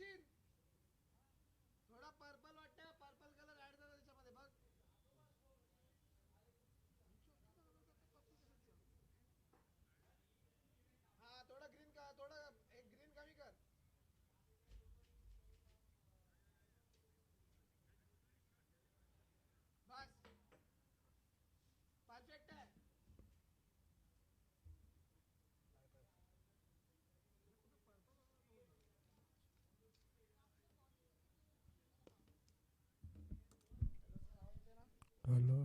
सचिन थोडा पर्पल वाटतं purple colour add झाला त्याच्यामध्ये बघ हा थोडा ग्रीन का थोडा एक ग्रीन कमी कर बस परफेक्ट आहे hello hello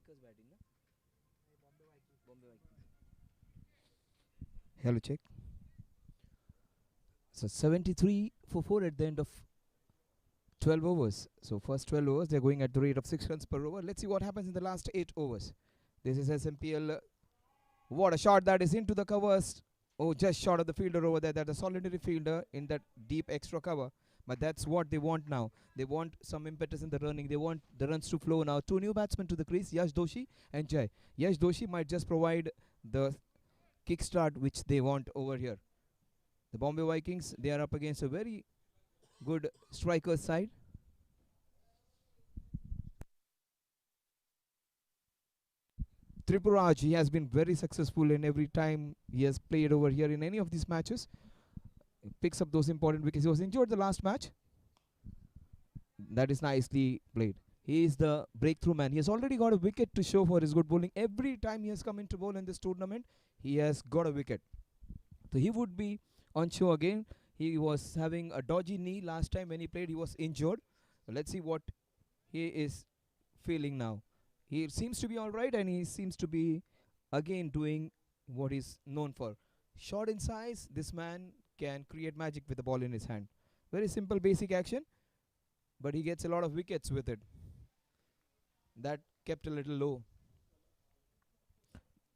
Lakers batting, na? Bombay Vikings. Hello, check. So 73 for 4 at the end of 12 overs. So first 12 overs, they're going at the rate of 6 runs per over. Let's see what happens in the last 8 overs. This is SMPL. What a shot that is into the covers. Oh, just short of the fielder over there. That's a solitary fielder in that deep extra cover. But that's what they want now. They want some impetus in the running. They want the runs to flow now. Two new batsmen to the crease, Yash Doshi and Jai. Yash Doshi might just provide the kickstart which they want over here. The Bombay Vikings, they are up against a very good striker side. Tripuraj, he has been very successful in every time he has played over here in any of these matches. He picks up those important wickets. He was injured the last match. That is nicely played. He is the breakthrough man. He has already got a wicket to show for his good bowling. Every time he has come into bowl in this tournament, he has got a wicket. So he would be on show again. He was having a dodgy knee last time when he played. He was injured. So let's see what he is feeling now. He seems to be all right, and he seems to be again doing what he's known for. Short in size, this man can create magic with the ball in his hand. Very simple, basic action, but he gets a lot of wickets with it. That kept a little low.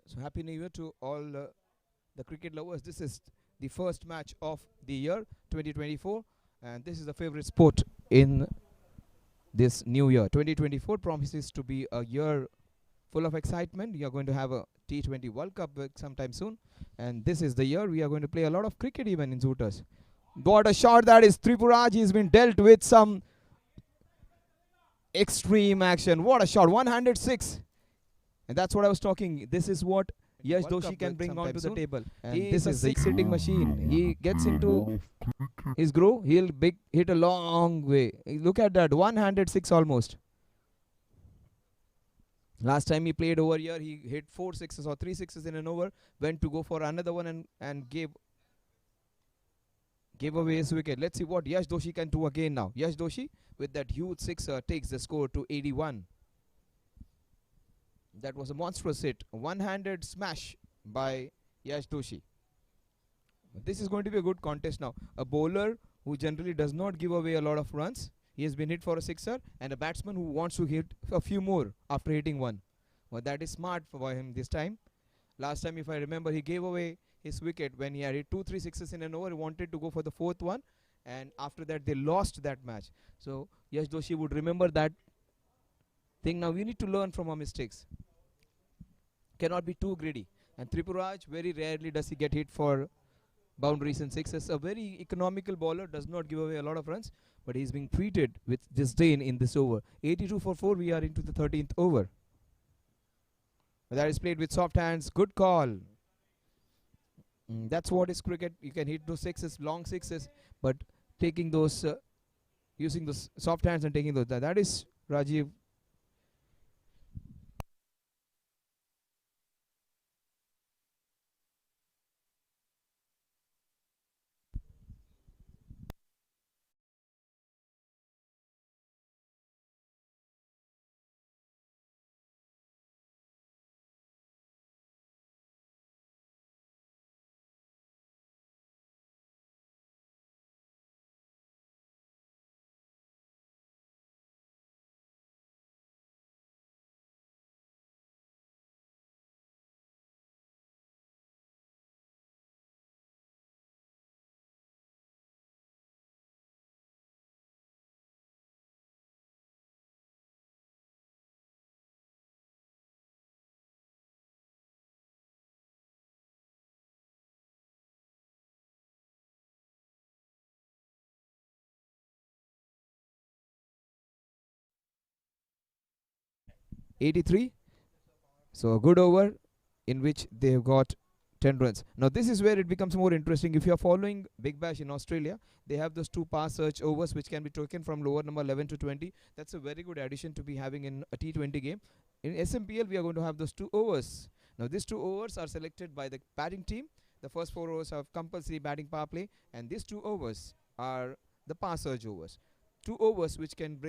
So happy new year to all the cricket lovers. This is the first match of the year 2024, and this is the favorite sport in this new year. 2024 promises to be a year full of excitement. We are going to have a T20 World Cup sometime soon, and this is the year we are going to play a lot of cricket even in Zooters. What a shot that is. Tripuraj has been dealt with some extreme action. What a shot. One-handed six. And that's what I was talking. This is what Yash Doshi can bring onto the table. And this is the six-hitting machine. He gets into his groove. He'll hit a long way. Look at that. One-handed six almost. Last time he played over here, he hit 4 sixes or 3 sixes in an over. Went to go for another one and gave away his wicket. Let's see what Yash Doshi can do again now. Yash Doshi with that huge sixer takes the score to 81. That was a monstrous hit. A one-handed smash by Yash Doshi. This is going to be a good contest now. A bowler who generally does not give away a lot of runs. He has been hit for a sixer, and a batsman who wants to hit a few more after hitting one. Well, that is smart for him this time. Last time, if I remember, he gave away his wicket when he had hit 2-3 sixes in an over. He wanted to go for the fourth one, and after that, they lost that match. So, Yash Doshi would remember that thing. Now, we need to learn from our mistakes. Cannot be too greedy. And Tripuraj, very rarely does he get hit for boundaries and sixes. A very economical bowler, does not give away a lot of runs, but he's being treated with disdain in this over. 82 for 4, we are into the 13th over. That is played with soft hands. Good call. That's what is cricket. You can hit those sixes, long sixes, but taking those, using those soft hands and taking those. That is Rajiv. '83. So a good over in which they have got 10 runs. Now this is where it becomes more interesting. If you are following Big Bash in Australia, they have those 2 pass search overs which can be taken from lower number 11 to 20. That's a very good addition to be having in a T20 game. In SMPL, we are going to have those 2 overs. Now these 2 overs are selected by the batting team. The first 4 overs have compulsory batting power play, and these 2 overs are the pass search overs. 2 overs which can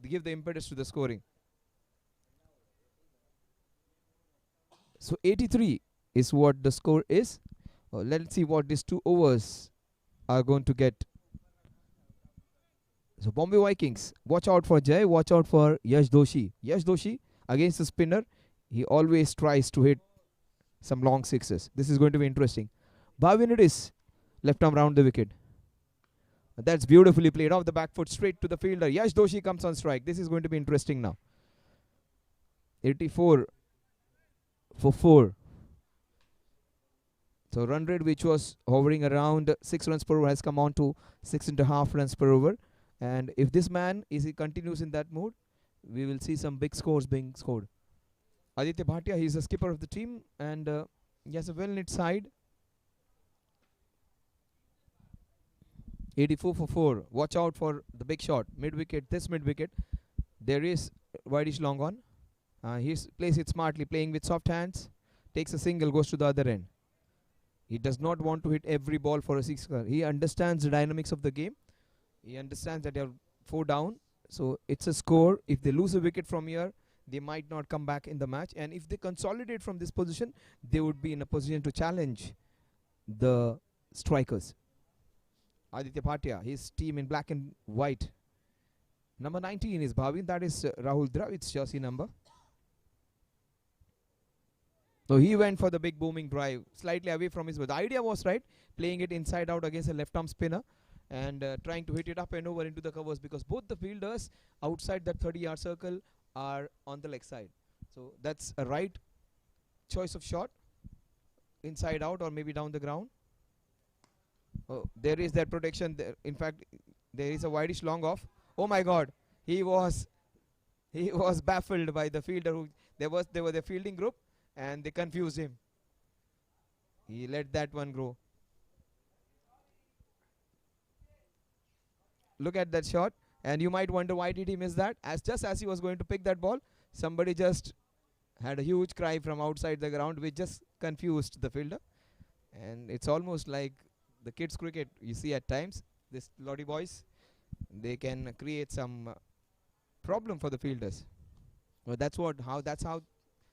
give the impetus to the scoring. So 83 is what the score is. Let's see what these 2 overs are going to get. So Bombay Vikings, watch out for Jay, watch out for Yash Doshi. Yash Doshi against the spinner, he always tries to hit some long sixes. This is going to be interesting. Bhavinidis left arm round the wicket. That's beautifully played off the back foot straight to the fielder. Yash Doshi comes on strike. This is going to be interesting now. 84 for 4. So run rate, which was hovering around 6 runs per over, has come on to 6.5 runs per over. And if this man he continues in that mood, we will see some big scores being scored. Aditya Bhatia, he is the skipper of the team, and he has a well-knit side. 84 for 4. Watch out for the big shot. Mid-wicket, this mid-wicket. There is wideish long on. He plays it smartly, playing with soft hands. Takes a single, goes to the other end. He does not want to hit every ball for a sixer. He understands the dynamics of the game. He understands that they are 4 down. So it's a score. If they lose a wicket from here, they might not come back in the match. And if they consolidate from this position, they would be in a position to challenge the strikers. Aditya Bhatia, his team in black and white. Number 19 is Bhavin. That is Rahul Dravid's jersey number. So he went for the big booming drive, slightly away from his. But the idea was right, playing it inside out against a left-arm spinner and trying to hit it up and over into the covers, because both the fielders outside that 30-yard circle are on the leg side. So that's a right choice of shot, inside out or maybe down the ground. Oh, there is that protection there. In fact, there is a wideish long off. Oh my God, he was baffled by the fielder. Who they were the fielding group, and they confused him. He let that one go. Look at that shot, and you might wonder why did he miss that. Just as he was going to pick that ball, somebody just had a huge cry from outside the ground, which just confused the fielder. And it's almost like the kids cricket you see at times. This lottie boys, they can create some problem for the fielders. Well, that's how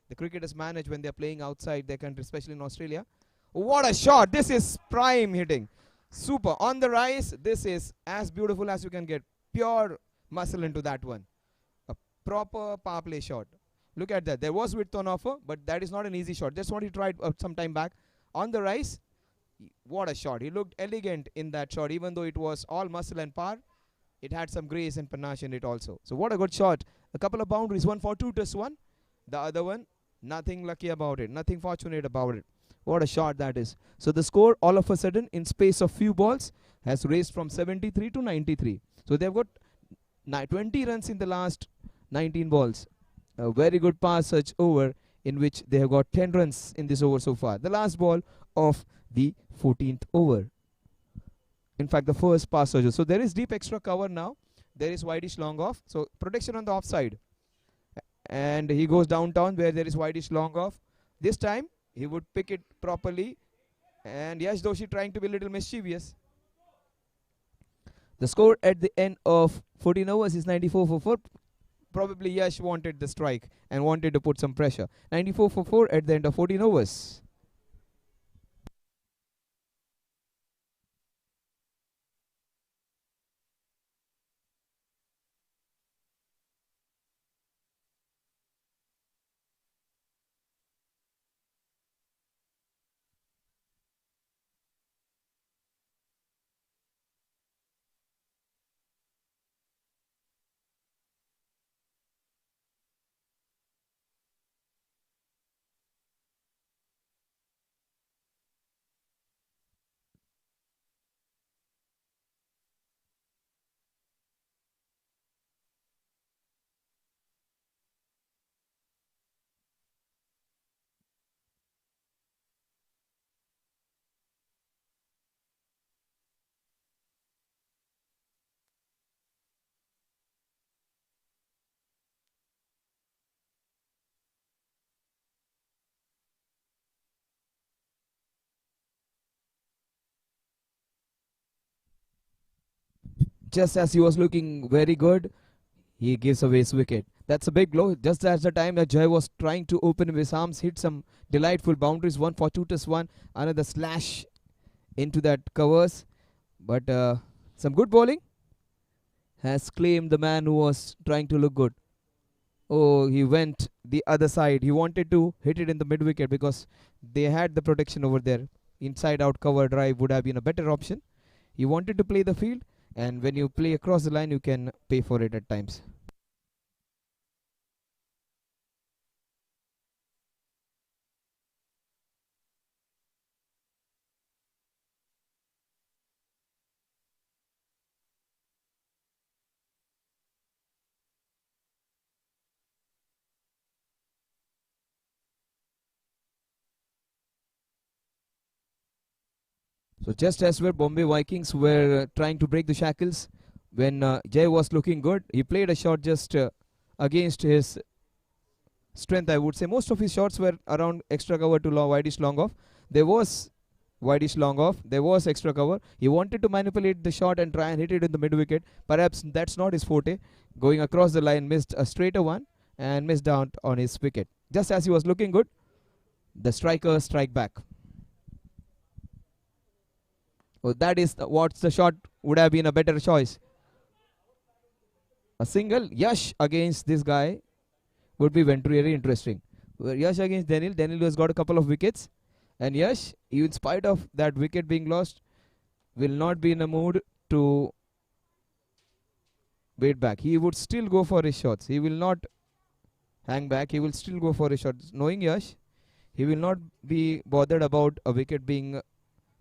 the cricketers manage when they're playing outside their country, especially in Australia. What a shot! This is prime hitting. Super. On the rise, this is as beautiful as you can get. Pure muscle into that one. A proper power play shot. Look at that. There was width on offer, but that is not an easy shot. That's what he tried some time back. On the rise, what a shot. He looked elegant in that shot, even though it was all muscle and power. It had some grace and panache in it also. So what a good shot. A couple of boundaries, one for 2 plus 1. The other one, nothing lucky about it, nothing fortunate about it. What a shot that is. So the score all of a sudden in space of few balls has raised from 73 to 93. So they've got 20 runs in the last 19 balls. A very good pass search over in which they have got 10 runs in this over so far. The last ball of the 14th over. In fact, the first pass search. So there is deep extra cover now. There is wideish long off. So protection on the offside. And he goes downtown where there is wideish long off. This time he would pick it properly, and Yash Doshi trying to be a little mischievous. The score at the end of 14 overs is 94 for 4. Probably Yash wanted the strike and wanted to put some pressure. 94 for 4 at the end of 14 overs. Just as he was looking very good, He gives away his wicket. That's a big blow. Just as the time that Jai was trying to open his arms, hit some delightful boundaries. One fortuitous one, another slash into that covers. But some good bowling has claimed the man who was trying to look good. Oh, he went the other side. He wanted to hit it in the mid wicket because they had the protection over there. Inside out cover drive would have been a better option. He wanted to play the field, and when you play across the line, you can pay for it at times. So just as where Bombay Vikings were trying to break the shackles, when Jay was looking good, he played a shot just against his strength. I would say most of his shots were around extra cover to wideish long off. There was wideish long off. There was extra cover. He wanted to manipulate the shot and try and hit it in the mid wicket. Perhaps that's not his forte. Going across the line, missed a straighter one and missed out on his wicket. Just as he was looking good, the striker strike back. Oh, that is what's the shot would have been a better choice. A single Yash against this guy would be very interesting. Yash against Daniel. Daniel has got a couple of wickets. And Yash, in spite of that wicket being lost, will not be in a mood to wait back. He would still go for his shots. He will not hang back. He will still go for his shots. Knowing Yash, he will not be bothered about a wicket being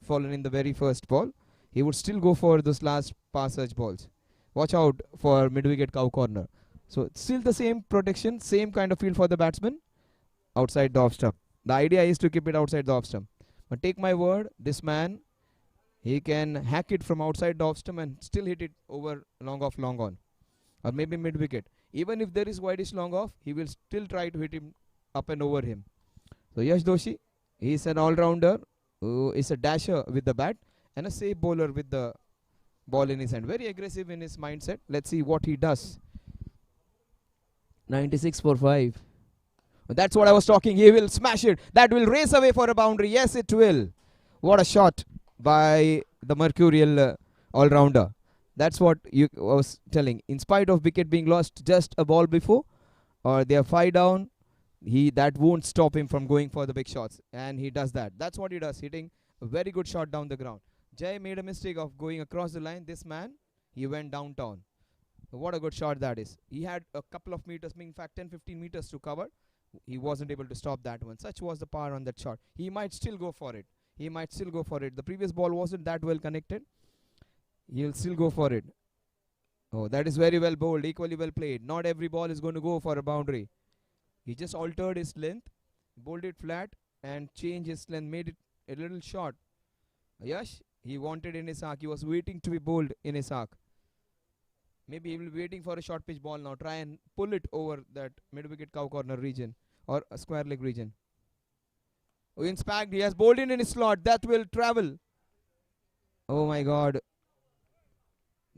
fallen in the very first ball. He would still go for those last passage balls. Watch out for mid-wicket cow corner. So still the same protection, same kind of field for the batsman outside the off stump. The idea is to keep it outside the off stump. But take my word, this man, he can hack it from outside the off stump and still hit it over long off, long on. Or maybe mid-wicket. Even if there is wideish long off, he will still try to hit him up and over him. So Yash Doshi, he is an all-rounder who is a dasher with the bat and a safe bowler with the ball in his hand. Very aggressive in his mindset. Let's see what he does. 96 for 5. That's what I was talking. He will smash it. That will race away for a boundary. Yes, it will. What a shot by the mercurial all-rounder. That's what you was telling. In spite of wicket being lost just a ball before, or they are 5 down, that won't stop him from going for the big shots. And he does that. That's what he does, hitting a very good shot down the ground. Jay made a mistake of going across the line. This man, he went downtown. What a good shot that is. He had a couple of meters, in fact 10-15 meters to cover. He wasn't able to stop that one. Such was the power on that shot. He might still go for it. He might still go for it. The previous ball wasn't that well connected. He'll still go for it. Oh, that is very well bowled. Equally well played. Not every ball is going to go for a boundary. He just altered his length, bowled it flat, and changed his length, made it a little short. Yash, he wanted in his arc. He was waiting to be bowled in his arc. Maybe he will be waiting for a short pitch ball now. Try and pull it over that mid-wicket cow corner region or a square leg region. Oh, in fact, he has bowled in his slot. That will travel. Oh my God.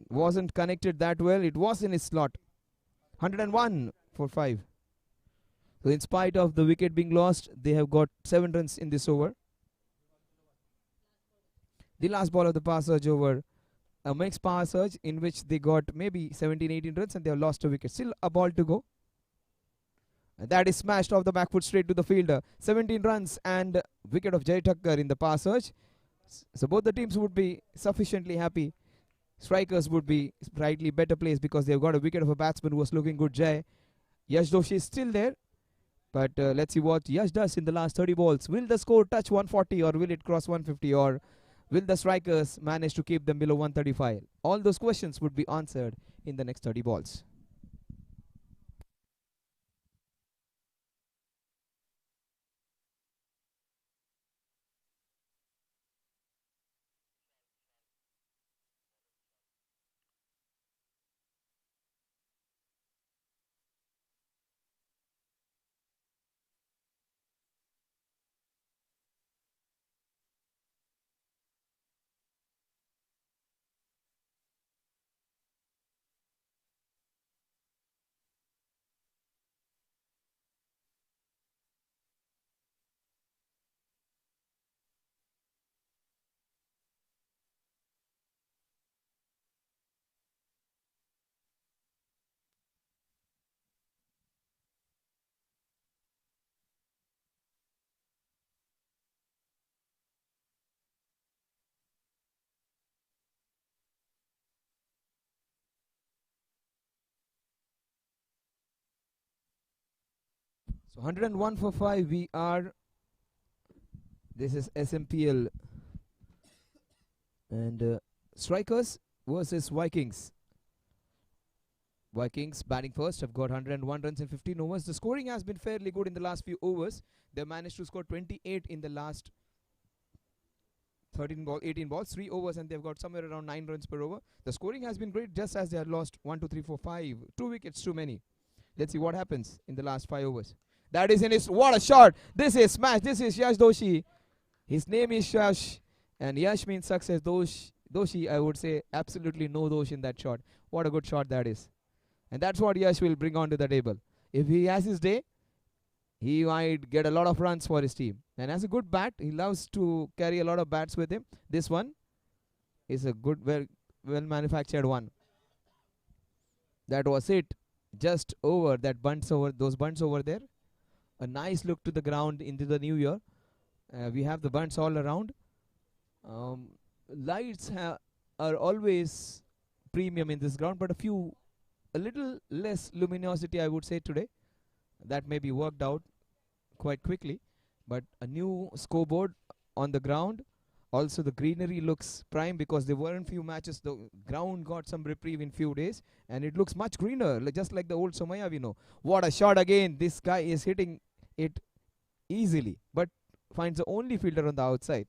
Wasn't connected that well. It was in his slot. 101 for 5. So in spite of the wicket being lost, they have got 7 runs in this over. The last ball of the power surge over, a mixed power surge in which they got maybe 17-18 runs and they have lost a wicket. Still a ball to go. And that is smashed off the back foot straight to the fielder. 17 runs and wicket of Jai Thakkar in the power surge. So both the teams would be sufficiently happy. Strikers would be slightly better placed because they've got a wicket of a batsman who was looking good, Jai. Yash Doshi is still there. But let's see what Yash does in the last 30 balls. Will the score touch 140 or will it cross 150 or will the strikers manage to keep them below 135? All those questions would be answered in the next 30 balls. So 101 for 5. We are. This is SMPL and Strikers versus Vikings. Vikings batting first have got 101 runs in 15 overs. The scoring has been fairly good in the last few overs. They managed to score 28 in the last 18 balls, 3 overs, and they've got somewhere around 9 runs per over. The scoring has been great, just as they had lost 1, 2, 3, 4, 5. 2 wickets too many. Let's see what happens in the last 5 overs. That is in his. What a shot! This is smash. This is Yash Doshi. His name is Yash, and Yash means success. Doshi, I would say absolutely no dosh in that shot. What a good shot that is. And that's what Yash will bring onto the table. If he has his day, he might get a lot of runs for his team. And as a good bat, he loves to carry a lot of bats with him. This one is a good, well manufactured one. That was it. Just over that those bunts over there. A nice look to the ground into the new year. We have the bunts all around. Lights are always premium in this ground, but a little less luminosity, I would say, today. That may be worked out quite quickly. But a new scoreboard on the ground. Also, the greenery looks prime because there weren't few matches. The ground got some reprieve in few days, and it looks much greener, just like the old Somaya we know. What a shot again! This guy is hitting it easily, but finds the only fielder on the outside.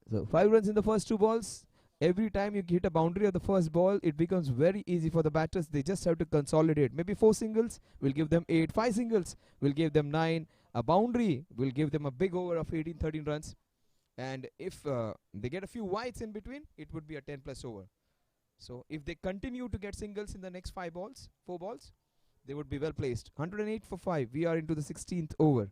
So 5 runs in the first 2 balls. Every time you hit a boundary of the first ball, it becomes very easy for the batters. They just have to consolidate. Maybe 4 singles will give them 8. 5 singles will give them 9. A boundary will give them a big over of 18, 13 runs. And if they get a few wides in between, it would be a 10 plus over. So if they continue to get singles in the next 4 balls, they would be well placed. 108 for 5. We are into the 16th over.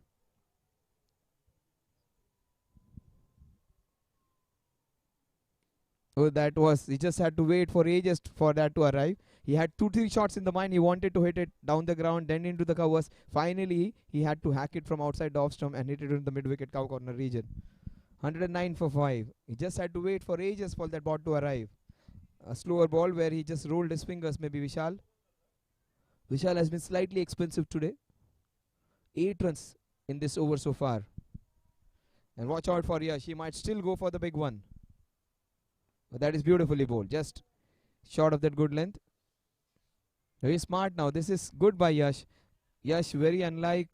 Oh, that was, he just had to wait for ages for that to arrive. He had 2-3 shots in the mind. He wanted to hit it down the ground, then into the covers. Finally, he had to hack it from outside the off stump and hit it in the mid-wicket cow corner region. 109 for 5. He just had to wait for ages for that ball to arrive. A slower ball where he just rolled his fingers, maybe Vishal. Vishal has been slightly expensive today. 8 runs in this over so far. And watch out for Yash. He might still go for the big one. But that is beautifully bowled. Just short of that good length. Very smart now. This is good by Yash. Yash, very unlike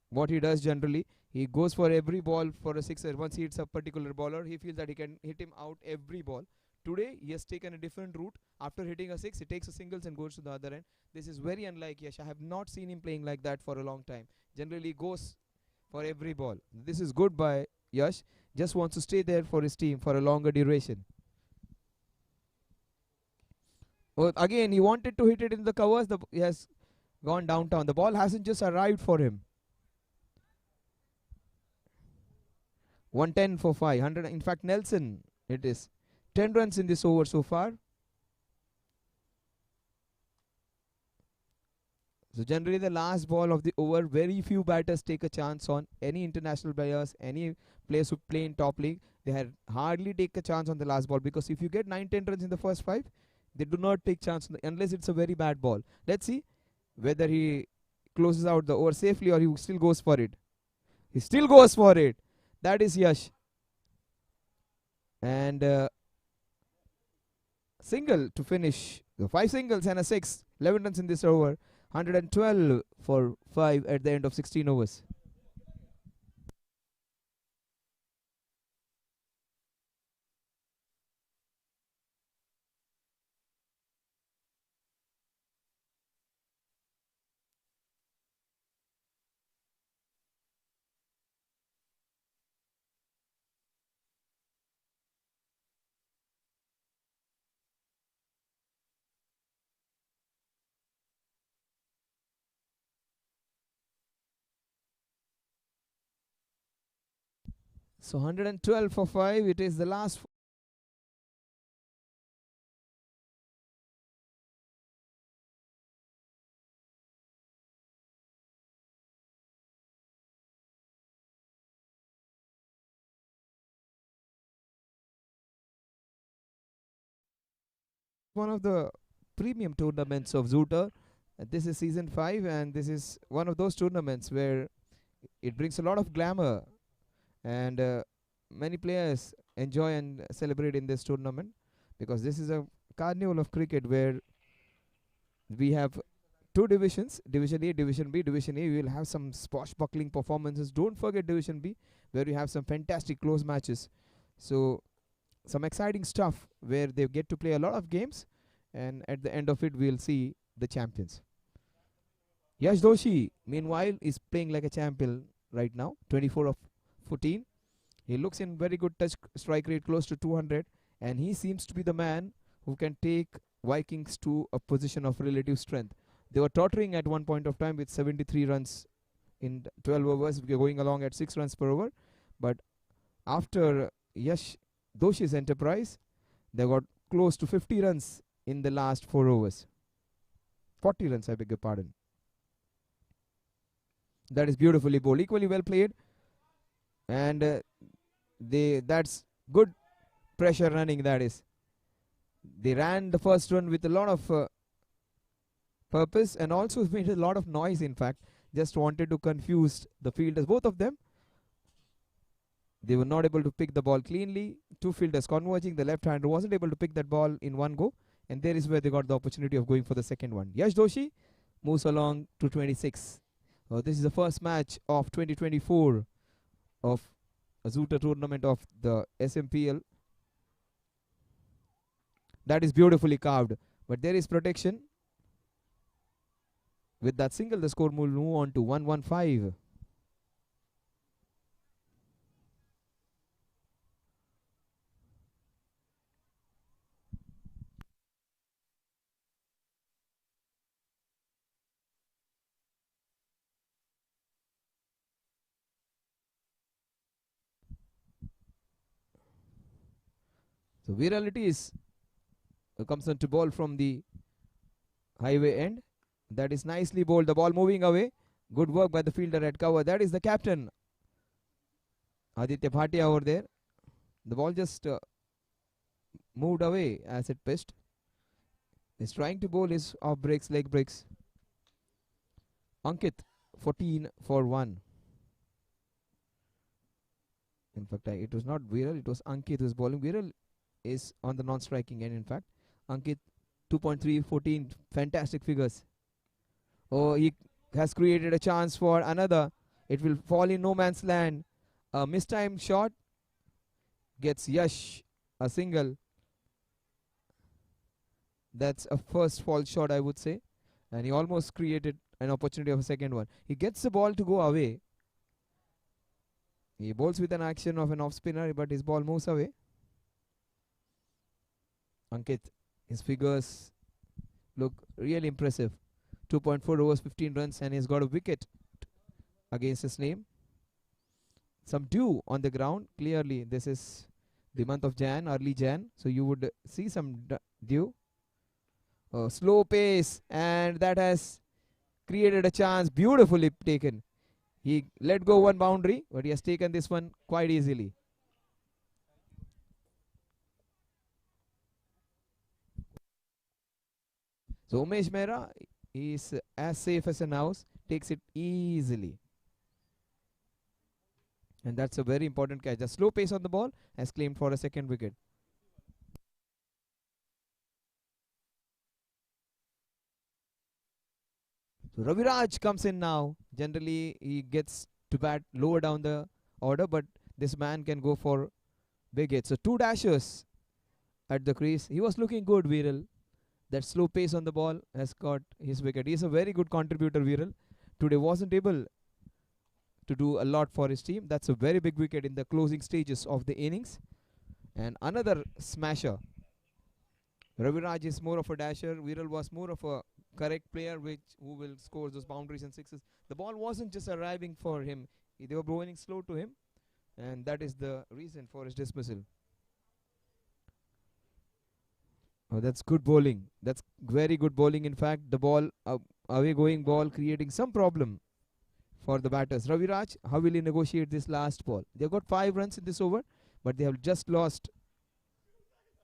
what he does generally. He goes for every ball for a sixer. Once he hits a particular bowler, he feels that he can hit him out every ball. Today, he has taken a different route. After hitting a 6, he takes a singles and goes to the other end. This is very unlike Yash. I have not seen him playing like that for a long time. Generally, he goes for every ball. This is good by Yash. Just wants to stay there for his team for a longer duration. Oh, again, he wanted to hit it in the covers. He has gone downtown. The ball hasn't just arrived for him. 110 for 5. 100. In fact, Nelson, it is 10 runs in this over so far. So generally the last ball of the over, very few batters take a chance on any international players, any players who play in top league. They hardly take a chance on the last ball, because if you get 9-10 runs in the first 5, they do not take chance unless it's a very bad ball. Let's see whether he closes out the over safely or he still goes for it. He still goes for it. That is Yash. And single to finish. So 5 singles and a 6. 11 runs in this over. 112 for 5 at the end of 16 overs. So 112 for 5. It is the last. One of the premium tournaments of Zooter. This is season 5, and this is one of those tournaments where it brings a lot of glamour, and many players enjoy and celebrate in this tournament, because this is a carnival of cricket where we have two divisions: Division A, Division B. Division A, we will have some swashbuckling performances. Don't forget Division B, where you have some fantastic close matches. So some exciting stuff where they get to play a lot of games, and at the end of it we'll see the champions. Yash Doshi, meanwhile, is playing like a champion right now. 24 of 14. He looks in very good touch strike rate, close to 200, and he seems to be the man who can take Vikings to a position of relative strength. They were tottering at one point of time with 73 runs in 12 overs, going along at 6 runs per over. But after Yash Doshi's enterprise, they got close to 50 runs in the last 4 overs. 40 runs, I beg your pardon. That is beautifully bowled, equally well played, and that's good pressure running. That is, they ran the first one with a lot of purpose, and also made a lot of noise. In fact, just wanted to confuse the fielders, both of them. They were not able to pick the ball cleanly. Two fielders converging. The left-hander wasn't able to pick that ball in one go, and there is where they got the opportunity of going for the second one. Yash Doshi moves along to 26. This is the first match of 2024 of a Zoota tournament of the SMPL. That is beautifully carved, but there is protection. With that single, the score will move on to 115. So virality is comes on to ball from the highway end. That is nicely bowled. The ball moving away. Good work by the fielder at cover. That is the captain, Aditya Bhatia, over there. The ball just moved away as it pitched. He's trying to bowl his off breaks, leg breaks. Ankit, 14 for 1. In fact, it was not Viral, it was Ankit who was bowling. Viral is on the non-striking end, in fact. Ankit, 2.3, 14, fantastic figures. Oh, he has created a chance for another. It will fall in no man's land. A mistimed shot gets Yash a single. That's a first fall shot, I would say. And he almost created an opportunity of a second one. He gets the ball to go away. He bowls with an action of an off spinner, but his ball moves away. Ankit, his figures look really impressive. 2.4 overs, 15 runs, and he's got a wicket against his name. Some dew on the ground. Clearly, this is the month of Jan, early Jan. So you would see some dew. Slow pace, and that has created a chance. Beautifully taken. He let go one boundary, but he has taken this one quite easily. So Umesh Mehra is as safe as an house, takes it easily. And that's a very important catch. The slow pace on the ball has claimed for a second wicket. So Raviraj comes in now. Generally, he gets to bat lower down the order, but this man can go for big hits. So 2 dashers at the crease. He was looking good, Viral. That slow pace on the ball has got his wicket. He is a very good contributor, Viral. Today wasn't able to do a lot for his team. That's a very big wicket in the closing stages of the innings. And another smasher. Raviraj is more of a dasher. Viral was more of a correct player who will score those boundaries and sixes. The ball wasn't just arriving for him. They were bowling slow to him. And that is the reason for his dismissal. Oh, that's good bowling. That's very good bowling. In fact, the ball, away going ball, creating some problem for the batters. Raviraj, how will he negotiate this last ball? They've got 5 runs in this over, but they have just lost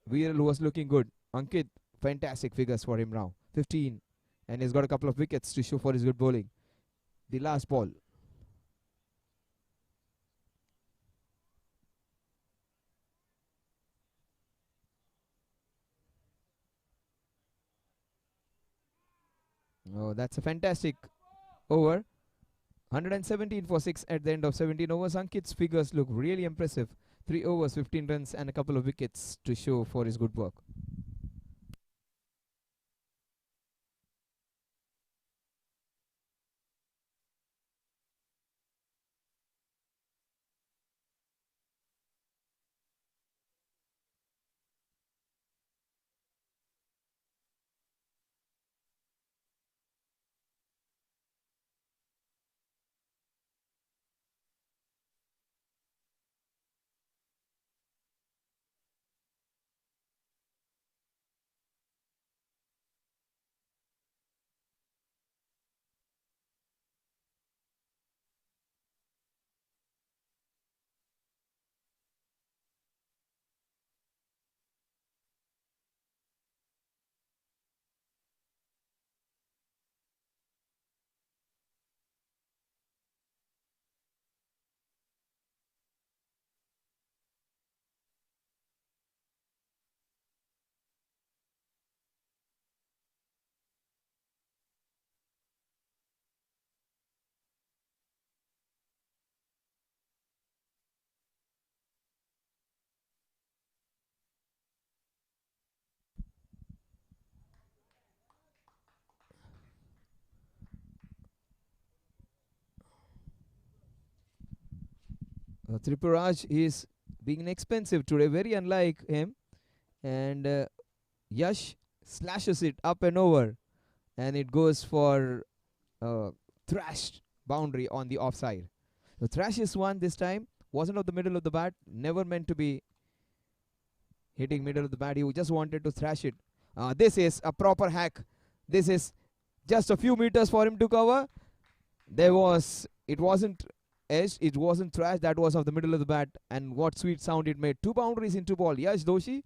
Viral, who was looking good. Ankit, fantastic figures for him now. 15 and he's got a couple of wickets to show for his good bowling. The last ball. Oh, that's a fantastic over. 117 for 6 at the end of 17 overs. Ankit's figures look really impressive. 3 overs, 15 runs, and a couple of wickets to show for his good work. Tripuraj is being expensive today, very unlike him. And Yash slashes it up and over, and it goes for thrashed boundary on the offside. The thrash is one this time. Wasn't of the middle of the bat. Never meant to be hitting middle of the bat. He just wanted to thrash it. This is a proper hack. This is just a few meters for him to cover. It wasn't edged, it wasn't thrashed, that was of the middle of the bat, and what sweet sound it made. 2 boundaries into ball. Yash Doshi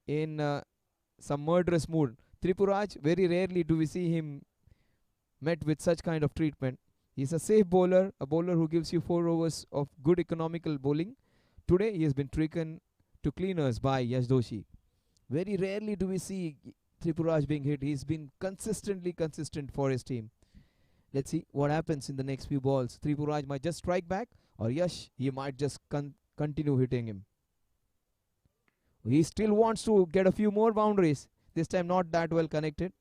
in some murderous mood. Tripuraj, very rarely do we see him met with such kind of treatment. He's a safe bowler, a bowler who gives you 4 overs of good economical bowling. Today he has been taken to cleaners by Yash Doshi. Very rarely do we see Tripuraj being hit. He's been consistently consistent for his team. Let's see what happens in the next few balls. Tripuraj might just strike back, or Yash, he might just continue hitting him. He still wants to get a few more boundaries. This time not that well connected.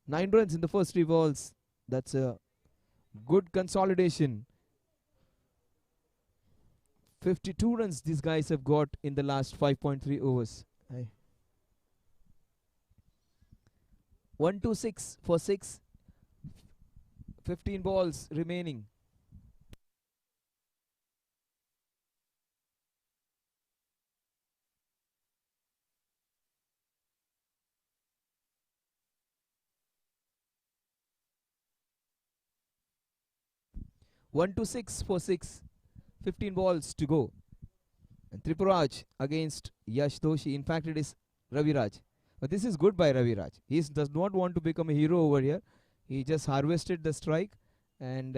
9 runs in the first 3 balls. That's a good consolidation. 52 runs these guys have got in the last 5.3 overs. 1-2-6 for 6. 15 balls remaining. One to 6 for 6. 15 balls to go. And Tripuraj against Yash Doshi. In fact, it is Raviraj. But this is good by Raviraj. He does not want to become a hero over here. He just harvested the strike and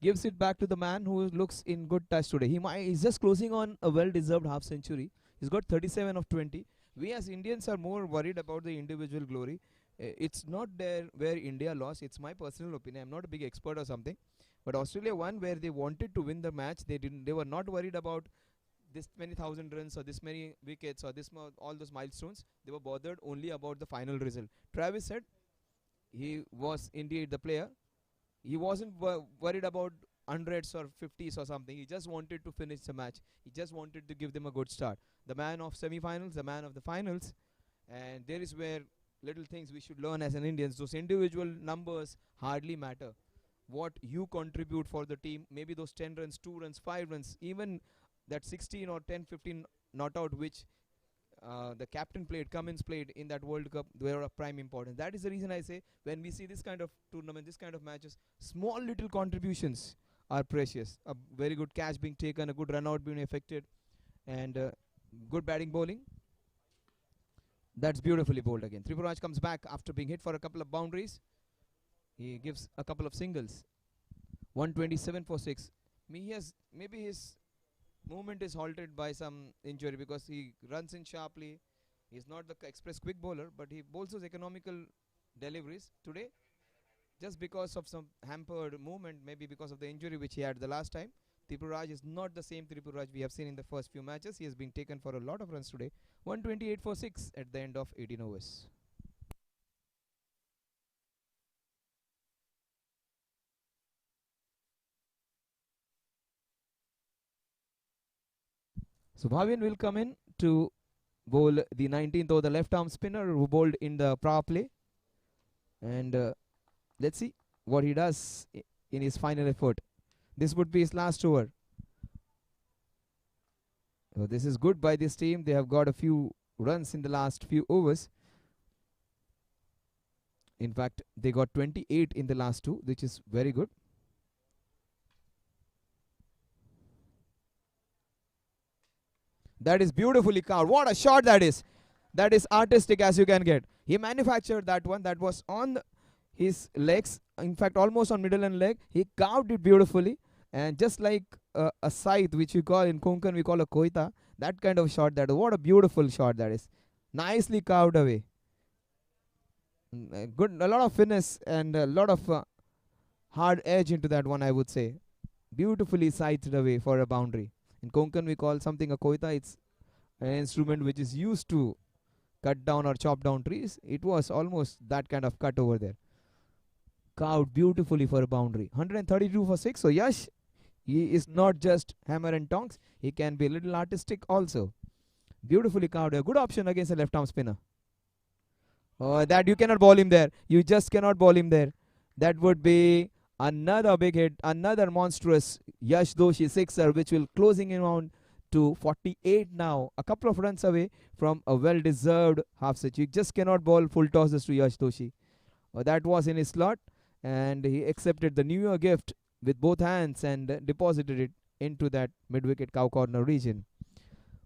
gives it back to the man who looks in good touch today. He's just closing on a well-deserved half century. He's got 37 of 20. We as Indians are more worried about the individual glory. It's not there where India lost. It's my personal opinion. I'm not a big expert or something. But Australia won where they wanted to win the match. They were not worried about this many thousand runs or this many wickets or all those milestones. They were bothered only about the final result. Travis said he was indeed the player. He wasn't worried about hundreds or 50s or something. He just wanted to finish the match. He just wanted to give them a good start. The man of semi-finals, the man of the finals. And there is where little things we should learn as an Indians. Those individual numbers hardly matter. What you contribute for the team, maybe those 10 runs, 2 runs, 5 runs, even that 16 or 10, 15 not out which the captain played, Cummins played in that World Cup, they were of prime importance. That is the reason I say when we see this kind of tournament, this kind of matches, small little contributions are precious. A very good catch being taken, a good run out being effected, and good batting bowling. That's beautifully bowled again. Tripuraj comes back after being hit for a couple of boundaries. He gives a couple of singles. 127 for 6. Maybe his movement is halted by some injury because he runs in sharply. He's not the express quick bowler, but he bowls those economical deliveries today. Just because of some hampered movement, maybe because of the injury which he had the last time, Tripuraj is not the same Tripuraj we have seen in the first few matches. He has been taken for a lot of runs today. 128 for 6 at the end of 18 overs. So Bhavin will come in to bowl the 19th over, the left arm spinner who bowled in the power play. And let's see what he does in his final effort. This would be his last over. So this is good by this team. They have got a few runs in the last few overs. In fact, they got 28 in the last two, which is very good. That is beautifully carved. What a shot that is. That is artistic as you can get. He manufactured that one. That was on his legs. In fact, almost on middle and leg. He carved it beautifully. And just like a scythe, which we call in Konkan, we call a koita. That kind of shot. What a beautiful shot that is. Nicely carved away. Good, a lot of finesse and a lot of hard edge into that one, I would say. Beautifully scythed away for a boundary. In Konkan, we call something a koita. It's an instrument which is used to cut down or chop down trees. It was almost that kind of cut over there. Carved beautifully for a boundary. 132 for 6. So Yash, he is not just hammer and tongs. He can be a little artistic also. Beautifully carved. A good option against a left arm spinner. Oh, that you cannot ball him there. You just cannot ball him there. That would be another big hit. Another monstrous Yash Doshi sixer, which will closing in on to 48 now. A couple of runs away from a well-deserved half set. You just cannot bowl full tosses to Yash Doshi. That was in his slot. And he accepted the New Year gift with both hands and deposited it into that mid-wicket cow corner region.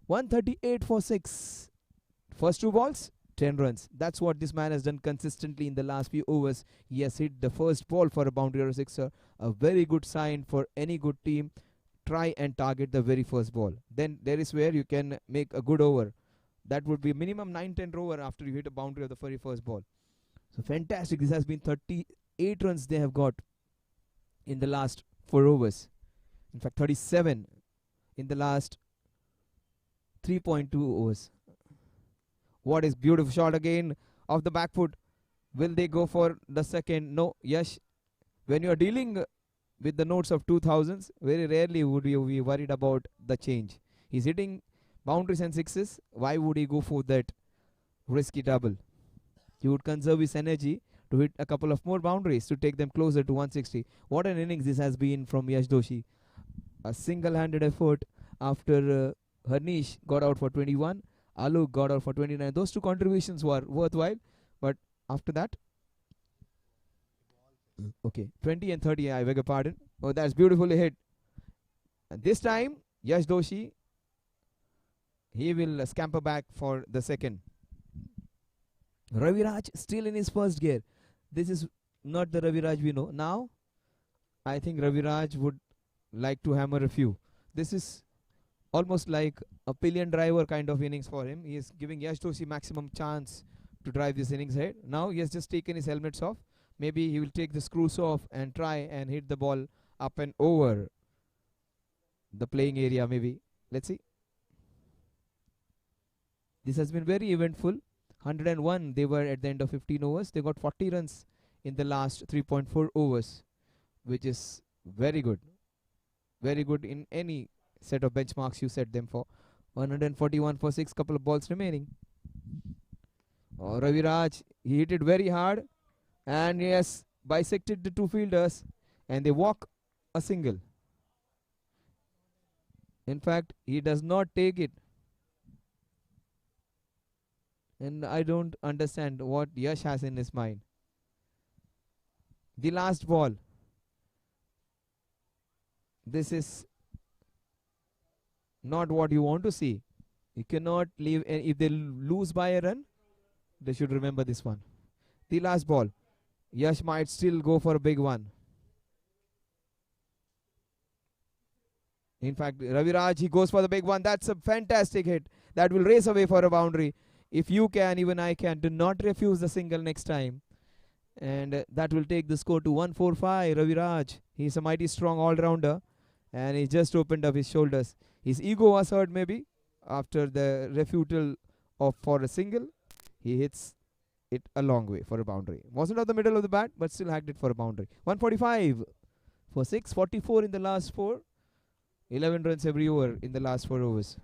138 for 6. First two balls, 10 runs. That's what this man has done consistently in the last few overs. He has hit the first ball for a boundary or a sixer. A very good sign for any good team. Try and target the very first ball. Then there is where you can make a good over. That would be minimum 9-10 over after you hit a boundary of the very first ball. So fantastic. This has been 38 runs they have got in the last 4 overs. In fact, 37 in the last 3.2 overs. What is beautiful shot again off the back foot. Will they go for the second? No. Yash, when you are dealing with the notes of 2000s, very rarely would you be worried about the change. He's hitting boundaries and sixes. Why would he go for that risky double? He would conserve his energy to hit a couple of more boundaries to take them closer to 160. What an innings this has been from Yash Doshi. A single-handed effort after Harnish got out for 21. Alok got out for 29. Those two contributions were worthwhile. But after that, okay, 20 and 30, I beg your pardon. Oh, that's beautifully hit. And this time, Yash Doshi, he will scamper back for the second. Raviraj still in his first gear. This is not the Raviraj we know. Now, I think Raviraj would like to hammer a few. This is almost like a pillion driver kind of innings for him. He is giving Yash Doshi maximum chance to drive this innings ahead. Now he has just taken his helmets off. Maybe he will take the screws off and try and hit the ball up and over the playing area maybe. Let's see. This has been very eventful. 101 they were at the end of 15 overs. They got 40 runs in the last 3.4 overs, which is very good. Very good in any set of benchmarks you set them for. 141 for 6, couple of balls remaining. Oh, Raviraj, he hit it very hard and he has bisected the two fielders and they walk a single. In fact, he does not take it. And I don't understand what Yash has in his mind. The last ball. This is not what you want to see. You cannot leave. If they lose by a run, They should remember this one. The last ball. Yash might still go for a big one. In fact, Raviraj, he goes for the big one. That's a fantastic hit. That will race away for a boundary. If you can, even I can. Do not refuse the single next time. And that will take the score to 145. Raviraj, he's a mighty strong all-rounder. And he just opened up his shoulders. His ego was hurt maybe after the refutal of for a single. He hits it a long way for a boundary. Wasn't at the middle of the bat, but still hacked it for a boundary. 145 for 6. 44 in the last 4. 11 runs every over in the last 4 overs.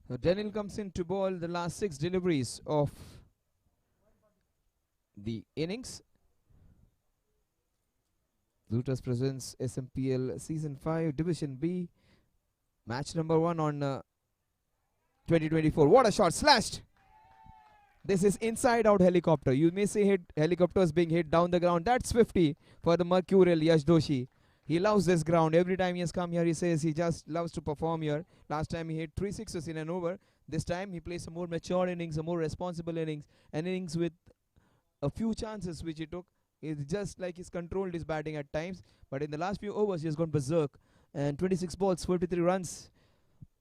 So Daniel comes in to bowl the last 6 deliveries of the innings. Zooters presents SMPL Season 5 Division B. Match number 1 on 2024. What a shot, slashed! This is inside out helicopter. You may say helicopters being hit down the ground. That's 50 for the Mercurial Yash Doshi. He loves this ground. Every time he has come here, he says he just loves to perform here. Last time he hit 3 sixes in an over. This time he plays a more mature innings, a more responsible innings, an innings with a few chances which he took. It's just like he's controlled his batting at times. But in the last few overs, he has gone berserk. And 26 balls, 43 runs.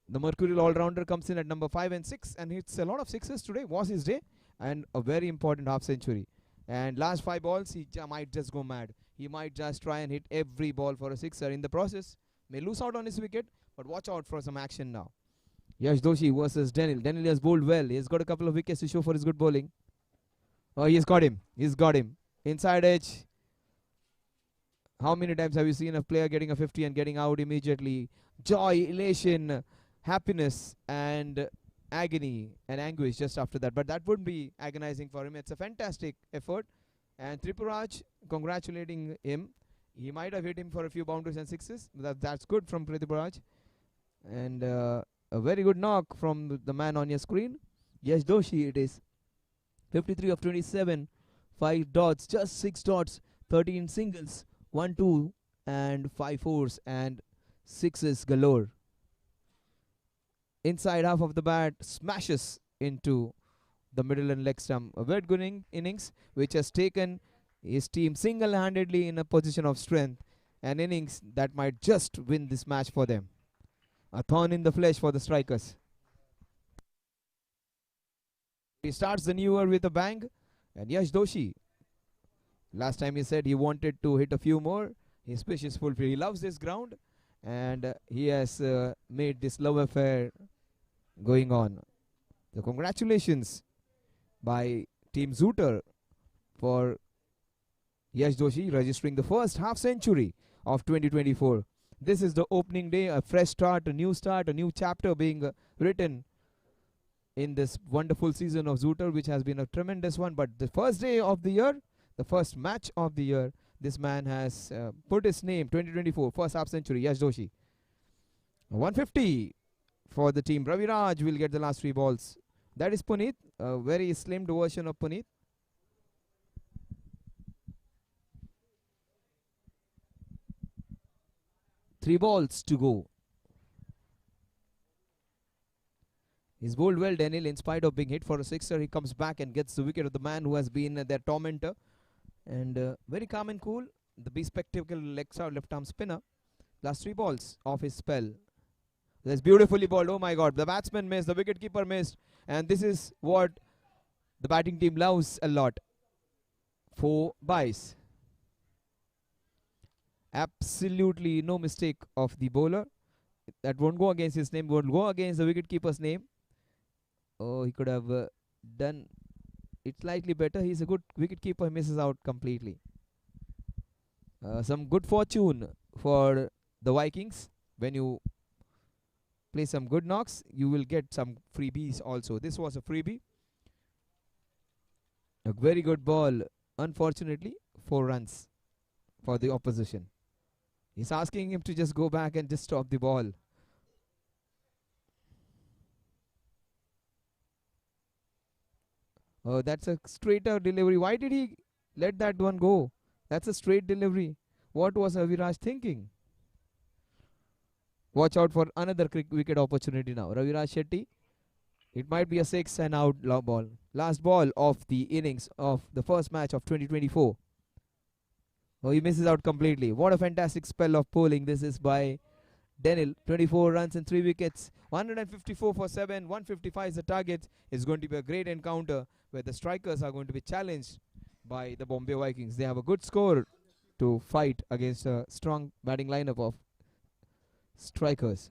The Mercurial all-rounder comes in at number 5 and 6 and hits a lot of sixes today. Was his day. And a very important half century. And last 5 balls, he might just go mad. He might just try and hit every ball for a sixer. In the process, may lose out on his wicket, but watch out for some action now. Yash Doshi versus Daniel. Daniel has bowled well. He's got a couple of wickets to show for his good bowling. Oh, he's got him. He's got him. Inside edge. How many times have you seen a player getting a 50 and getting out immediately? Joy, elation, happiness, and agony and anguish just after that. But that wouldn't be agonizing for him. It's a fantastic effort. And Tripuraj congratulating him. He might have hit him for a few boundaries and sixes. That's good from Tripuraj. And a very good knock from the man on your screen. Yash Doshi it is. 53 of 27. 5 dots. Just 6 dots. 13 singles. 1, 2 and 5 fours and 6s galore. Inside half of the bat. Smashes into the middle and leg stump. A very good innings which has taken his team single-handedly in a position of strength. An innings that might just win this match for them. A thorn in the flesh for the strikers. He starts the new year with a bang. And Yash Doshi, last time he said he wanted to hit a few more. His wish is fulfilled. He loves this ground. And he has made this love affair going on. So congratulations by Team Zooter for Yash Doshi registering the first half century of 2024. This is the opening day, a fresh start, a new chapter being written in this wonderful season of Zooter, which has been a tremendous one. But the first day of the year, the first match of the year, this man has put his name, 2024, first half century, Yash Doshi. 150 for the team. Raviraj will get the last 3 balls. That is Puneet, a very slimmed version of Puneet. Three balls to go. He's bowled well, Daniel, in spite of being hit for a sixer. He comes back and gets the wicket of the man who has been their tormentor. And very calm and cool. The bespectacle left arm spinner. Last 3 balls of his spell. That's beautifully bowled. Oh my God. The batsman missed. The wicketkeeper missed. And this is what the batting team loves a lot. 4 byes. Absolutely no mistake of the bowler. That won't go against his name. Won't go against the wicketkeeper's name. Oh, he could have done it's slightly better. He's a good wicket keeper. He misses out completely. Some good fortune for the Vikings. When you play some good knocks, you will get some freebies also. This was a freebie. A very good ball. Unfortunately, 4 runs for the opposition. He's asking him to just go back and just stop the ball. Oh, that's a straighter delivery. Why did he let that one go? That's a straight delivery. What was Aviraj thinking? Watch out for another wicket opportunity now. Raviraj Shetty. It might be a 6 and out ball. Last ball of the innings of the first match of 2024. Oh, he misses out completely. What a fantastic spell of bowling this is by Denil. 24 runs and 3 wickets. 154 for 7. 155 is the target. It's going to be a great encounter where the strikers are going to be challenged by the Bombay Vikings. They have a good score to fight against a strong batting lineup of strikers.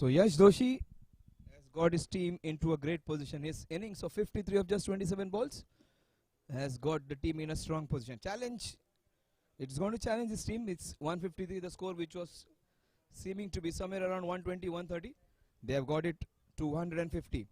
So Yash Doshi has got his team into a great position. His innings of 53 of just 27 balls has got the team in a strong position. Challenge. It's going to challenge his team. It's 153 the score, which was seeming to be somewhere around 120, 130. They have got it to 150.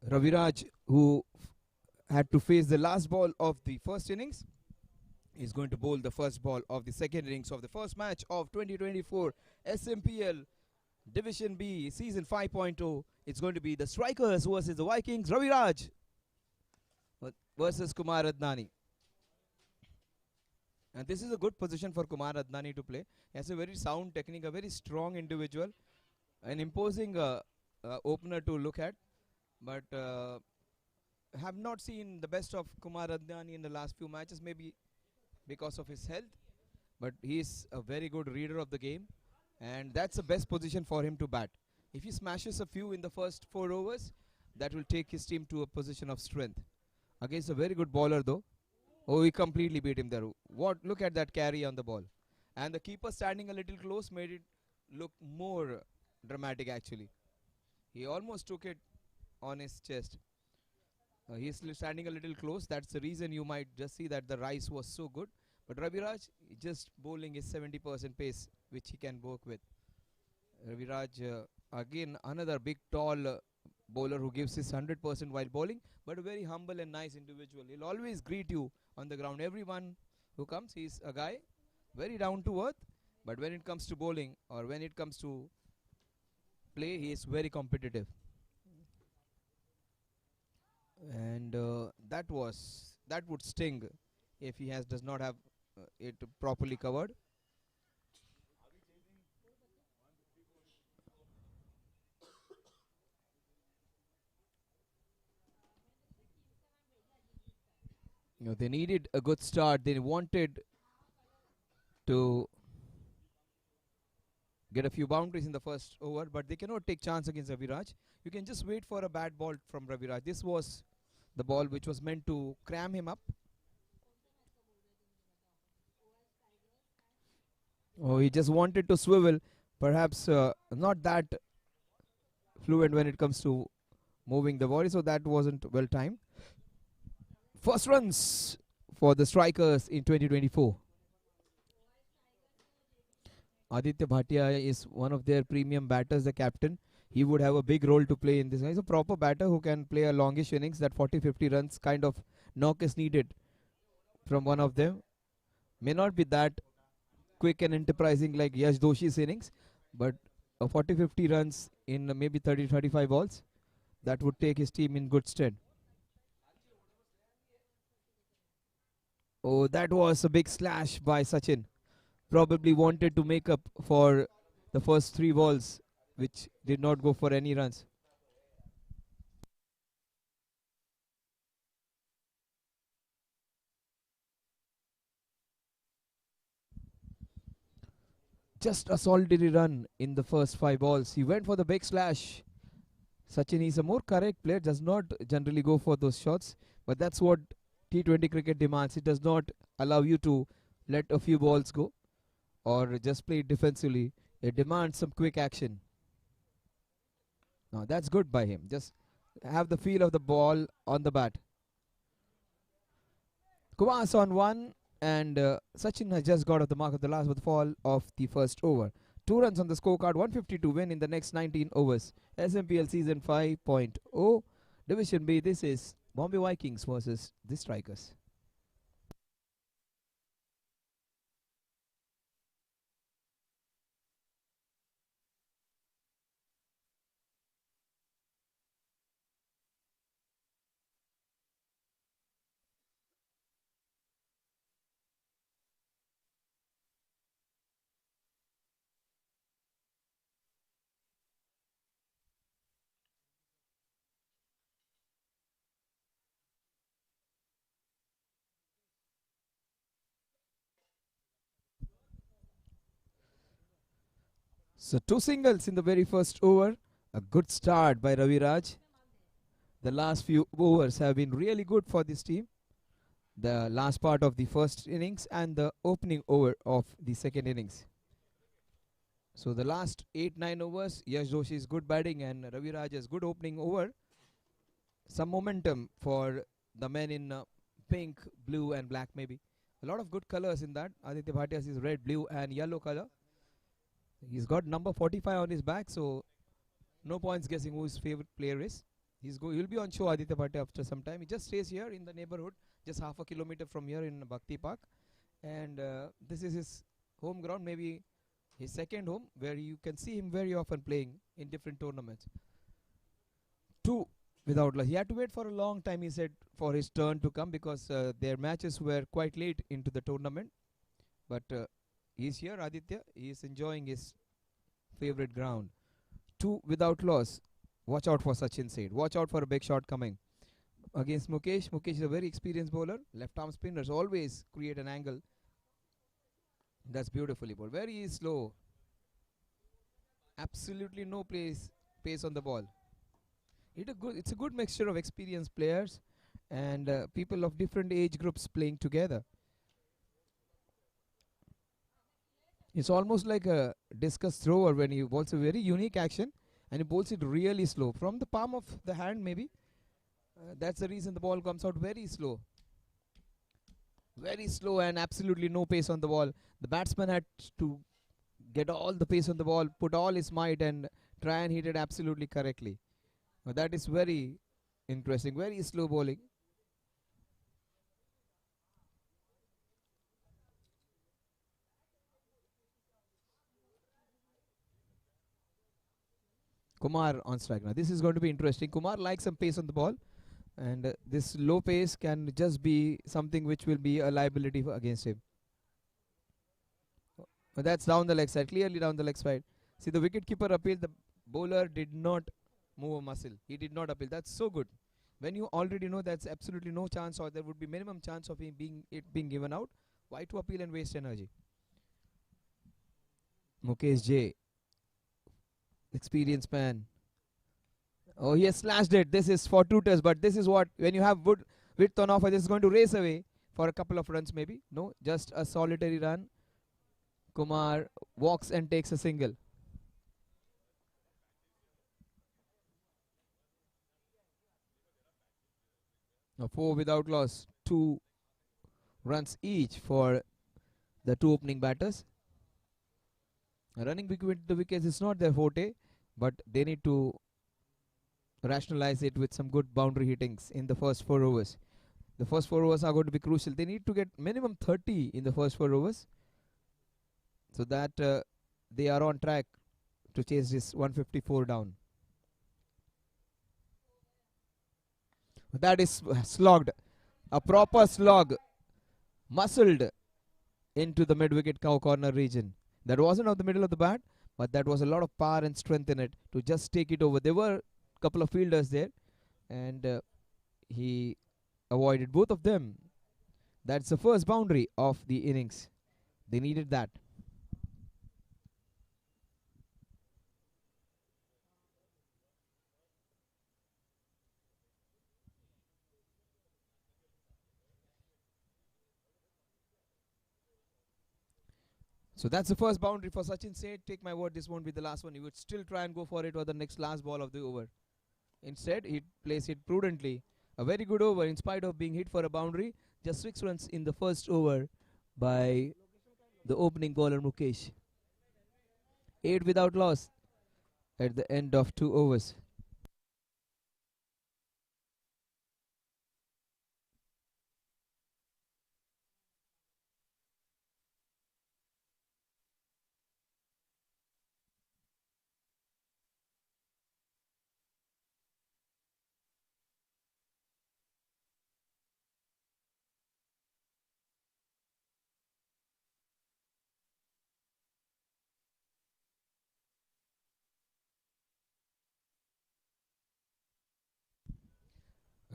Raviraj, who had to face the last ball of the first innings, is going to bowl the first ball of the second innings of the first match of 2024 SMPL Division B Season 5.0. It's going to be the Strikers versus the Vikings. Raviraj versus Kumar Adnani. And this is a good position for Kumar Adnani to play. He has a very sound technique, a very strong individual, an imposing opener to look at. But have not seen the best of Kumar Adnani in the last few matches, maybe because of his health. But he is a very good reader of the game, and that's the best position for him to bat. If he smashes a few in the first 4 overs, that will take his team to a position of strength. Against a very good bowler though. Oh, he completely beat him there. What? Look at that carry on the ball. And the keeper standing a little close made it look more dramatic actually. He almost took it on his chest. He's standing a little close. That's the reason you might just see that the rise was so good. But Raviraj just bowling his 70% pace, which he can work with. Raviraj, again, another big, tall bowler who gives his 100% while bowling, but a very humble and nice individual. He'll always greet you on the ground. Everyone who comes, he's a guy, very down to earth. But when it comes to bowling or when it comes to play, he is very competitive. And that would sting if he does not have it properly covered. They needed a good start. They wanted to get a few boundaries in the first over, but they cannot take chance against Raviraj. You can just wait for a bad ball from Raviraj. This was the ball which was meant to cram him up. Oh, he just wanted to swivel. Perhaps not that fluent when it comes to moving the body, so that wasn't well timed. First runs for the Strikers in 2024. Aditya Bhatia is one of their premium batters, the captain. He would have a big role to play in this. He's a proper batter who can play a longish innings. That 40-50 runs kind of knock is needed from one of them. May not be that quick and enterprising like Yash Doshi's innings, but a 40-50 runs in maybe 30-35 balls, that would take his team in good stead. Oh, that was a big slash by Sachin. Probably wanted to make up for the first 3 balls, which did not go for any runs. Just a solitary run in the first 5 balls. He went for the big slash. Sachin is a more correct player, does not generally go for those shots, but that's what T20 cricket demands. It does not allow you to let a few balls go or just play defensively. It demands some quick action. Now that's good by him. Just have the feel of the ball on the bat. Kumas on 1, and Sachin has just got off the mark of the last with the fall of the first over. 2 runs on the scorecard, 150 to win in the next 19 overs. SMPL Season 5.0 Division B. This is Bombay Vikings versus the Strikers. So two singles in the very first over. A good start by Ravi Raj. The last few overs have been really good for this team. The last part of the first innings and the opening over of the second innings. So the last 8-9 overs, Yash Joshi's good batting and Ravi Raj's good opening over. Some momentum for the men in pink, blue and black maybe. A lot of good colors in that. Aditya Bhatia's is red, blue and yellow color. He's got number 45 on his back, so no points guessing who his favorite player is. He'll be on show, Aditya Bhatia, after some time. He just stays here in the neighborhood, just half a kilometer from here in Bhakti Park. And this is his home ground, maybe his second home, where you can see him very often playing in different tournaments. Two without loss. He had to wait for a long time, he said, for his turn to come because their matches were quite late into the tournament. But he's here, Aditya. He is enjoying his favorite ground. Two without loss. Watch out for Sachin said. Watch out for a big shot coming. Against Mukesh. Mukesh is a very experienced bowler. Left arm spinners always create an angle. That's beautifully bowled. Very slow. Absolutely no pace on the ball. It's a good mixture of experienced players and people of different age groups playing together. It's almost like a discus thrower when he bowls a very unique action and he bowls it really slow. From the palm of the hand maybe. That's the reason the ball comes out very slow. Very slow and absolutely no pace on the ball. The batsman had to get all the pace on the ball, put all his might and try and hit it absolutely correctly. That is very interesting. Very slow bowling. Kumar on strike now. This is going to be interesting. Kumar likes some pace on the ball. And this low pace can just be something which will be a liability against him. That's down the leg side. Clearly down the leg side. See, the wicketkeeper appealed. The bowler did not move a muscle. He did not appeal. That's so good. When you already know that's absolutely no chance or there would be minimum chance of it being given out, why to appeal and waste energy? Mukesh J. Experienced man. Oh, he has slashed it. This is fortuitous, but this is what, when you have good width on offer, this is going to race away for a couple of runs maybe. No, just a solitary run. Kumar walks and takes a single. Now 4 without loss. 2 runs each for the two opening batters. Running between the wickets is not their forte, but they need to rationalize it with some good boundary hittings in the first 4 overs. The first 4 overs are going to be crucial. They need to get minimum 30 in the first 4 overs so that they are on track to chase this 154 down. That is slogged. A proper slog. Muscled into the mid-wicket corner region. That wasn't of the middle of the bat, but that was a lot of power and strength in it to just take it over. There were couple of fielders there and he avoided both of them. That's the first boundary of the innings. They needed that. So that's the first boundary for Sachin said. Take my word, this won't be the last one. He would still try and go for it or the next last ball of the over. Instead, he plays it prudently. A very good over in spite of being hit for a boundary. Just 6 runs in the first over by the opening bowler Mukesh. 8 without loss at the end of 2 overs.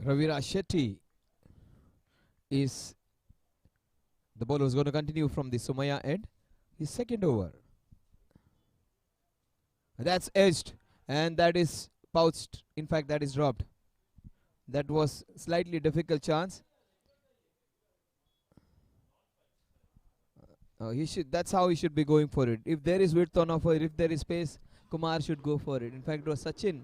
Raviraj Shetty is the bowler who's going to continue from the Sumaya end. His second over. That's edged, and that is pouched. In fact, that is dropped. That was slightly difficult chance. He should. That's how he should be going for it. If there is width on offer, if there is space, Kumar should go for it. In fact, it was Sachin.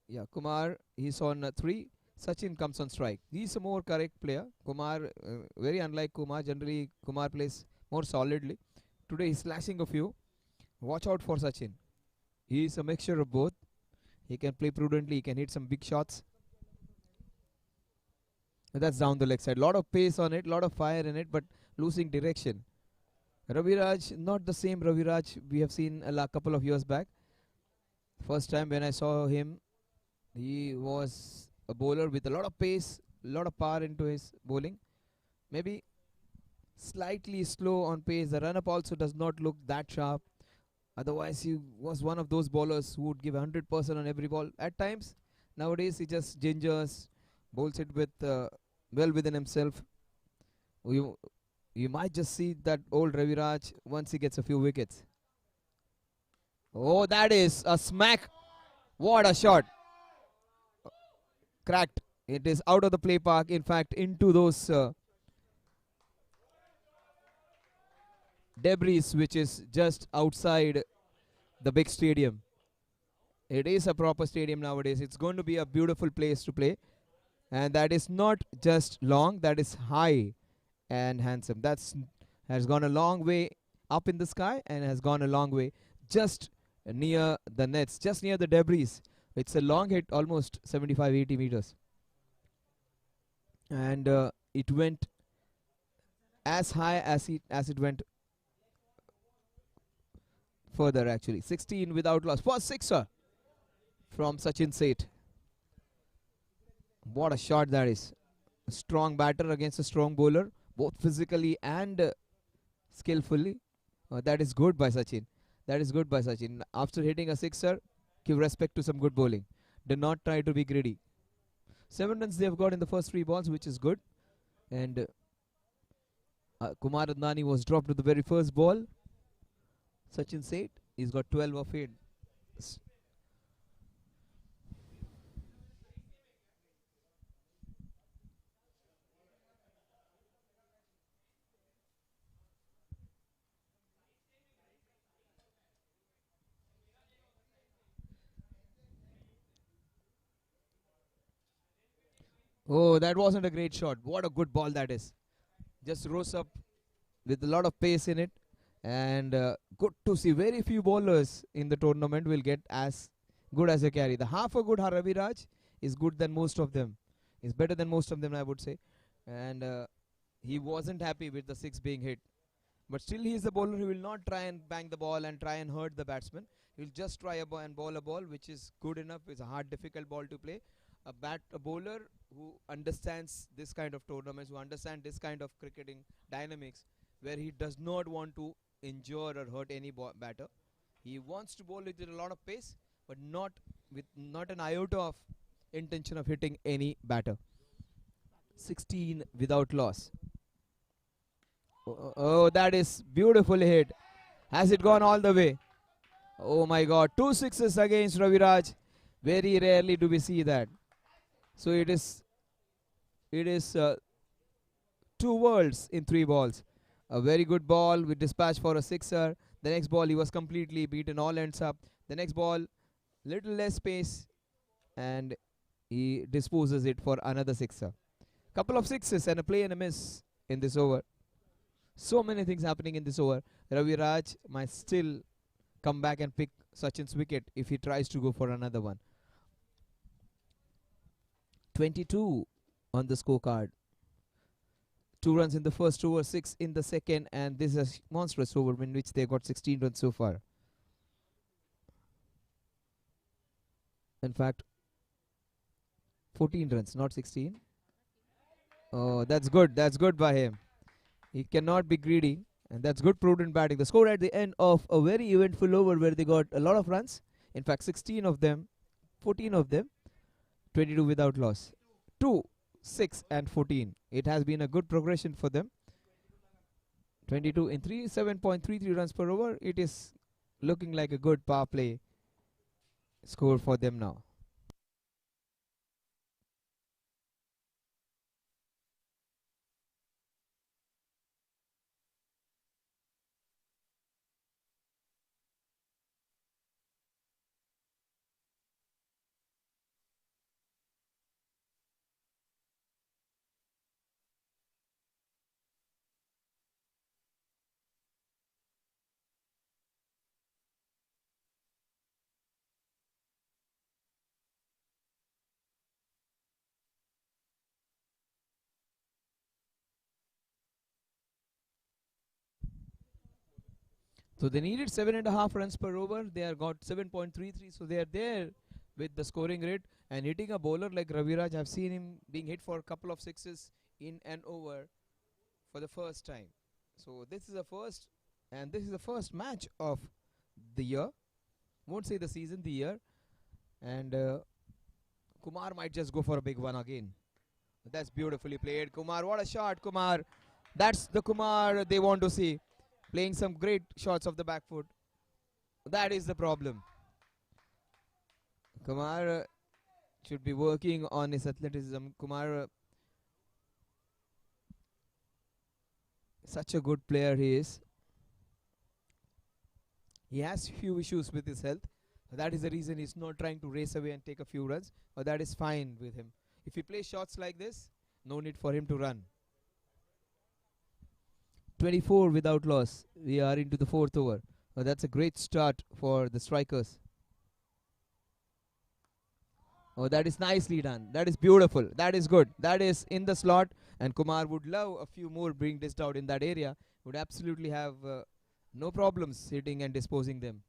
Yeah, Kumar. He's on 3. Sachin comes on strike. He's a more correct player. Kumar, very unlike Kumar. Generally, Kumar plays more solidly. Today he's slashing a few. Watch out for Sachin. He is a mixture of both. He can play prudently. He can hit some big shots. And that's down the leg side. Lot of pace on it. Lot of fire in it, but losing direction. Raviraj, not the same Raviraj we have seen a couple of years back. First time when I saw him, he was a bowler with a lot of pace, a lot of power into his bowling. Maybe slightly slow on pace. The run-up also does not look that sharp. Otherwise, he was one of those bowlers who would give 100% on every ball. At times, nowadays he just gingers, bowls it with well within himself. You might just see that old Raviraj once he gets a few wickets. Oh, that is a smack. What a shot. Cracked. It is out of the play park. In fact, into those debris which is just outside the big stadium. It is a proper stadium nowadays. It's going to be a beautiful place to play. And that is not just long, that is high and handsome. That's has gone a long way up in the sky and has gone a long way just near the nets, just near the debris. It's a long hit, almost 75-80 meters. And it went as high as it went further actually. 16 without loss. First sixer from Sachin Seth. What a shot that is. A strong batter against a strong bowler, both physically and skillfully. That is good by Sachin. That is good by Sachin. After hitting a sixer, give respect to some good bowling. Do not try to be greedy. 7 runs they have got in the first 3 balls, which is good. And Kumar Adnani was dropped to the very first ball. Sachin Seth, he's got 12 of 8. Oh, that wasn't a great shot. What a good ball that is. Just rose up with a lot of pace in it. And good to see. Very few bowlers in the tournament will get as good as a carry. The half a good Raviraj is good than most of them. Is better than most of them, I would say. And he wasn't happy with the 6 being hit. But still he is a bowler who will not try and bang the ball and try and hurt the batsman. He will just try and bowl a ball which is good enough. It's a hard, difficult ball to play. A bowler who understands this kind of tournaments, who understands this kind of cricketing dynamics, where he does not want to injure or hurt any batter. He wants to bowl with a lot of pace, but not an iota of intention of hitting any batter. 16 without loss. Oh, that is beautifully hit. Has it gone all the way? Oh my God, 2 sixes against Raviraj. Very rarely do we see that. So it is 2 worlds in 3 balls. A very good ball with dispatch for a sixer. The next ball he was completely beaten, all ends up. The next ball, little less space, and he disposes it for another sixer. Couple of sixes and a play and a miss in this over. So many things happening in this over. Raviraj might still come back and pick Sachin's wicket if he tries to go for another one. 22 on the scorecard. 2 runs in the first over, 6 in the second, and this is a monstrous over in which they got 16 runs so far. In fact, 14 runs, not 16. Oh, that's good. That's good by him. He cannot be greedy, and that's good prudent batting. The score at the end of a very eventful over where they got a lot of runs. In fact, 16 of them, 14 of them, 22 without loss. 2, 6 and 14. It has been a good progression for them. 22 in 3, 7.33 runs per over. It is looking like a good power play score for them now. So they needed 7.5 runs per over. They are got 7.33, so they are there with the scoring rate. And hitting a bowler like Raviraj, I've seen him being hit for a couple of sixes in an over for the first time. So this is the first, and this is the first match of the year. Won't say the season, the year. And Kumar might just go for a big one again. That's beautifully played. Kumar, what a shot, Kumar. That's the Kumar they want to see. Playing some great shots of the back foot. That is the problem. Kumar should be working on his athleticism. Kumar, such a good player he is. He has few issues with his health. That is the reason he's not trying to race away and take a few runs. But that is fine with him. If he plays shots like this, no need for him to run. 24 without loss. We are into the fourth over. That's a great start for the strikers. Oh, that is nicely done. That is beautiful. That is good. That is in the slot. And Kumar would love a few more being dished out in that area. Would absolutely have no problems hitting and disposing them.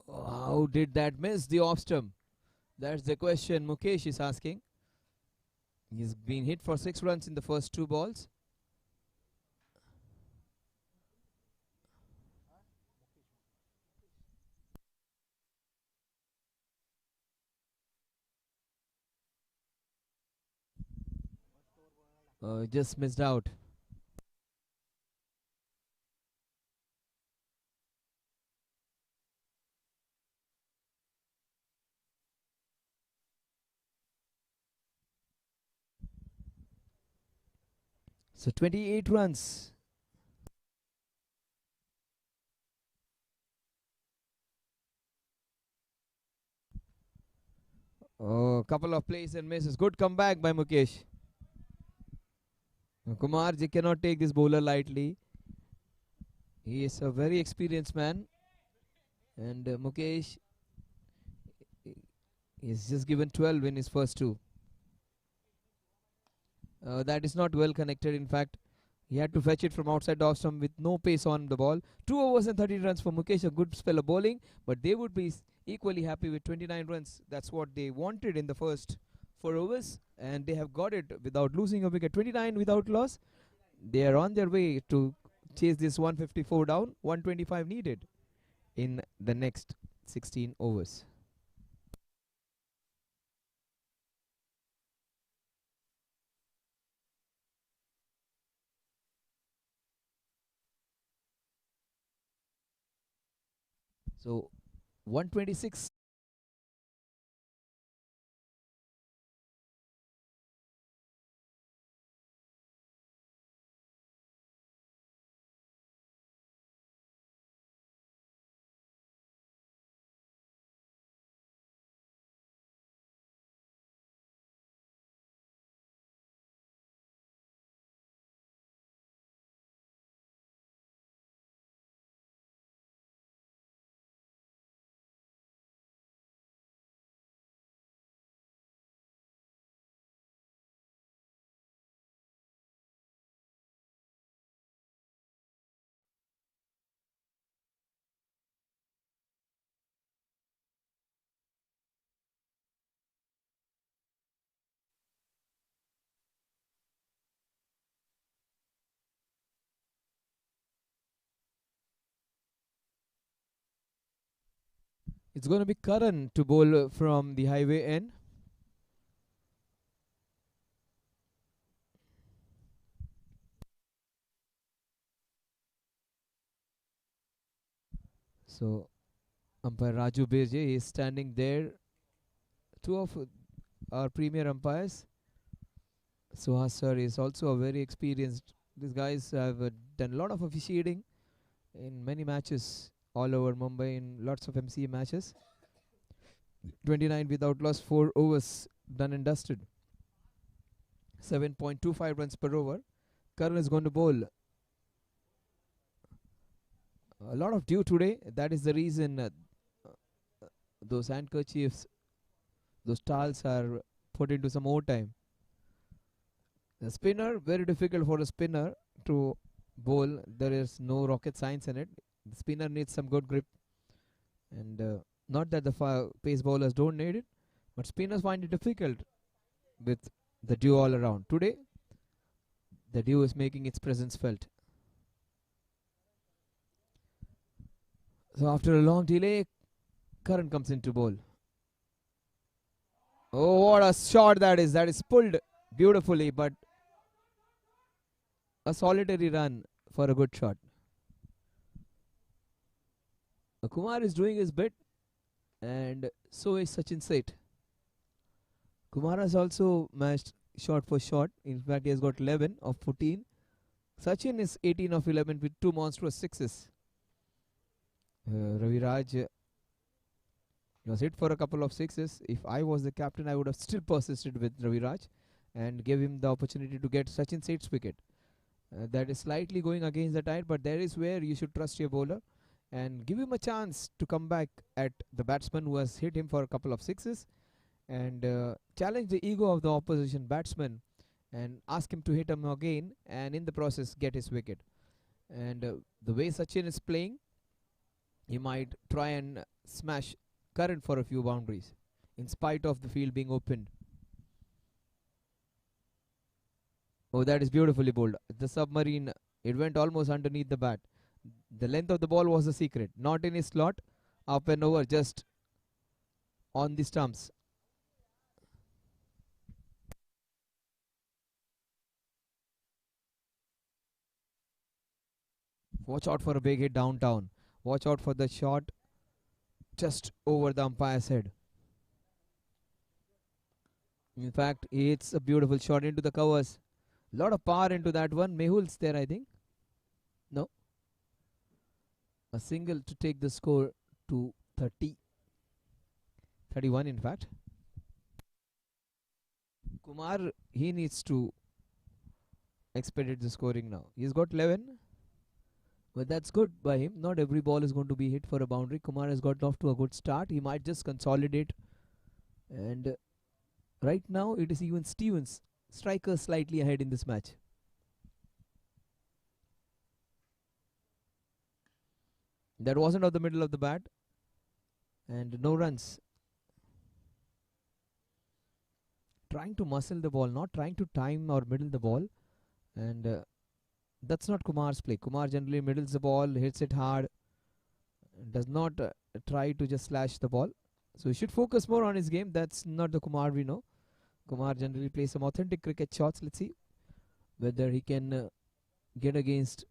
Oh, how did that miss the off stump? That's the question Mukesh is asking. He's been hit for 6 runs in the first 2 balls. Just missed out. So 28 runs. Oh, couple of plays and misses. Good comeback by Mukesh. Kumar ji cannot take this bowler lightly. He is a very experienced man. And Mukesh is just given 12 in his first two. That is not well connected. In fact, he had to fetch it from outside the off stump with no pace on the ball. 2 overs and 13 runs for Mukesh. A good spell of bowling. But they would be equally happy with 29 runs. That's what they wanted in the first 4 overs. And they have got it without losing a wicket. 29 without loss. They are on their way to chase this 154 down. 125 needed in the next 16 overs. So 126 It's going to be Karan to bowl from the highway end. So umpire Raju Birje is standing there. Two of our premier umpires. Suhas sir is also a very experienced. These guys have done a lot of officiating in many matches all over Mumbai in lots of MCA matches. 29 without loss, 4 overs done and dusted. 7.25 runs per over. Karan is going to bowl. A lot of dew today. That is the reason those handkerchiefs, those towels are put into some overtime. The spinner, very difficult for a spinner to bowl. There is no rocket science in it. The spinner needs some good grip. And not that the pace bowlers don't need it, but spinners find it difficult with the dew all around. Today, the dew is making its presence felt. So after a long delay, Karan comes into bowl. Oh, what a shot that is. That is pulled beautifully, but a solitary run for a good shot. Kumar is doing his bit, and so is Sachin Seth. Kumar has also matched shot for shot. In fact, he has got 11 of 14. Sachin is 18 of 11 with 2 monstrous sixes. Ravi Raj was hit for a couple of sixes. If I was the captain, I would have still persisted with Ravi Raj and gave him the opportunity to get Sachin Seth's wicket. That is slightly going against the tide, but there is where you should trust your bowler and give him a chance to come back at the batsman who has hit him for a couple of sixes, and challenge the ego of the opposition batsman and ask him to hit him again, and in the process get his wicket. And the way Sachin is playing, he might try and smash Karan for a few boundaries in spite of the field being opened. Oh, that is beautifully bowled. The submarine, it went almost underneath the bat. The length of the ball was the secret. Not in his slot, up and over, just on the stumps. Watch out for a big hit downtown. Watch out for the shot just over the umpire's head. In fact, it's a beautiful shot into the covers. Lot of power into that one. Mehul's there, I think. No. A single to take the score to 30. 31 in fact. Kumar, he needs to expedite the scoring now. He's got 11. But that's good by him. Not every ball is going to be hit for a boundary. Kumar has got off to a good start. He might just consolidate. And right now it is even Stevens, striker slightly ahead in this match. That wasn't off the middle of the bat. And no runs. Trying to muscle the ball, not trying to time or middle the ball. And that's not Kumar's play. Kumar generally middles the ball, hits it hard, does not try to just slash the ball. So he should focus more on his game. That's not the Kumar we know. Kumar generally plays some authentic cricket shots. Let's see whether he can get against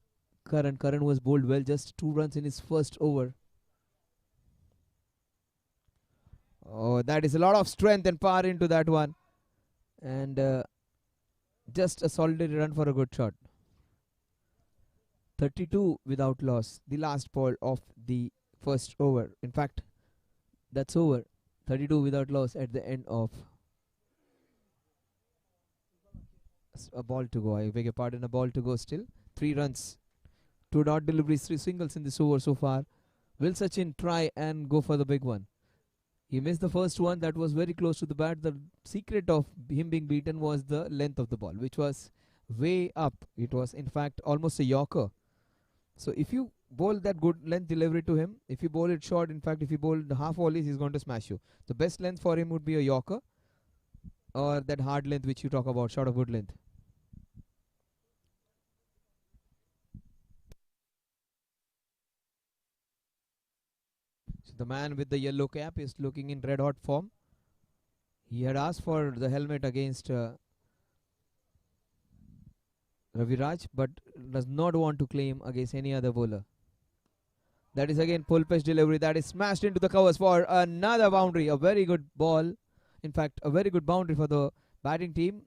Karan. Karan was bowled well, just 2 runs in his first over. Oh, that is a lot of strength and power into that one. And just a solitary run for a good shot. 32 without loss. The last ball of the first over. In fact, that's over. 32 without loss at the end of a ball to go. I beg your pardon, a ball to go still. 3 runs. 2 dot deliveries, 3 singles in this over so far. Will Sachin try and go for the big one? He missed the first one. That was very close to the bat. The secret of him being beaten was the length of the ball, which was way up. It was, in fact, almost a yorker. So if you bowl that good length delivery to him, if you bowl it short, in fact, if you bowl the half volleys, he's going to smash you. The best length for him would be a yorker or that hard length which you talk about, short of good length. The man with the yellow cap is looking in red hot form. He had asked for the helmet against Raviraj, but does not want to claim against any other bowler. That is again full pitch delivery. That is smashed into the covers for another boundary. A very good ball. In fact, a very good boundary for the batting team.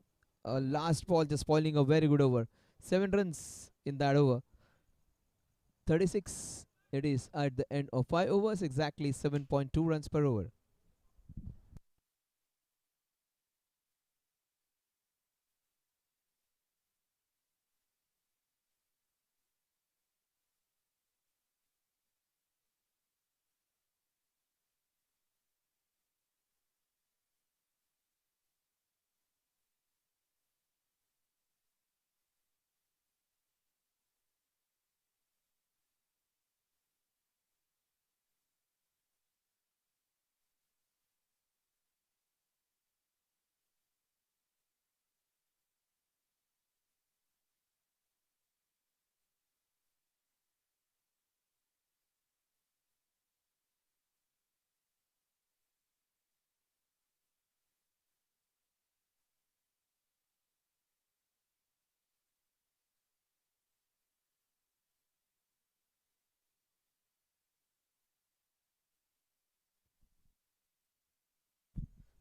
Last ball just spoiling a very good over. 7 runs in that over. 36 it is at the end of 5 overs. Exactly 7.2 runs per over.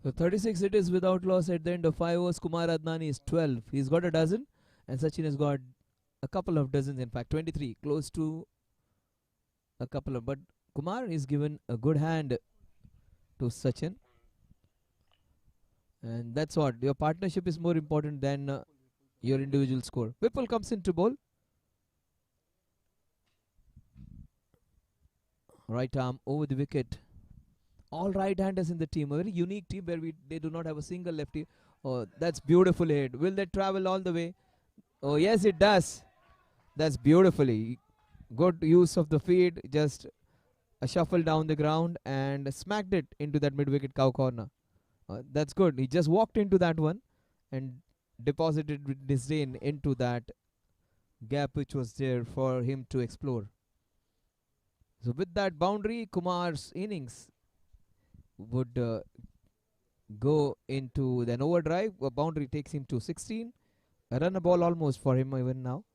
So 36 it is without loss at the end of 5 overs. Kumar Adnani is 12. He's got a dozen. And Sachin has got a couple of dozens, in fact 23. Close to a couple of. But Kumar is given a good hand to Sachin. And that's what. Your partnership is more important than your individual score. Whipple comes into bowl. Right arm over the wicket. All right-handers in the team. A very unique team where they do not have a single lefty. Oh, that's beautiful hit. Will they travel all the way? Oh, yes, it does. That's beautifully. Good use of the feet. Just a shuffle down the ground and smacked it into that mid-wicket cow corner. That's good. He just walked into that one and deposited with disdain into that gap which was there for him to explore. So with that boundary, Kumar's innings would go into an overdrive. A boundary takes him to 16. A run a ball almost for him even now.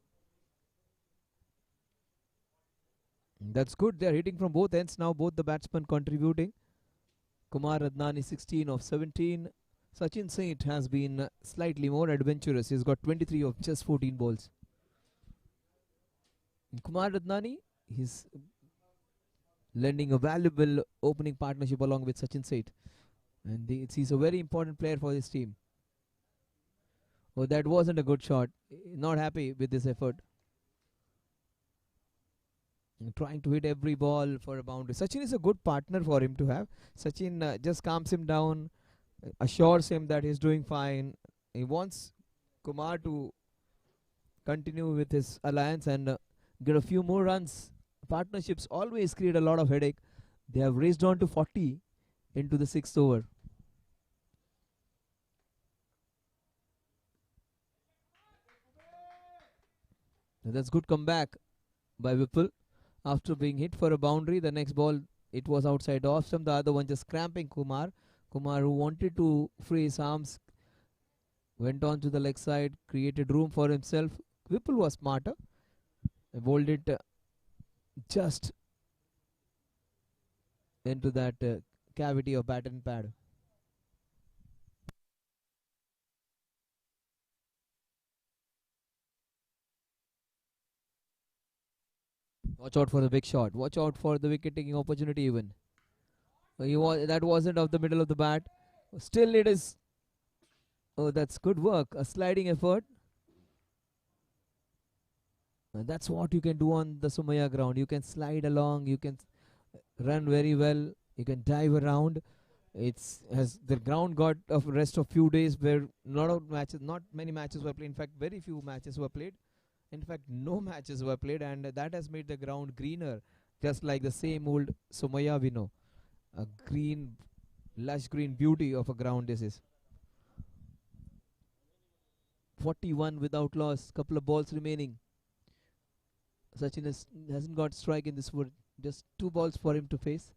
That's good. They're hitting from both ends now. Both the batsmen contributing. Kumar Adnani 16 of 17. Sachin Saint has been slightly more adventurous. He's got 23 of just 14 balls. Kumar Adnani, he's lending a valuable opening partnership along with Sachin Saint. And he's a very important player for this team. Oh, that wasn't a good shot. Not happy with this effort. Trying to hit every ball for a boundary. Sachin is a good partner for him to have. Sachin just calms him down, assures him that he's doing fine. He wants Kumar to continue with his alliance and get a few more runs. Partnerships always create a lot of headache. They have raced on to 40 into the 6th over. That's good comeback by Whipple. After being hit for a boundary, the next ball it was outside off stump. The other one just cramping Kumar. Kumar, who wanted to free his arms, went on to the leg side, created room for himself. Whipple was smarter. Bowled it just into that cavity of bat and pad. Watch out for the big shot. Watch out for the wicket taking opportunity even. That wasn't off the middle of the bat. Still it is. Oh, that's good work. A sliding effort. And that's what you can do on the Sumaya ground. You can slide along. You can run very well. You can dive around. Has the ground got a rest of few days where not many matches were played. In fact, very few matches were played. In fact, no matches were played, and that has made the ground greener, just like the same old Sumaya we know. A green, lush green beauty of a ground this is. 41 without loss, couple of balls remaining. Sachin hasn't got strike in this wood. Just 2 balls for him to face.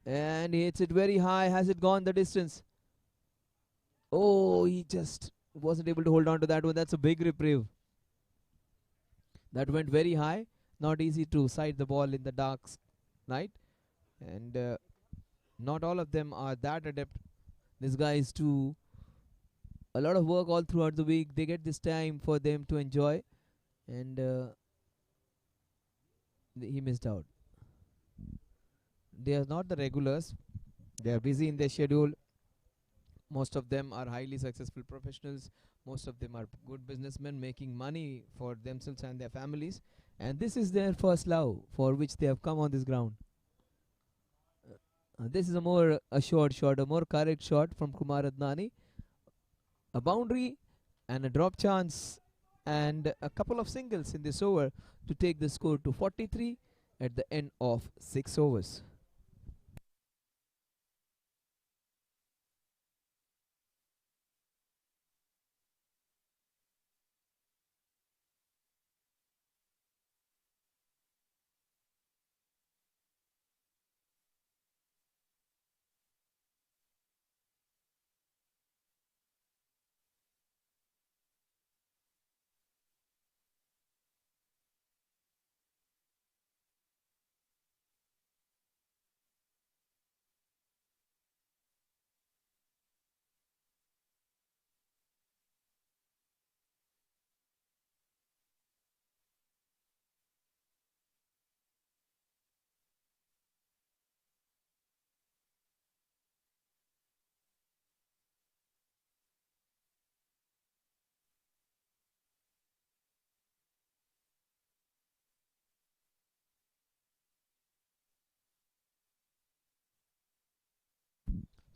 And he hits it very high. Has it gone the distance? Oh, he just wasn't able to hold on to that one. That's a big reprieve. That went very high. Not easy to sight the ball in the dark night. And not all of them are that adept. This guy is too. A lot of work all throughout the week. They get this time for them to enjoy. And he missed out. They are not the regulars. They are busy in their schedule. Most of them are highly successful professionals. Most of them are good businessmen making money for themselves and their families. And this is their first love for which they have come on this ground. This is a more assured shot, a more correct shot from Kumar Adnani. A boundary and a drop chance and a couple of singles in this over to take the score to 43 at the end of 6 overs.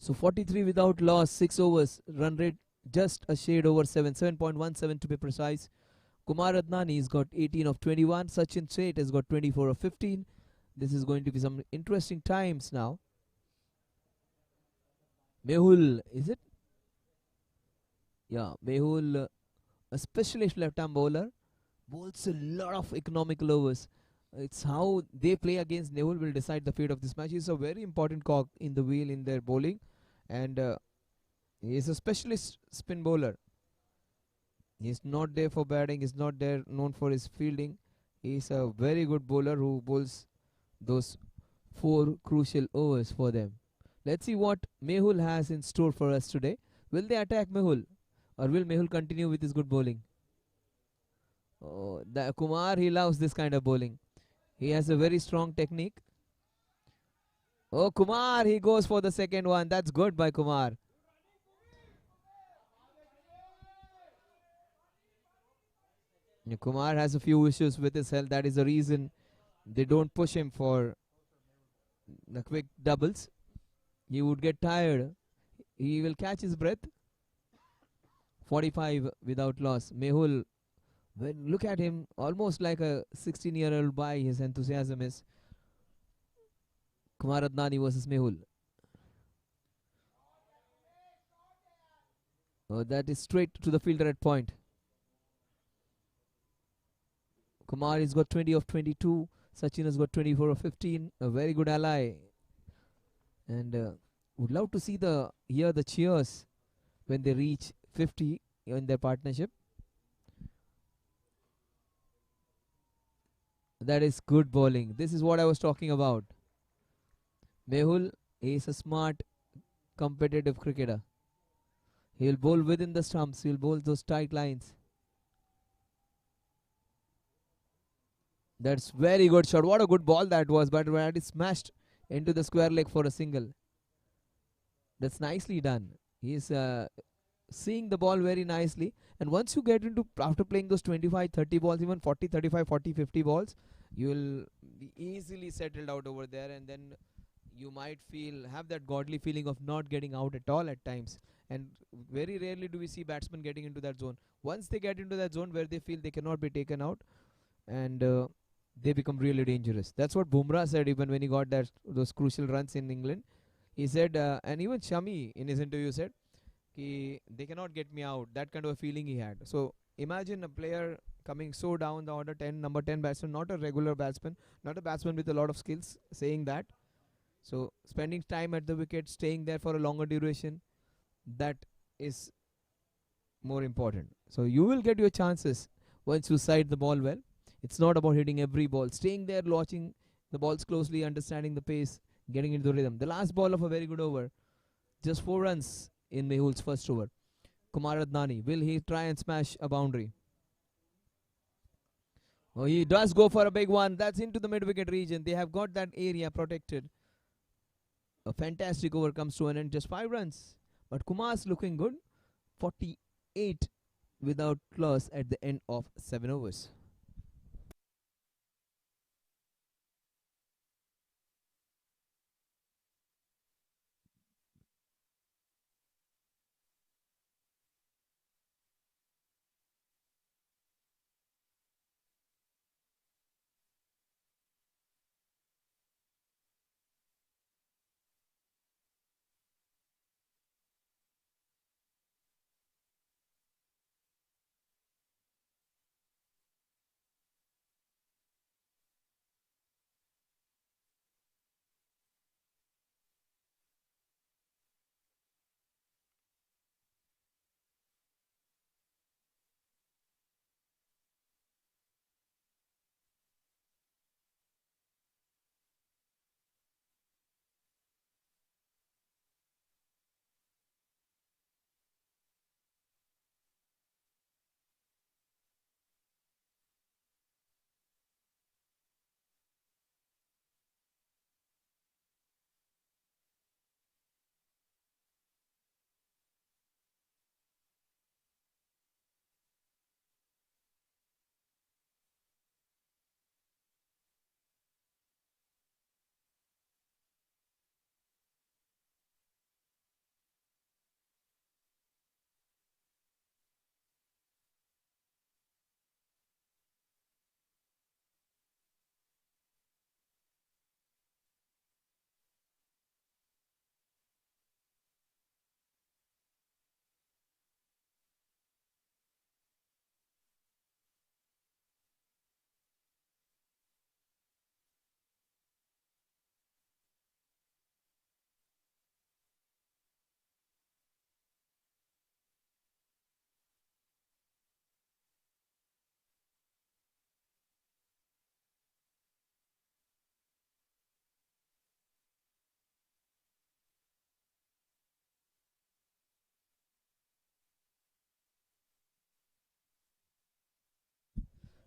So 43 without loss, 6 overs, run rate just a shade over 7, 7.17 to be precise. Kumar Adnani has got 18 of 21. Sachin Seth has got 24 of 15. This is going to be some interesting times now. Mehul, is it? Yeah, Mehul, a specialist left-arm bowler, bowls a lot of economical overs. It's how they play against Mehul will decide the fate of this match. He's a very important cog in the wheel in their bowling, and he is a specialist spin bowler. He's not there for batting. He's not there known for his fielding. He's a very good bowler who bowls those 4 crucial overs for them. Let's see what Mehul has in store for us today. Will they attack Mehul, or will Mehul continue with his good bowling? Oh, Kumar, he loves this kind of bowling. He has a very strong technique. Oh, Kumar, he goes for the second one. That's good by Kumar. Kumar has a few issues with his health. That is the reason they don't push him for the quick doubles. He would get tired. He will catch his breath. 45 without loss. Mehul, look at him, almost like a 16-year-old boy. His enthusiasm is. Kumar Adnani versus Mehul. Oh, that is straight to the fielder at point. Kumar has got 20 of 22. Sachin has got 24 of 15. A very good ally. And would love to hear the cheers when they reach 50 in their partnership. That is good bowling. This is what I was talking about. Mehul is a smart, competitive cricketer. He'll bowl within the stumps. He'll bowl those tight lines. That's very good shot. What a good ball that was. But when it is smashed into the square leg for a single. That's nicely done. He's seeing the ball very nicely. And once you get into, after playing those 25, 30 balls, even 40, 35, 40, 50 balls, you will be easily settled out over there. And then you might have that godly feeling of not getting out at all at times. And very rarely do we see batsmen getting into that zone. Once they get into that zone where they feel they cannot be taken out, and they become really dangerous. That's what Bumrah said even when he got those crucial runs in England. He said, and even Shami in his interview said, they cannot get me out. That kind of a feeling he had. So imagine a player coming so down the order, number 10 batsman, not a regular batsman, not a batsman with a lot of skills, saying that. So spending time at the wicket, staying there for a longer duration, that is more important. So you will get your chances once you side the ball well. It's not about hitting every ball. Staying there, watching the balls closely, understanding the pace, getting into the rhythm. The last ball of a very good over. Just 4 runs in Mehul's first over. Kumar Adnani, will he try and smash a boundary? Oh, he does go for a big one. That's into the mid-wicket region. They have got that area protected. A fantastic over comes to an end. Just 5 runs. But Kumar's looking good. 48 without loss at the end of 7 overs.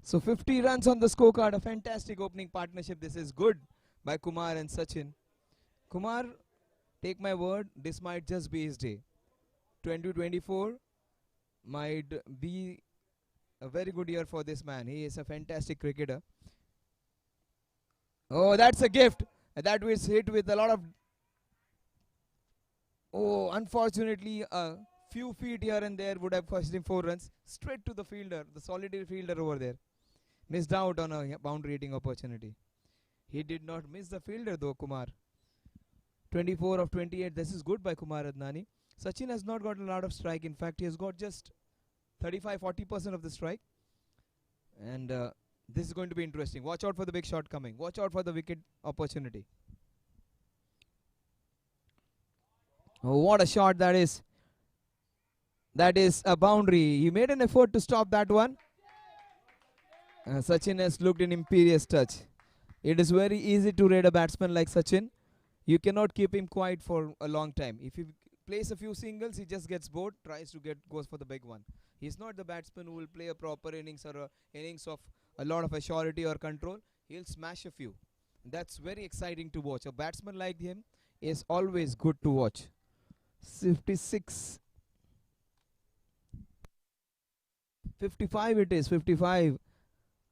So 50 runs on the scorecard. A fantastic opening partnership. This is good by Kumar and Sachin. Kumar, take my word, this might just be his day. 2024 might be a very good year for this man. He is a fantastic cricketer. Oh, that's a gift. That was hit with a lot of... Oh, unfortunately, a few feet here and there would have cost him 4 runs. Straight to the fielder, the solitary fielder over there. Missed out on a boundary hitting opportunity. He did not miss the fielder though, Kumar. 24 of 28. This is good by Kumar Adnani. Sachin has not got a lot of strike. In fact, he has got just 35-40% of the strike. And this is going to be interesting. Watch out for the big shot coming. Watch out for the wicket opportunity. Oh, what a shot that is. That is a boundary. He made an effort to stop that one. Sachin has looked in imperious touch. It is very easy to read a batsman like Sachin. You cannot keep him quiet for a long time. If he plays a few singles, he just gets bored, goes for the big one. He's not the batsman who will play a proper innings or innings of a lot of assurity or control. He'll smash a few. That's very exciting to watch. A batsman like him is always good to watch. 56. 55 it is. 55.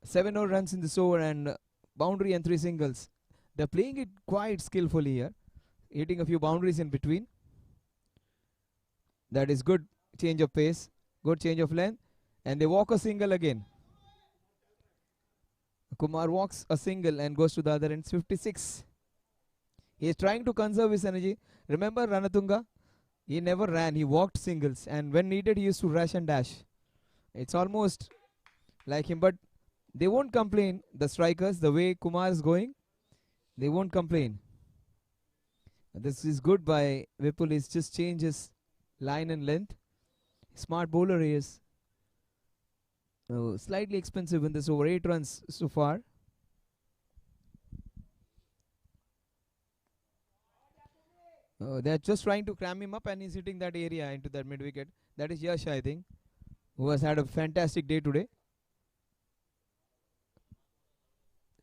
7 more runs in this over and boundary and 3 singles. They're playing it quite skillfully here, hitting a few boundaries in between. That is good change of pace, good change of length, and they walk a single again. Kumar walks a single and goes to the other end. 56. He is trying to conserve his energy. Remember Ranatunga? He never ran, he walked singles, and when needed he used to rush and dash. It's almost like him, but they won't complain, the strikers, the way Kumar is going. They won't complain. This is good by Vipul. He's just changed his line and length. Smart bowler he is. Slightly expensive in this over 8 runs so far. They're just trying to cram him up and he's hitting that area into that mid wicket. That is Yash, I think, who has had a fantastic day today.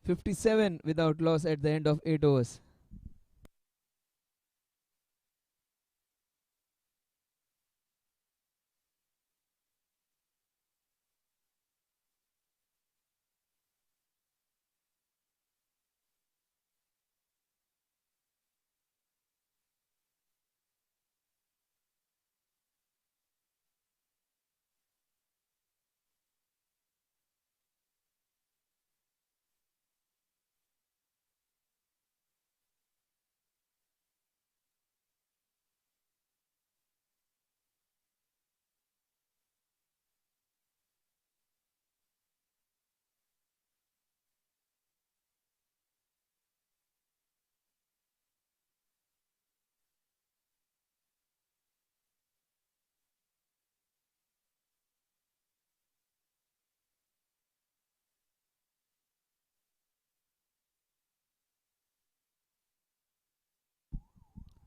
57 without loss at the end of 8 overs.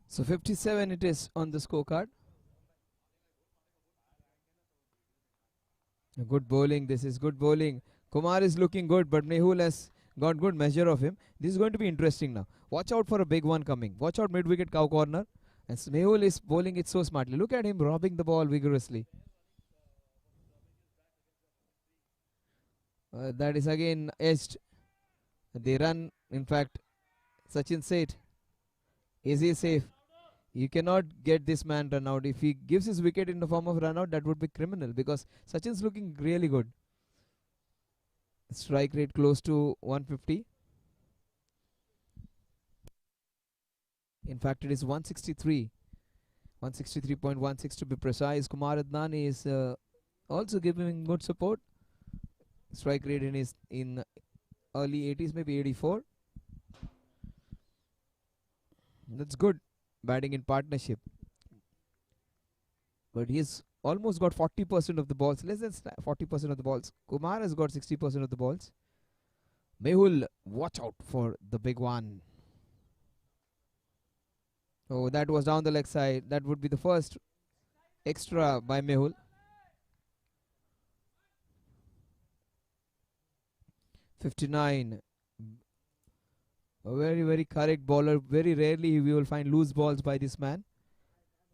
So 57 it is on the scorecard. Good bowling. This is good bowling. Kumar is looking good, but Mehul has got good measure of him. This is going to be interesting now. Watch out for a big one coming. Watch out mid wicket cow corner. And Mehul is bowling it so smartly. Look at him robbing the ball vigorously. That is again edged. They run. In fact, Sachin said, is he safe? You cannot get this man run out. If he gives his wicket in the form of run out, that would be criminal because Sachin's looking really good. Strike rate close to 150. In fact, it is 163. 163.16 to be precise. Kumar Adnani is also giving good support. Strike rate in early 80s, maybe 84. That's good. Batting in partnership. But he's almost got 40% of the balls. Less than 40% of the balls. Kumar has got 60% of the balls. Mehul, watch out for the big one. Oh, that was down the leg side. That would be the first extra by Mehul. 59. A very, very correct bowler. Very rarely we will find loose balls by this man.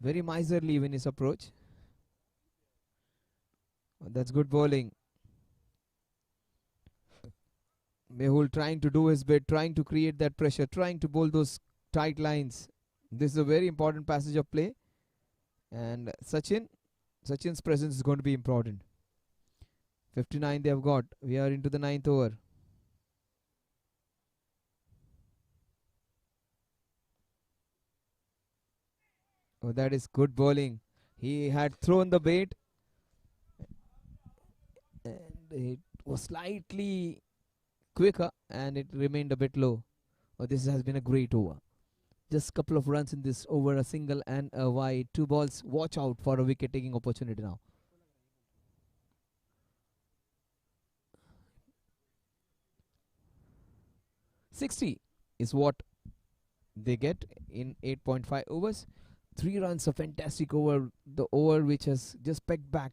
Very miserly in his approach. That's good bowling. Mehul trying to do his bit, trying to create that pressure, trying to bowl those tight lines. This is a very important passage of play. And Sachin's presence is going to be important. 59 they have got. We are into the 9th over. Oh, that is good bowling. He had thrown the bait and it was slightly quicker and it remained a bit low. Oh, this has been a great over. Just a couple of runs in this over, a single and a wide. 2 balls. Watch out for a wicket taking opportunity now. $60 is what they get in 8.5 overs. 3 runs, a fantastic over. The over which has just pegged back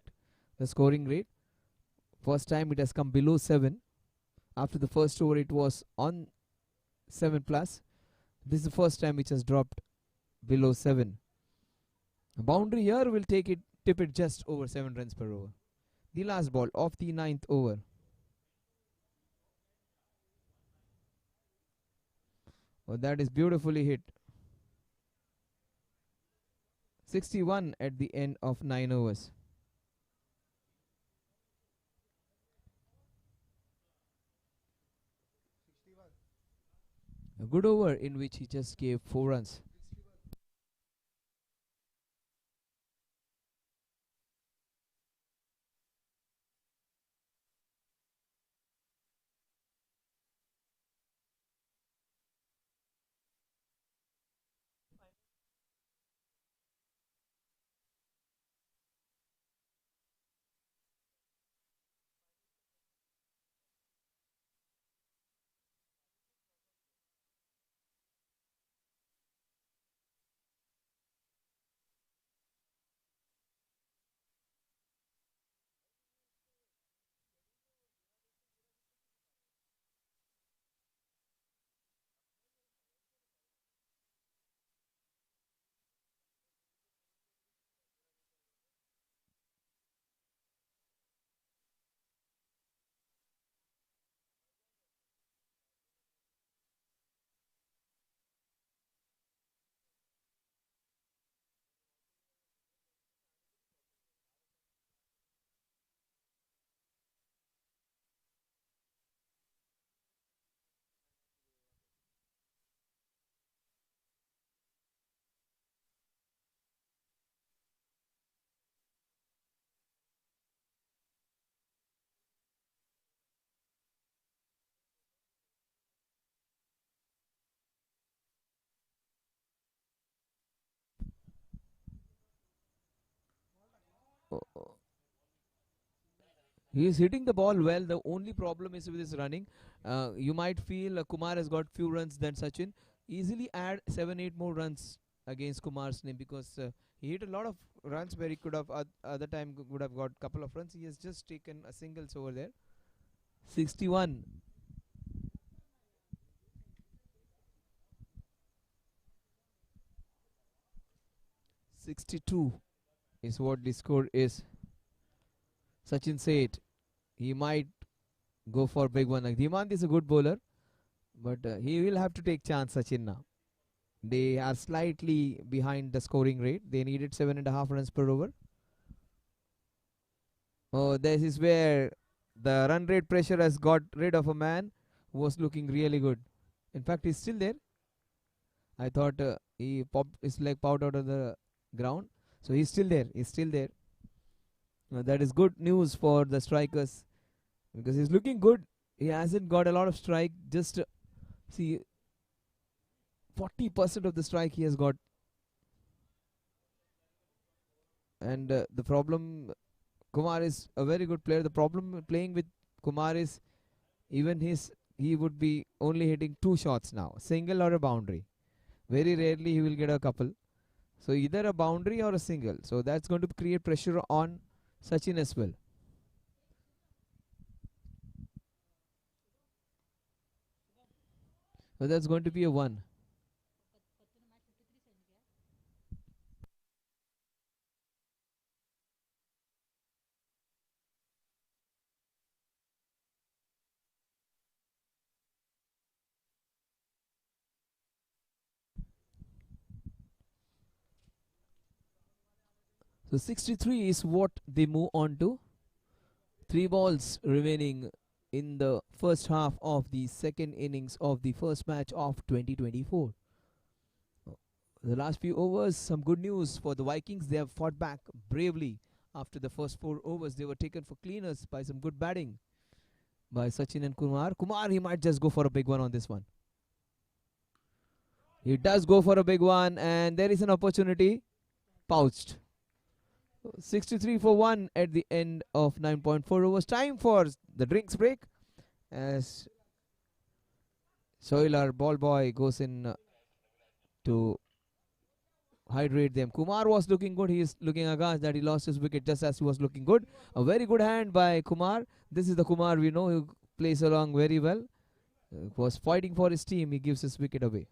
the scoring rate. First time it has come below 7. After the first over it was on 7 plus. This is the first time which has dropped below 7. A boundary here will tip it just over 7 runs per over. The last ball of the 9th over. Oh, that is beautifully hit. 61 at the end of 9 overs. A good over in which he just gave 4 runs. He is hitting the ball well. The only problem is with his running. You might feel Kumar has got few runs than Sachin. Easily add 7-8 more runs against Kumar's name, because he hit a lot of runs where he could have other time would have got couple of runs. He has just taken a singles over there. 61. 62 is what the score is. Sachin said he might go for big one. Like Dhimant is a good bowler, but he will have to take chance. Sachin now. They are slightly behind the scoring rate. They needed 7.5 runs per over. Oh, this is where the run rate pressure has got rid of a man who was looking really good. In fact, he's still there. I thought he popped his leg popped out of the ground. So he's still there. He's still there. That is good news for the strikers, because he's looking good. He hasn't got a lot of strike. Just see, 40% of the strike he has got. And the problem, Kumar is a very good player. The problem playing with Kumar is even he would be only hitting 2 shots now, single or a boundary. Very rarely he will get a couple. So either a boundary or a single. So that's going to create pressure on Sachin as well. So that's going to be a 1. So 63 is what they move on to. 3 balls remaining in the first half of the second innings of the first match of 2024. The last few overs, some good news for the Vikings. They have fought back bravely after the first 4 overs. They were taken for cleaners by some good batting by Sachin and Kumar. Kumar, he might just go for a big one on this one. He does go for a big one, and there is an opportunity. Pouched. 63 for 1 at the end of 9.4 overs. Time for the drinks break as Soilar ball boy goes in to hydrate them. Kumar was looking good. He is looking aghast that he lost his wicket just as he was looking good. A very good hand by Kumar. This is the Kumar we know who plays along very well. Was fighting for his team. He gives his wicket away.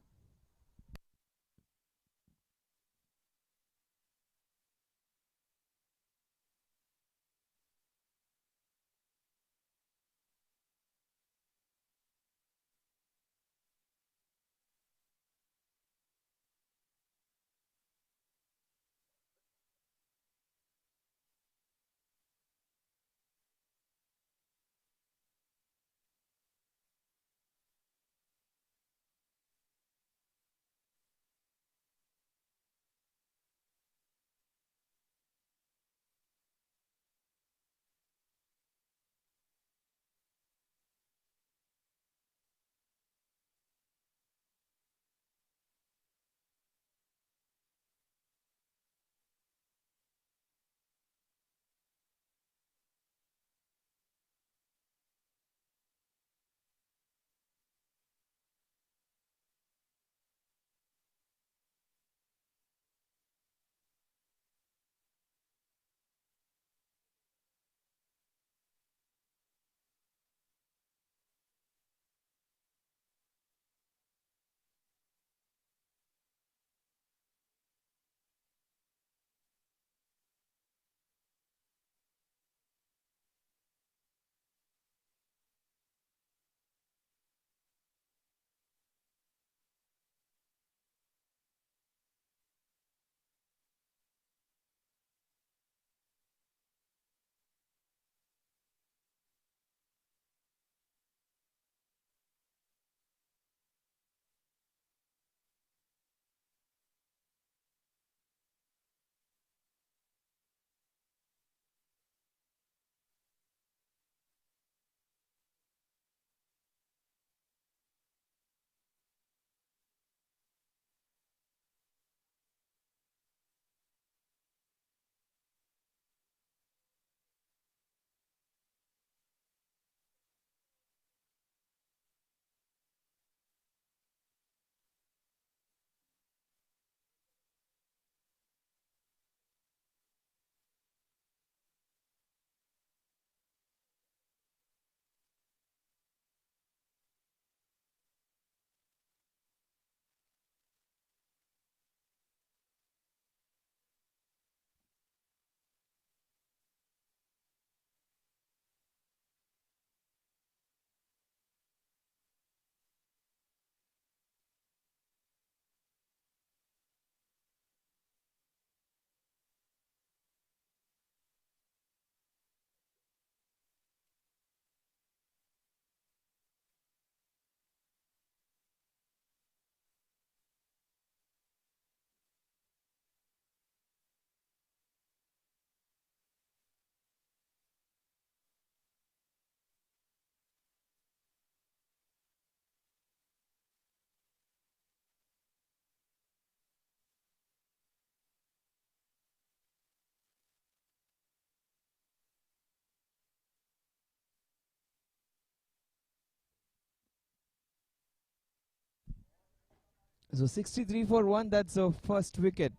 So 63 for 1, that's the first wicket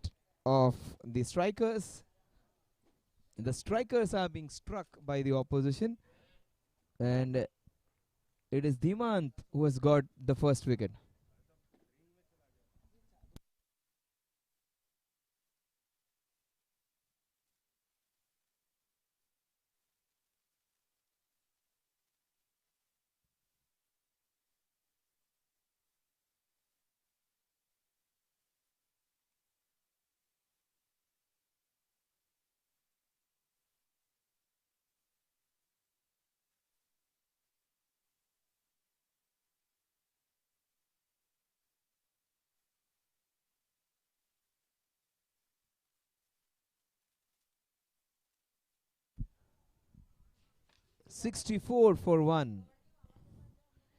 of the strikers. The strikers are being struck by the opposition, and it is Dhimant who has got the first wicket. $64 for 1.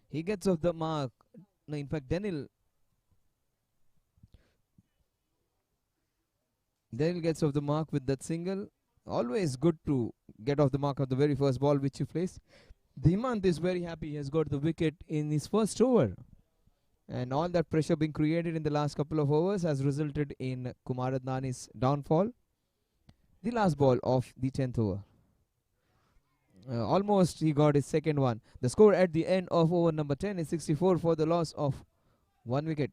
He gets off the mark. No, in fact, Daniel gets off the mark with that single. Always good to get off the mark of the very first ball which you place. Dhimant is very happy. He has got the wicket in his first over. And all that pressure being created in the last couple of overs has resulted in Kumar Adnani's downfall. The last ball of the 10th over. Almost he got his second one. The score at the end of over number 10 is 64 for the loss of 1 wicket.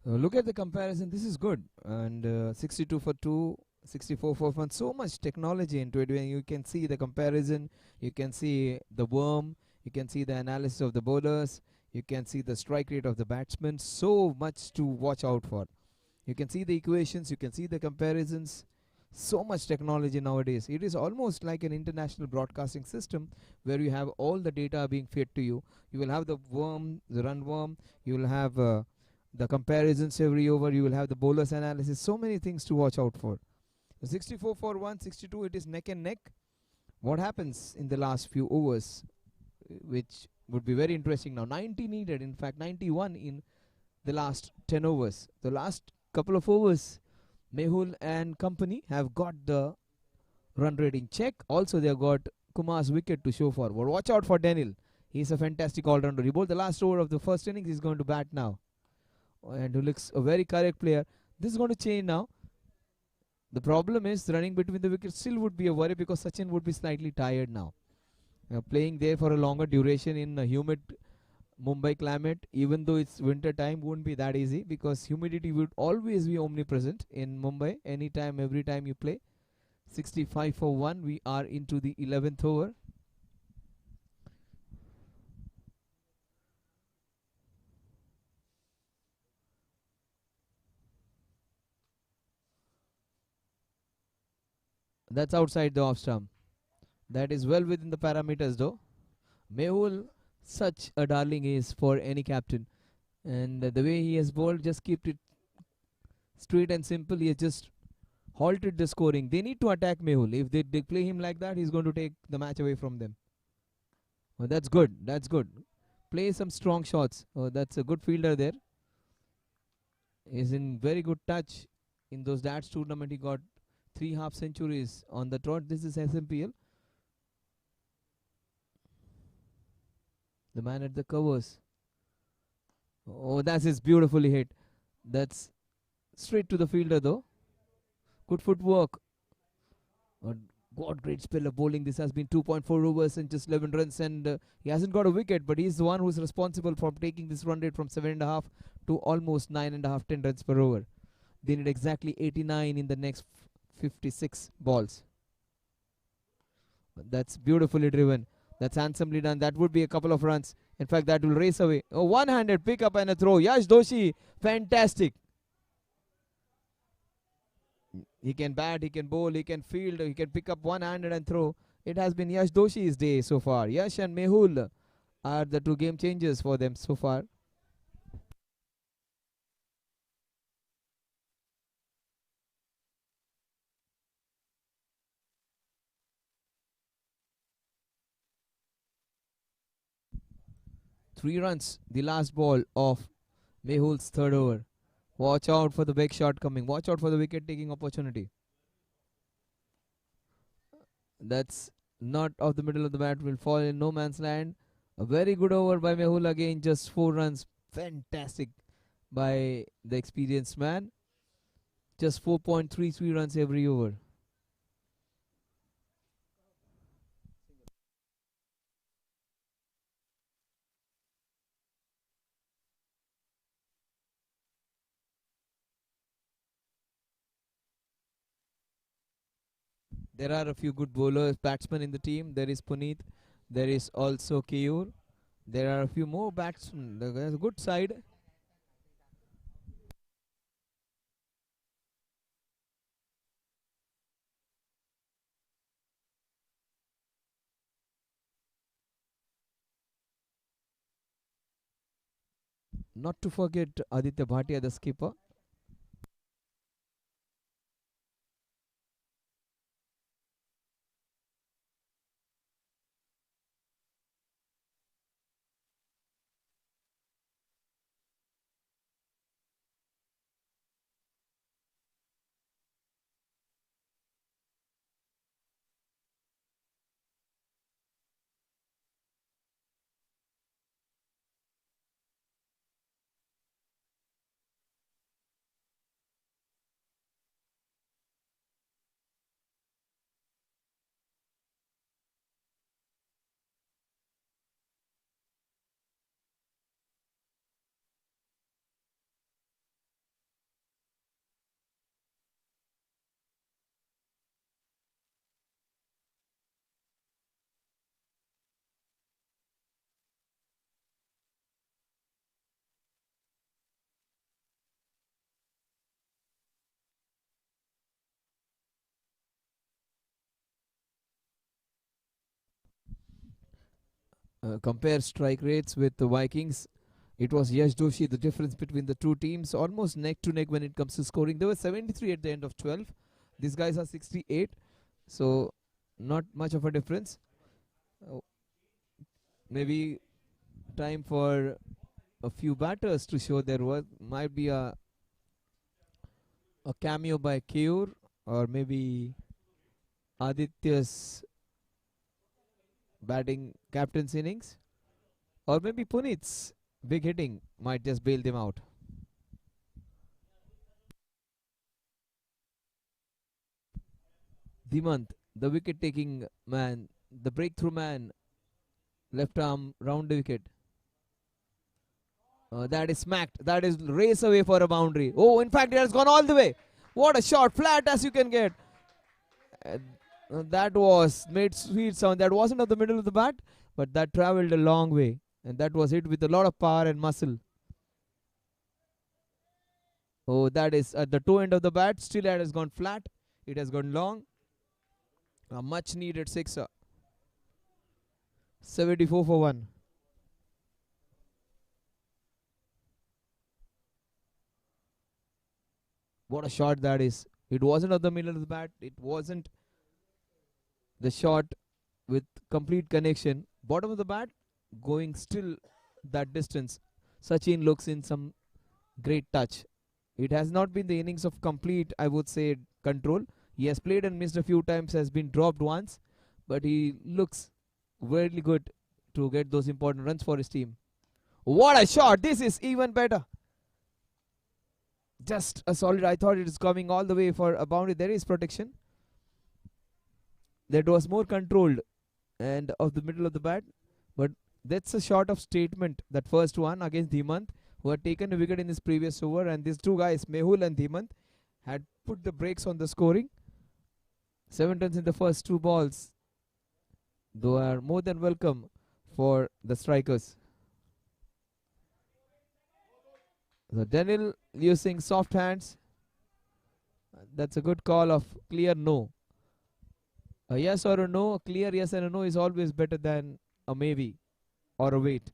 Look at the comparison. This is good. And 62 for 2, 64 for 1. So much technology into it. When you can see the comparison, you can see the worm, you can see the analysis of the bowlers, you can see the strike rate of the batsmen. So much to watch out for. You can see the equations, you can see the comparisons. So much technology nowadays. It is almost like an international broadcasting system where you have all the data being fed to you. You will have the worm, the run worm, you will have the comparisons every over, you will have the bowlers analysis, so many things to watch out for. 64 for 1, 62, it is neck and neck. What happens in the last few overs, which would be very interesting now. 90 needed, in fact 91 in the last 10 overs. The last couple of overs, Mehul and company have got the run rating check. Also they have got Kumar's wicket to show for. But watch out for Daniel. He's a fantastic all-rounder. He bowled the last over of the first innings. He's going to bat now. And who looks a very correct player. This is going to change now. The problem is running between the wickets still would be a worry because Sachin would be slightly tired now. Playing there for a longer duration in a humid Mumbai climate, even though it's winter time, won't be that easy because humidity would always be omnipresent in Mumbai anytime, every time you play. 65 for 1. We are into the 11th over. That's outside the off stump. That is well within the parameters though. Mehul, such a darling is for any captain. And the way he has bowled, just kept it straight and simple. He has just halted the scoring. They need to attack Mehul. If they play him like that, he's going to take the match away from them. Oh, that's good. That's good. Play some strong shots. Oh, that's a good fielder there. He's in very good touch. In those Darts tournament, he got 3 half centuries on the trot. This is SMPL. The man at the covers. Oh, that's his beautifully hit. That's straight to the fielder though. Good footwork. God, great spell of bowling. This has been 2.4 overs and just 11 runs, and he hasn't got a wicket, but he's the one who's responsible for taking this run rate from 7.5 to almost 9.5, 10 runs per over. They need exactly 89 in the next 56 balls. That's beautifully driven. That's handsomely done. That would be a couple of runs. In fact, that will race away. Oh, one-handed pick up and a throw. Yash Doshi, fantastic. He can bat, he can bowl, he can field, he can pick up one-handed and throw. It has been Yash Doshi's day so far. Yash and Mehul are the two game changers for them so far. Three runs, the last ball of Mehul's third over. Watch out for the big shot coming. Watch out for the wicket taking opportunity. That's not off the middle of the bat. Will fall in no man's land. A very good over by Mehul again. Just 4 runs. Fantastic by the experienced man. Just 4.33 runs every over. There are a few good bowlers, batsmen in the team. There is Puneet. There is also Keyur. There are a few more batsmen. There's a good side. Not to forget Aditya Bhatia, the skipper. Compare strike rates with the Vikings. It was Yash Doshi, the difference between the two teams, almost neck to neck when it comes to scoring. There were 73 at the end of 12. These guys are 68, so not much of a difference. Uh, Maybe time for a few batters to show their worth. Might be a cameo by Keyur, or maybe Aditya's batting captain's innings, or maybe Puneet's big hitting might just bail them out. Dimant, the wicket taking man, the breakthrough man, left arm round the wicket. That is smacked. That is race away for a boundary. Oh, in fact, it has gone all the way. What a shot, flat as you can get. Uh, that was made sweet sound. That wasn't at the middle of the bat, but that travelled a long way, and that was hit with a lot of power and muscle. Oh, that is at the toe end of the bat. Still, it has gone flat. It has gone long. A much needed sixer. 74 for 1. What a shot that is. It wasn't at the middle of the bat. It wasn't the shot with complete connection. Bottom of the bat, going still that distance. Sachin looks in some great touch. It has not been the innings of complete, I would say, control. He has played and missed a few times, has been dropped once, but he looks very good to get those important runs for his team. What a shot! This is even better. Just a solid. I thought it is coming all the way for a boundary. There is protection. That was more controlled and of the middle of the bat, but that's a shot of statement. That first one against Dhimant, who had taken a wicket in his previous over, and these two guys, Mehul and Dhimant, had put the brakes on the scoring. 7 runs in the first 2 balls, though are more than welcome for the strikers. So Daniel using soft hands. That's a good call of clear no. A yes or a no, a clear yes and a no is always better than a maybe or a wait.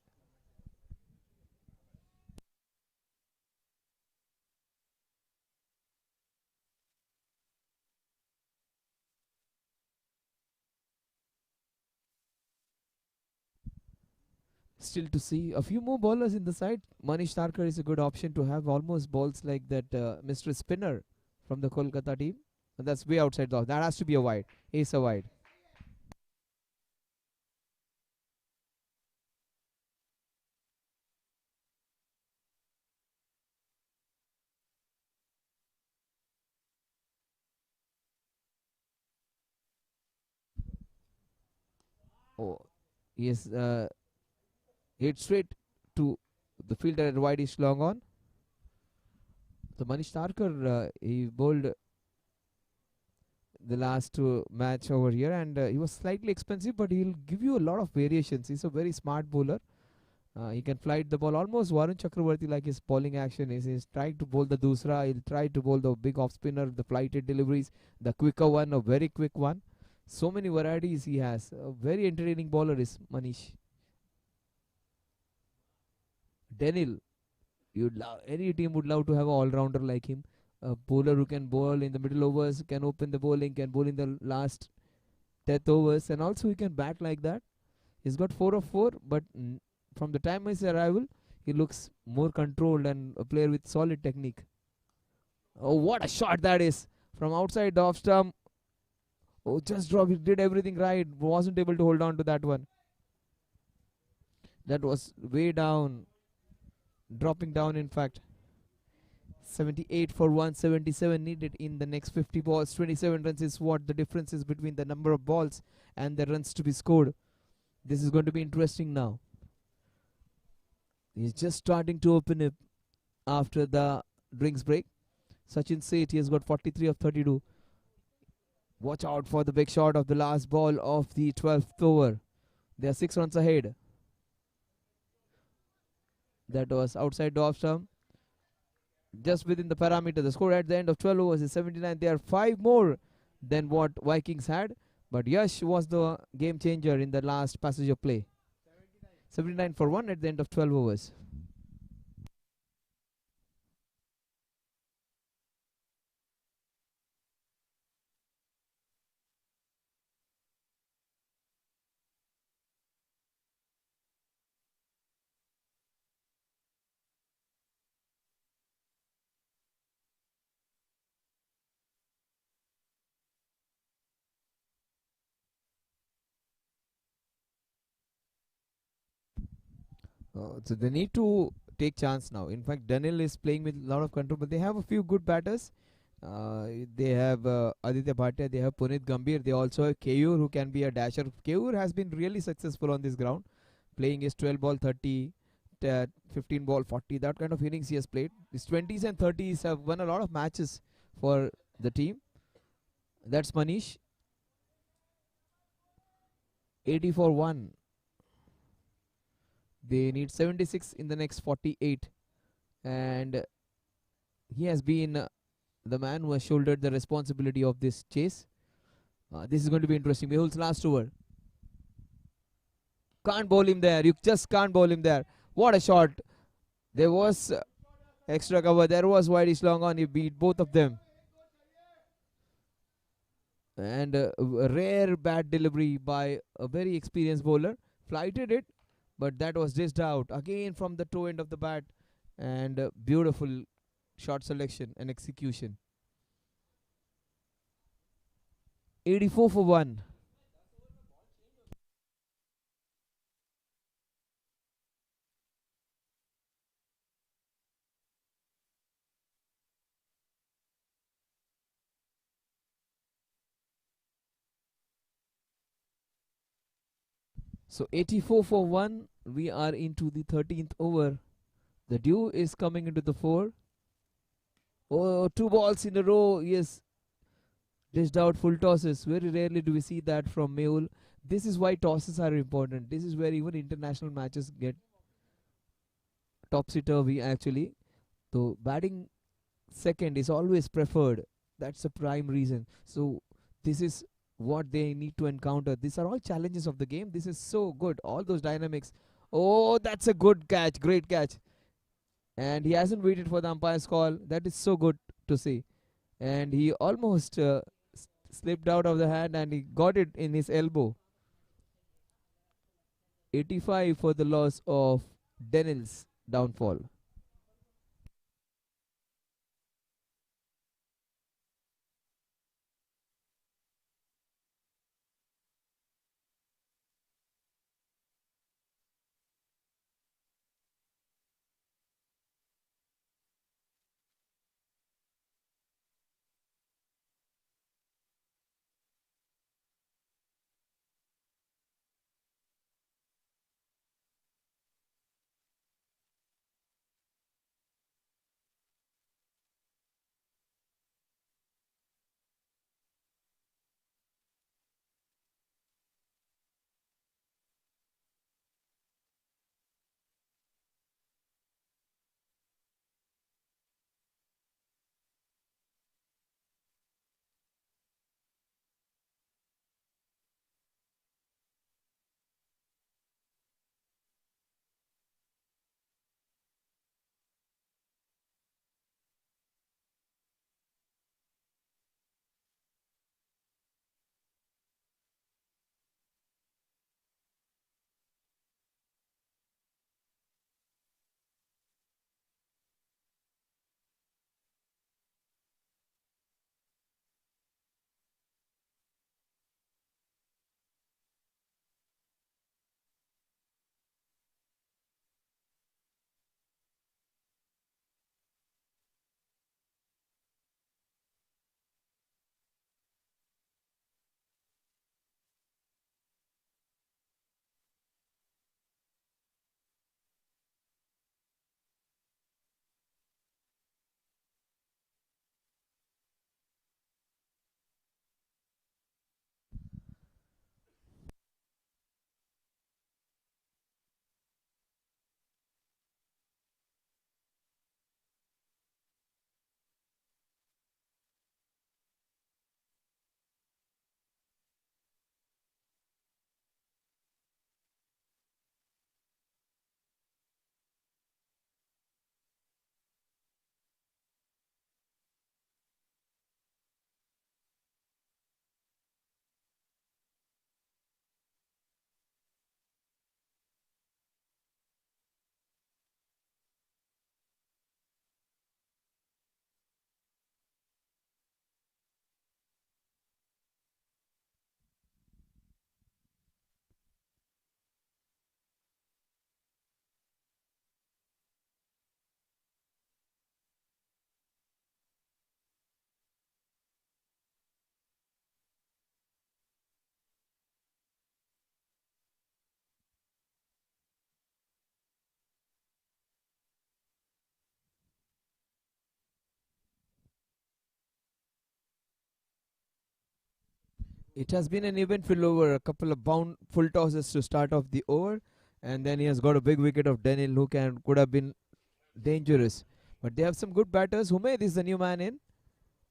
Still to see a few more bowlers in the side. Manish Tarkar is a good option to have almost balls like that Mr. Spinner from the Kolkata team. And that's way outside the off. That has to be a wide. Ace a wide. Oh, yes, hit straight to the fielder at wide is long on. So Manish Tarkar, he bowled the last match over here, and he was slightly expensive, but he'll give you a lot of variations. He's a very smart bowler. He can flight the ball almost Varun Chakravarti like his bowling action is. He's trying to bowl the dusra. He'll try to bowl the big off spinner, the flighted deliveries, the quicker one, a very quick one. So many varieties he has. A very entertaining bowler is Manish. Denil, any team would love to have an all-rounder like him. A bowler who can bowl in the middle overs, can open the bowling, can bowl in the last death overs, and also he can bat like that. He's got 4 of 4, but from the time of his arrival, he looks more controlled and a player with solid technique. Oh, what a shot that is! From outside the off stump. Oh, just drop. He did everything right. Wasn't able to hold on to that one. That was way down. Dropping down, in fact. 78 for 177 needed in the next 50 balls. 27 runs is what the difference is between the number of balls and the runs to be scored. This is going to be interesting now. He's just starting to open it after the drinks break. Sachin Seth, he has got 43 of 32. Watch out for the big shot of the last ball of the 12th over. They are 6 runs ahead. That was outside the off stump. Just within the parameter. The score at the end of 12 overs is 79. They are 5 more than what Vikings had. But Yash was the game changer in the last passage of play. 79 for 1 at the end of 12 overs. So they need to take chance now. In fact, Daniel is playing with a lot of control, but they have a few good batters. They have Aditya Bhatia, they have Punit Gambhir, they also have Keyur who can be a dasher. Keyur has been really successful on this ground, playing his 12 ball 30, 15 ball 40, that kind of innings he has played. His 20s and 30s have won a lot of matches for the team. That's Manish. 80 for 1. They need 76 in the next 48. And he has been the man who has shouldered the responsibility of this chase. This is going to be interesting. Mehul's last over. Can't bowl him there. You just can't bowl him there. What a shot. There was extra cover. There was Whitey long on. He beat both of them. And a rare bad delivery by a very experienced bowler. Flighted it, but that was dished out. Again from the toe end of the bat. And beautiful shot selection and execution. 84 for 1. So 84 for 1. We are into the 13th over. The dew is coming into the 4. Oh, 2 balls in a row. Yes. Dished out full tosses. Very rarely do we see that from Mehul. This is why tosses are important. This is where even international matches get topsy-turvy actually. So batting second is always preferred That's a prime reason. So this is what they need to encounter. These are all challenges of the game. This is so good. All those dynamics. Oh, that's a good catch. Great catch. And he hasn't waited for the umpire's call. That is so good to see. And he almost slipped out of the hand and he got it in his elbow. 85 for the loss of Denil's downfall. It has been an eventful over. A couple of bound full tosses to start off the over, and then he has got a big wicket of Denil who could have been dangerous. But they have some good batters. Humaid is the new man in,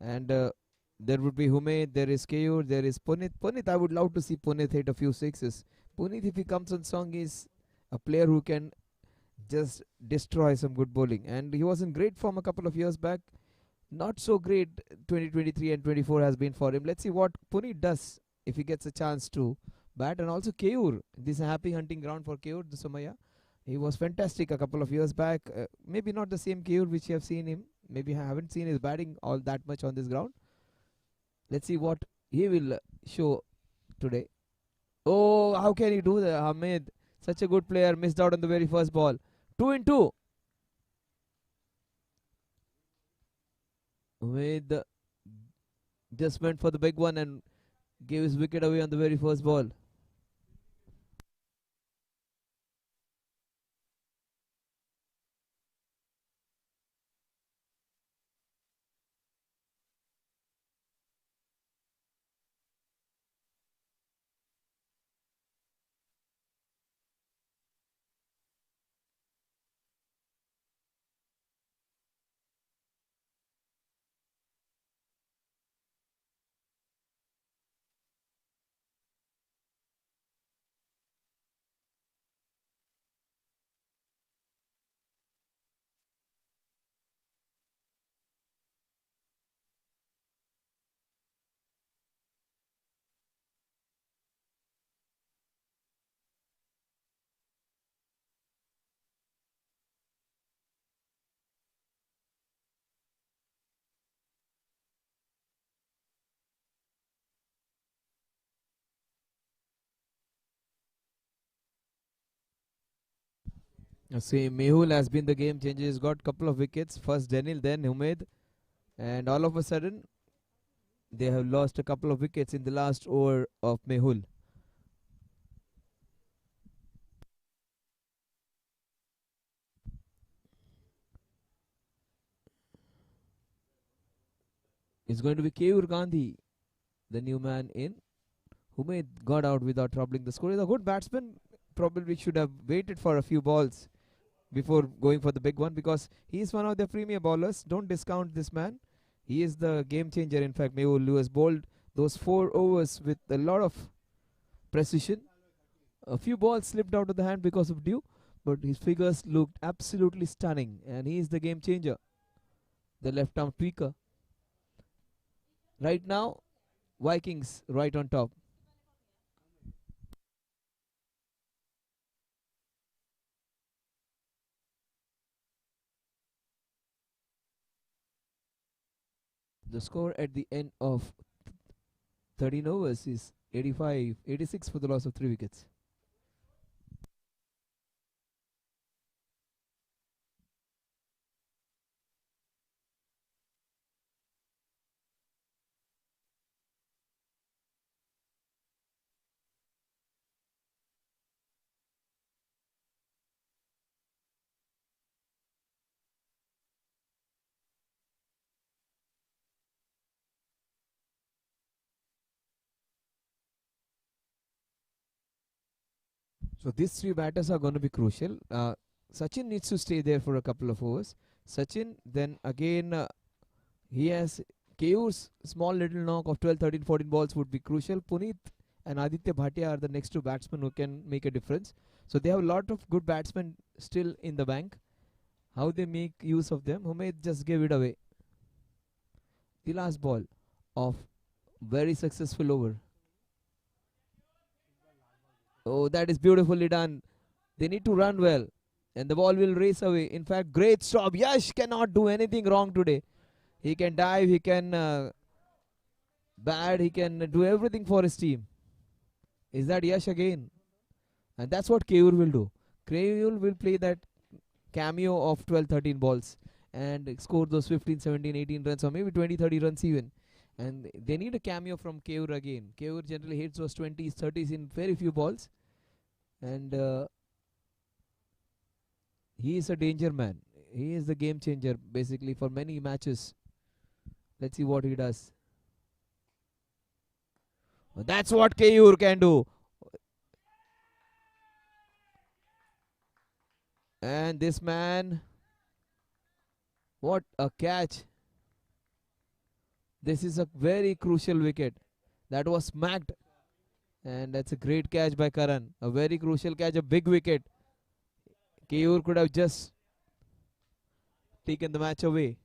and there would be Humaid, there is Keyur, there is Punit. Punit, I would love to see Punit hit a few sixes. Punit, if he comes on song, is a player who can just destroy some good bowling. And he was in great form a couple of years back. Not so great 2023 and 24 has been for him. Let's see what Punit does if he gets a chance to bat. And also Keyur. This is a happy hunting ground for Keyur, the Somaya. He was fantastic a couple of years back. Maybe not the same Keyur which you have seen him. Maybe I haven't seen his batting all that much on this ground. Let's see what he will show today. Oh, how can he do that? Hamid, such a good player, missed out on the very first ball. 2 in 2. With just went for the big one and gave his wicket away on the very first ball. See, Mehul has been the game changer. He's got couple of wickets. First Daniel, then Umaid. And all of a sudden, they have lost a couple of wickets in the last over of Mehul. It's going to be Keyur Gandhi, the new man in. Umaid got out without troubling the score. He's a good batsman. Probably should have waited for a few balls before going for the big one, because he is one of the premier bowlers. Don't discount this man. He is the game changer. In fact, Mehul, who has bowled those 4 overs with a lot of precision. A few balls slipped out of the hand because of dew, but his figures looked absolutely stunning, and he is the game changer, the left arm tweaker. Right now, Vikings right on top. The score at the end of 13 overs is 86 for the loss of 3 wickets. So these 3 batters are going to be crucial. Sachin needs to stay there for a couple of overs. Sachin, then again, he has Keur's small little knock of 12, 13, 14 balls would be crucial. Puneet and Aditya Bhatia are the next 2 batsmen who can make a difference. So they have a lot of good batsmen still in the bank. How they make use of them? Umaid just gave it away. The last ball of very successful over. Oh, that is beautifully done. They need to run well, and the ball will race away. In fact, great stop. Yash cannot do anything wrong today. He can dive, he can bat, he can do everything for his team. Is that Yash again? And that's what Keyur will do. Keyur will play that cameo of 12, 13 balls and score those 15, 17, 18 runs, or maybe 20, 30 runs even. And they need a cameo from Keyur again. Keyur generally hits those 20s, 30s in very few balls. And he is a danger man. He is the game changer basically for many matches. Let's see what he does. That's what Keyur can do. And this man, what a catch. This is a very crucial wicket. That was smacked. And that's a great catch by Karan. A very crucial catch, a big wicket. Keyur could have just taken the match away.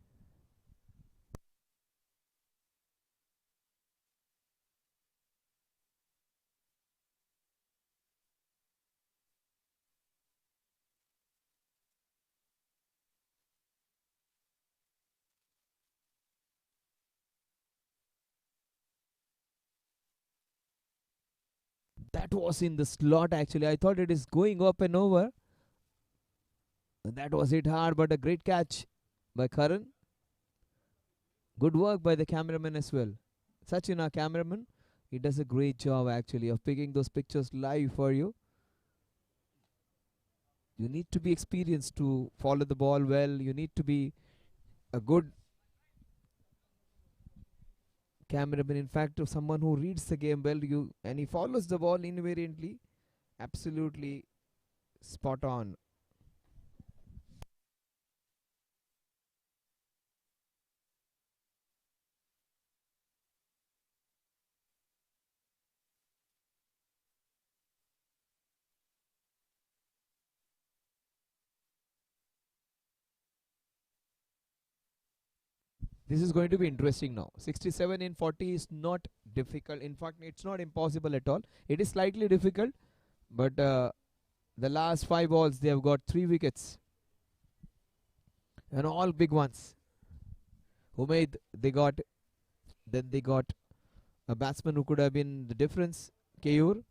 That was in the slot actually. I thought it is going up and over. That was hit hard, but a great catch by Karan. Good work by the cameraman as well. Sachin, our cameraman, he does a great job actually of picking those pictures live for you. You need to be experienced to follow the ball well. You need to be a good cameraman. In fact, someone who reads the game well, and he follows the ball invariantly. Absolutely spot on. This is going to be interesting now. 67 in 40 is not difficult. In fact, it's not impossible at all. It is slightly difficult, but the last 5 balls, they have got 3 wickets. And all big ones. Umaid, they got a batsman who could have been the difference, Keyur.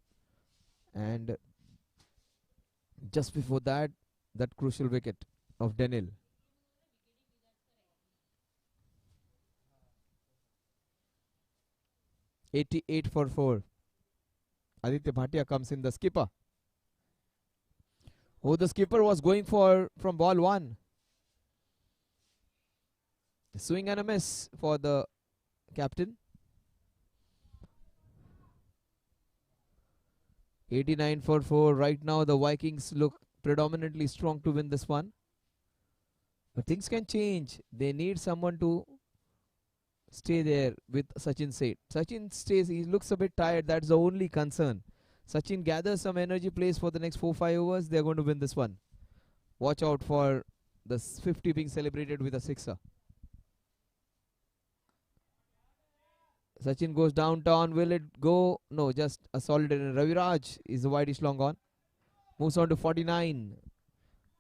And just before that, that crucial wicket of Denil. "88 for 4. Aditya Bhatia comes in, the skipper. Oh, the skipper was going for from ball 1. Swing and a miss for the captain. 89 for 4. Right now the Vikings look predominantly strong to win this one. But things can change. They need someone to stay there with Sachin Seth. Sachin stays, he looks a bit tired. That's the only concern. Sachin gathers some energy, plays for the next 4-5 overs. They're going to win this one. Watch out for the 50 being celebrated with a sixer. Sachin goes downtown. Will it go? No, just a solid. Raviraj is the widest long on. Moves on to 49.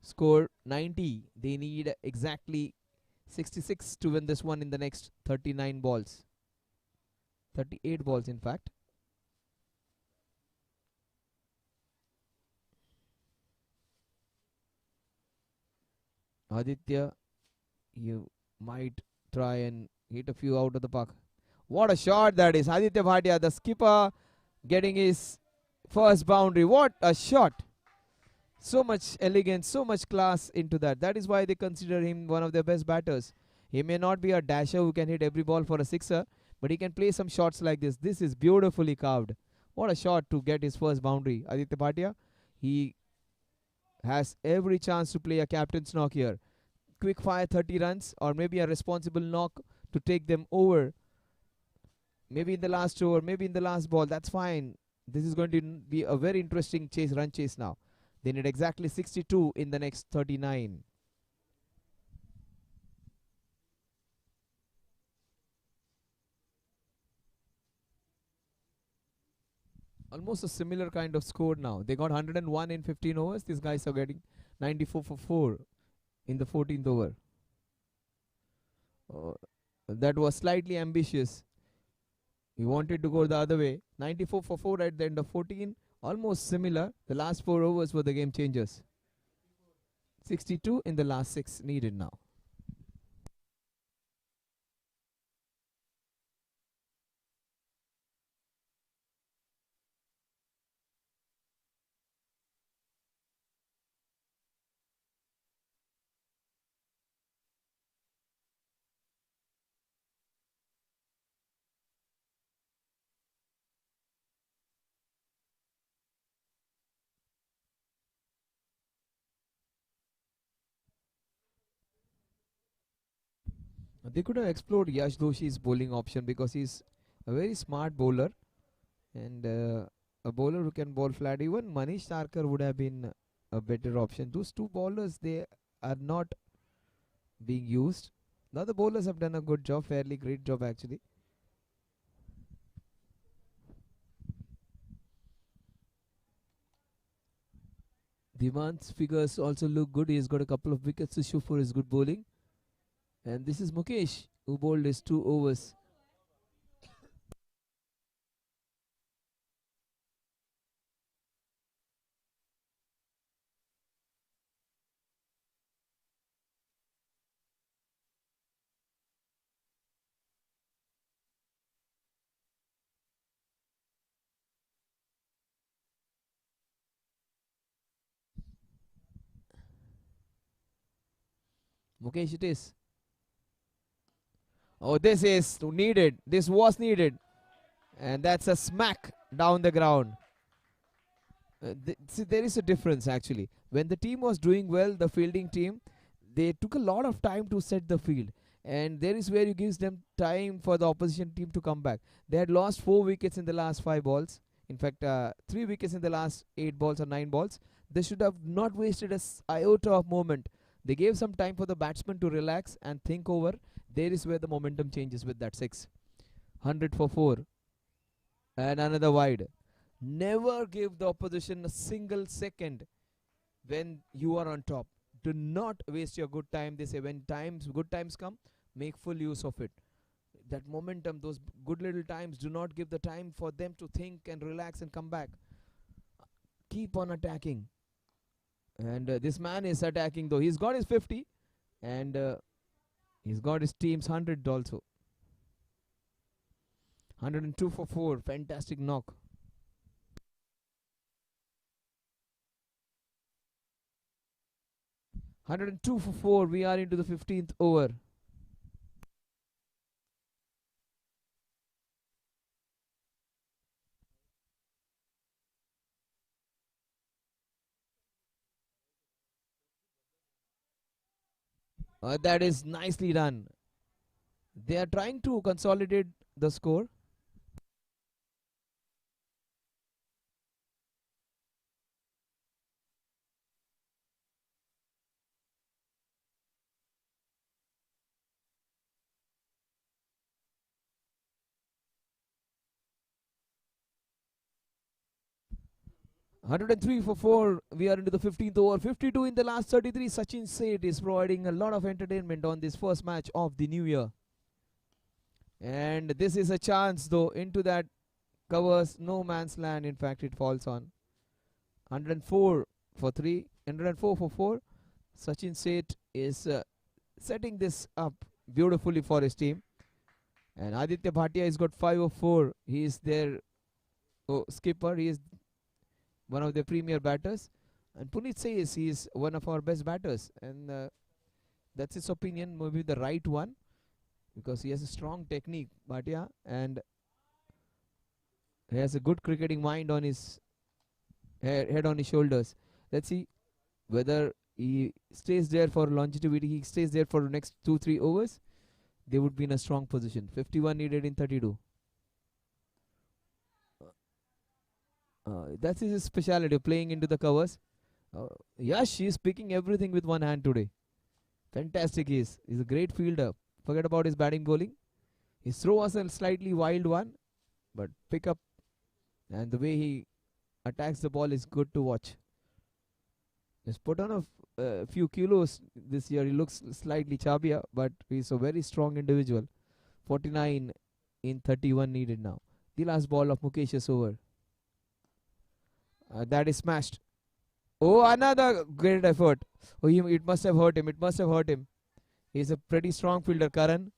Score 90. They need exactly 66 to win this one in the next 39 balls. 38 balls, in fact. Aditya, you might try and hit a few out of the park. What a shot that is. Aditya Bhatia, the skipper, getting his first boundary. What a shot. So much elegance, so much class into that. That is why they consider him one of their best batters. He may not be a dasher who can hit every ball for a sixer, but he can play some shots like this. This is beautifully carved. What a shot to get his first boundary. Aditya Bhatia, he has every chance to play a captain's knock here. Quick fire 30 runs, or maybe a responsible knock to take them over. Maybe in the last over, maybe in the last ball. That's fine. This is going to be a very interesting run chase now. They need exactly 62 in the next 39. Almost a similar kind of score now. They got 101 in 15 overs. These guys are getting 94 for 4 in the 14th over. That was slightly ambitious. He wanted to go the other way. 94 for 4 at the end of 14. Almost similar. The last 4 overs were the game changers. 62 in the last 6 needed now. They could have explored Yash Doshi's bowling option because he's a very smart bowler and a bowler who can bowl flat. Even Manish Tarkar would have been a better option. Those two bowlers, they are not being used. The other bowlers have done a good job, fairly great job actually. Diman's figures also look good. He's got a couple of wickets to show for his good bowling. And this is Mukesh who bowled his 2 overs. Mukesh it is. Oh, this is needed. This was needed. And that's a smack down the ground. See, there is a difference actually. When the team was doing well, the fielding team, they took a lot of time to set the field. And there is where you gives them time for the opposition team to come back. They had lost 4 wickets in the last 5 balls. In fact, 3 wickets in the last 8 balls or 9 balls. They should have not wasted a iota of moment. They gave some time for the batsman to relax and think over. There is where the momentum changes with that 6. 100 for 4. And another wide. Never give the opposition a single second when you are on top. Do not waste your good time. They say when good times come, make full use of it. That momentum, those good little times, do not give the time for them to think and relax and come back. Keep on attacking. And this man is attacking though. He's got his 50 and he's got his team's 100 also. 102 for 4. Fantastic knock. 102 for 4. We are into the 15th over. That is nicely done. They are trying to consolidate the score. Hundred and three for 4. We are into the 15th over. 52 in the last 33. Sachin Seth is providing a lot of entertainment on this first match of the new year. And this is a chance though into that covers no man's land. In fact, it falls on 104 for 3. 104 for 4. Sachin Seth is setting this up beautifully for his team. And Aditya Bhatia has got 5 of 4. He is their skipper. He is one of the premier batters. And Puneet says he is one of our best batters. And that's his opinion, maybe the right one. Because he has a strong technique, Bhatia. And he has a good cricketing mind on his head on his shoulders. Let's see whether he stays there for longevity. He stays there for the next 2-3 overs. They would be in a strong position. 51 needed in 32. That's his speciality, playing into the covers. Yash is picking everything with one hand today. Fantastic he is. He's a great fielder. Forget about his batting bowling. His throw was a slightly wild one, but pick up and the way he attacks the ball is good to watch. He's put on a few kilos this year. He looks slightly chubbier, but he's a very strong individual. 49 in 31 needed now. The last ball of Mukesh's over. That is smashed. Oh, another great effort. Oh, it must have hurt him. It must have hurt him. He's a pretty strong fielder, Karan.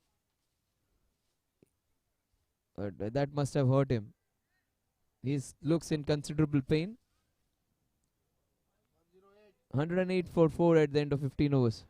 That must have hurt him. He looks in considerable pain. 108 for 4 at the end of 15 overs.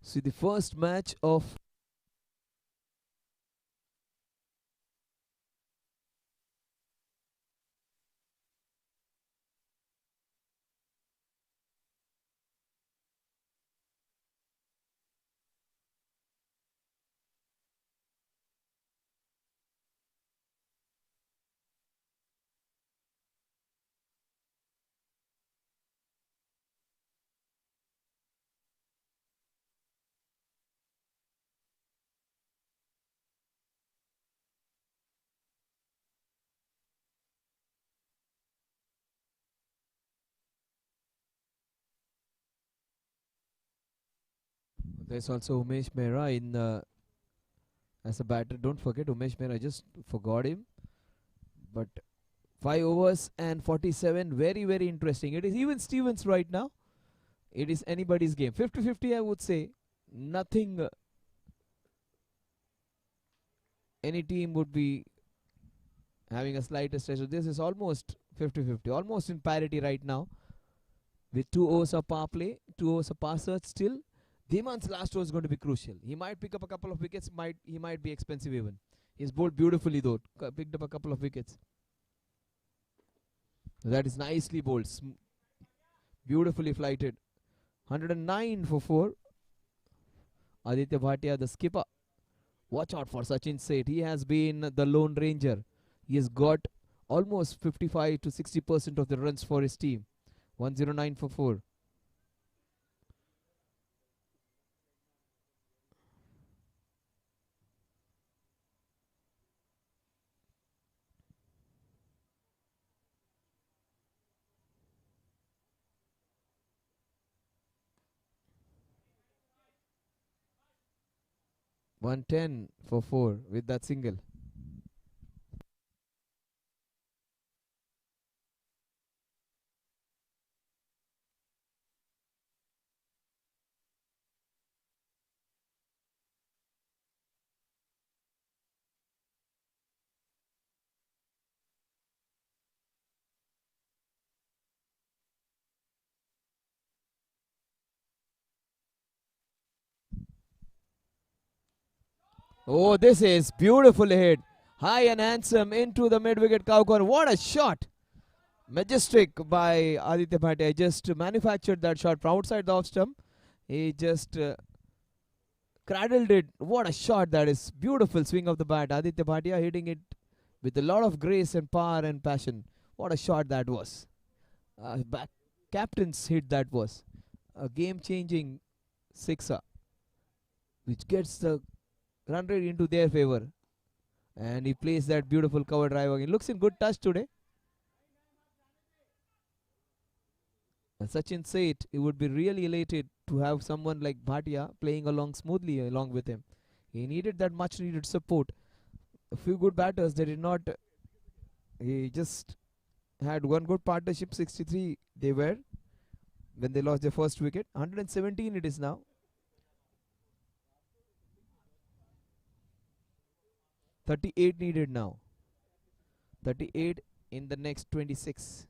See the first match of there's also Umesh Mehra in as a batter. Don't forget Umesh Mehra. I just forgot him. But 5 overs and 47. Very, very interesting. It is even Stevens right now. It is anybody's game. 50-50 I would say. Nothing. Any team would be having a slightest edge. So this is almost 50-50. Almost in parity right now. With 2 overs of power play. 2 overs of power search still. Dhiman's last over is going to be crucial. He might pick up a couple of wickets. He might be expensive even. He's bowled beautifully though. Picked up a couple of wickets. That is nicely bowled. Beautifully flighted. 109 for 4. Aditya Bhatia, the skipper. Watch out for Sachin Seth. He has been the lone ranger. He has got almost 55 to 60% of the runs for his team. 109 for 4. One ten for 4 with that single. Oh, this is beautifully hit. High and handsome into the mid-wicket cow corner. What a shot! Majestic by Aditya Bhatia. Just manufactured that shot from outside the off stump. He just cradled it. What a shot that is. Beautiful swing of the bat. Aditya Bhatia hitting it with a lot of grace and power and passion. What a shot that was. Back captain's hit that was. A game-changing sixer, which gets the run rate into their favor. And he plays that beautiful cover drive again. Looks in good touch today. And Sachin said he would be really elated to have someone like Bhatia playing along smoothly along with him. He needed that much needed support. A few good batters, they did not. He just had one good partnership. 63 they were when they lost their first wicket. 117 it is now. 38 needed now. 38 in the next 26.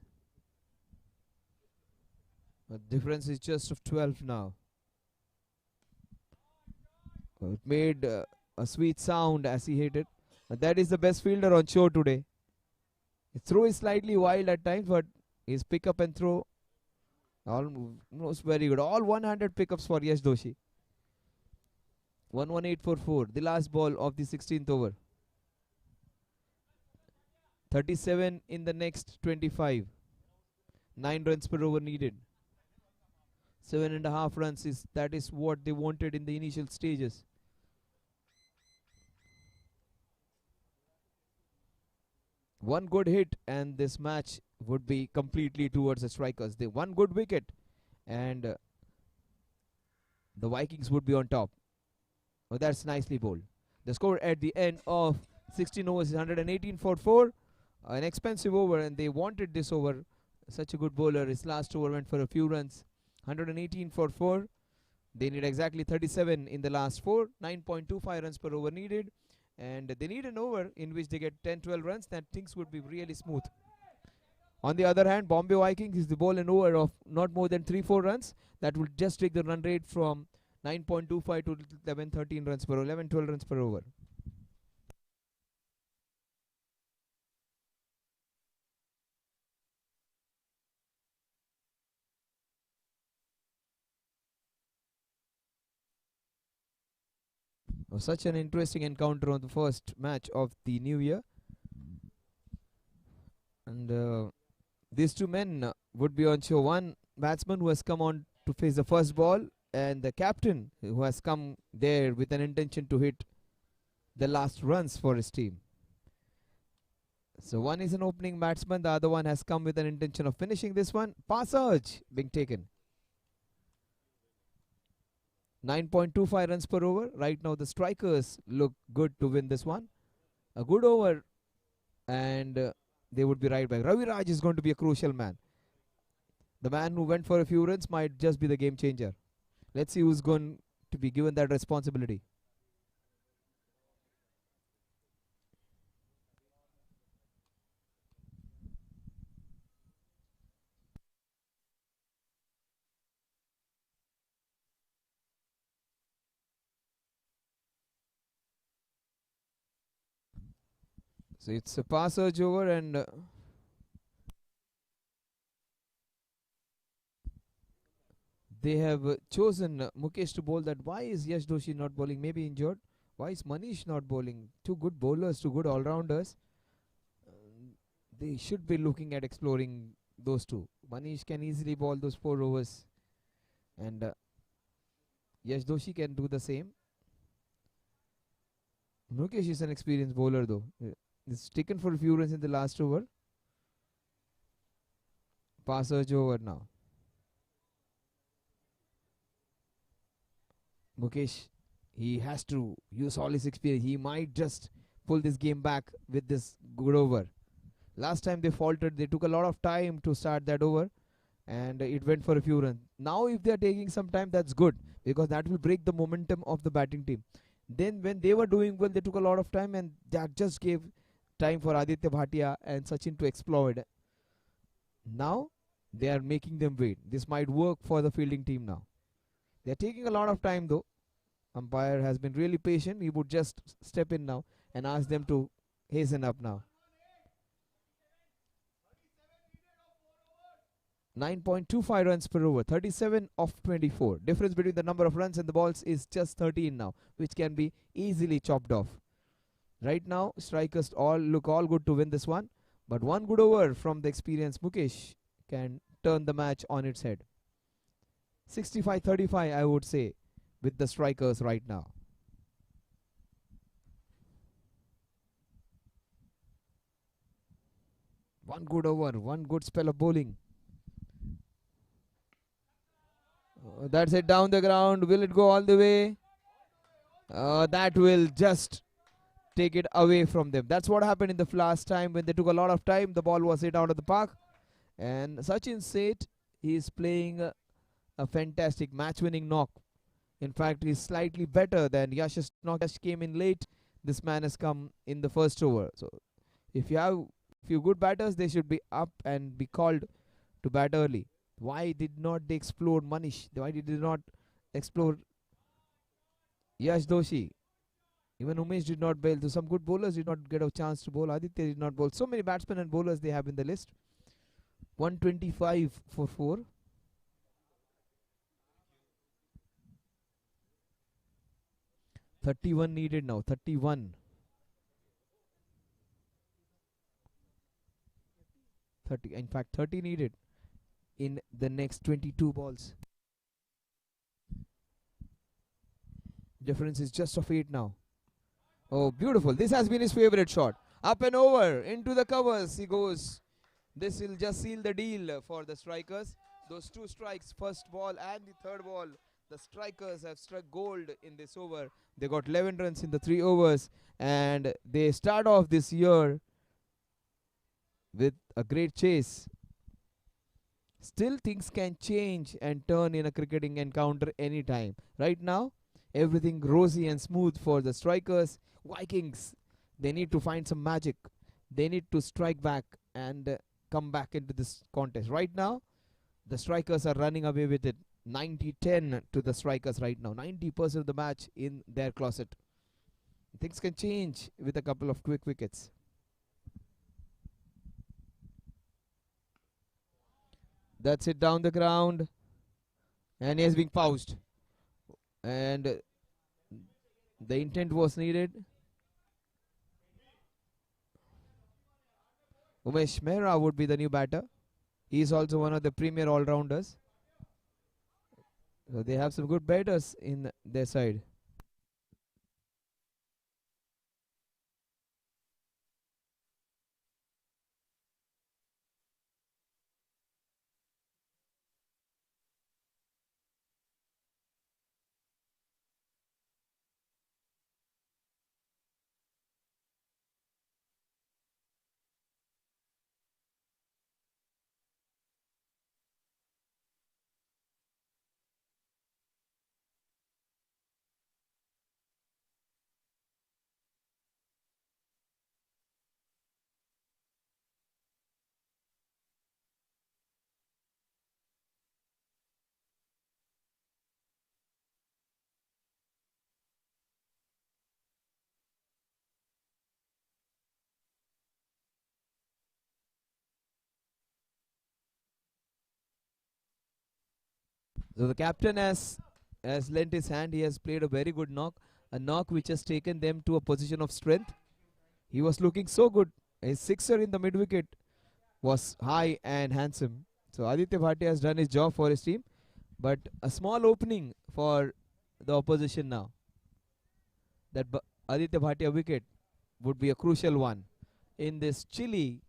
The difference is just of 12 now. It made a sweet sound as he hit it. That is the best fielder on show today. His throw is slightly wild at times, but his pick up and throw almost very good. All 100 pickups for Yash Doshi. 118 for 4. The last ball of the 16th over. 37 in the next 25. 9 runs per over needed. 7.5 runs that is what they wanted in the initial stages. One good hit and this match would be completely towards the strikers. They one good wicket and the Vikings would be on top. Oh, that's nicely bowled. The score at the end of 16 overs is 118 for 4. An expensive over, and they wanted this over. Such a good bowler. His last over went for a few runs. 118 for 4. They need exactly 37 in the last 4. 9.25 runs per over needed. And they need an over in which they get 10-12 runs. Then things would be really smooth. On the other hand, Bombay Vikings is the ball an over of not more than 3-4 runs. That will just take the run rate from 9.25 to 11-13 runs per over, 11-12 runs per over. Such an interesting encounter on the first match of the new year. And these two men would be on show. One batsman who has come on to face the first ball, and the captain who has come there with an intention to hit the last runs for his team. So one is an opening batsman, the other one has come with an intention of finishing this one. Passage being taken. 9.25 runs per over. Right now the strikers look good to win this one. A good over and they would be right back. Ravi Raj is going to be a crucial man. The man who went for a few runs might just be the game changer. Let's see who's going to be given that responsibility. So it's a passage over and They have chosen Mukesh to bowl that. Why is Yash Doshi not bowling? Maybe injured. Why is Manish not bowling? Two good bowlers, two good all-rounders. They should be looking at exploring those two. Manish can easily bowl those 4 overs, and Yash Doshi can do the same. Mukesh is an experienced bowler though. He's taken for a few runs in the last over. Passage over now. Mukesh, he has to use all his experience. He might just pull this game back with this good over. Last time they faltered, they took a lot of time to start that over, and it went for a few runs. Now, if they are taking some time, that's good because that will break the momentum of the batting team. Then, when they were doing well, they took a lot of time, and that just gave time for Aditya Bhatia and Sachin to exploit. Now, they are making them wait. This might work for the fielding team now. They are taking a lot of time though. Umpire has been really patient. He would just step in now and ask them to hasten up now. 9.25 runs per over, 37 of 24. Difference between the number of runs and the balls is just 13 now, which can be easily chopped off. Right now, strikers all look all good to win this one, but one good over from the experienced Mukesh can turn the match on its head. 65-35, I would say, with the strikers right now. One good over, one good spell of bowling. That's it down the ground. Will it go all the way? That will just take it away from them. That's what happened in the last time when they took a lot of time. The ball was hit out of the park. And Sachin Seth, he is playing a fantastic match-winning knock. In fact, he's slightly better than Yash's knock. Yash came in late. This man has come in the first over. So if you have few good batters, they should be up and be called to bat early. Why did not they explore Manish? Why did they not explore Yash Doshi? Even Umesh did not bowl. Some good bowlers did not get a chance to bowl. Aditya did not bowl. So many batsmen and bowlers they have in the list. 125 for 4. .31 needed now. 31. 30. In fact, 30 needed in the next 22 balls. Difference is just of 8 now. Oh, beautiful. This has been his favorite shot. Up and over into the covers he goes. This will just seal the deal for the strikers. Those two strikes, first ball and the third ball, the strikers have struck gold in this over. They got 11 runs in the 3 overs, and they start off this year with a great chase. Still, things can change and turn in a cricketing encounter anytime. Right now, everything rosy and smooth for the strikers. Vikings, they need to find some magic. They need to strike back and come back into this contest. Right now, the strikers are running away with it. 90-10 to the strikers right now. 90% of the match in their closet. Things can change with a couple of quick wickets. That's it down the ground. And he has been paused. And the intent was needed. Umesh Mehra would be the new batter. He is also one of the premier all-rounders. So they have some good batters in their side. So the captain has lent his hand. He has played a very good knock, a knock which has taken them to a position of strength. He was looking so good. His sixer in the mid wicket was high and handsome. So Aditya Bhatia has done his job for his team, but a small opening for the opposition now. That Aditya Bhatia wicket would be a crucial one in this chilly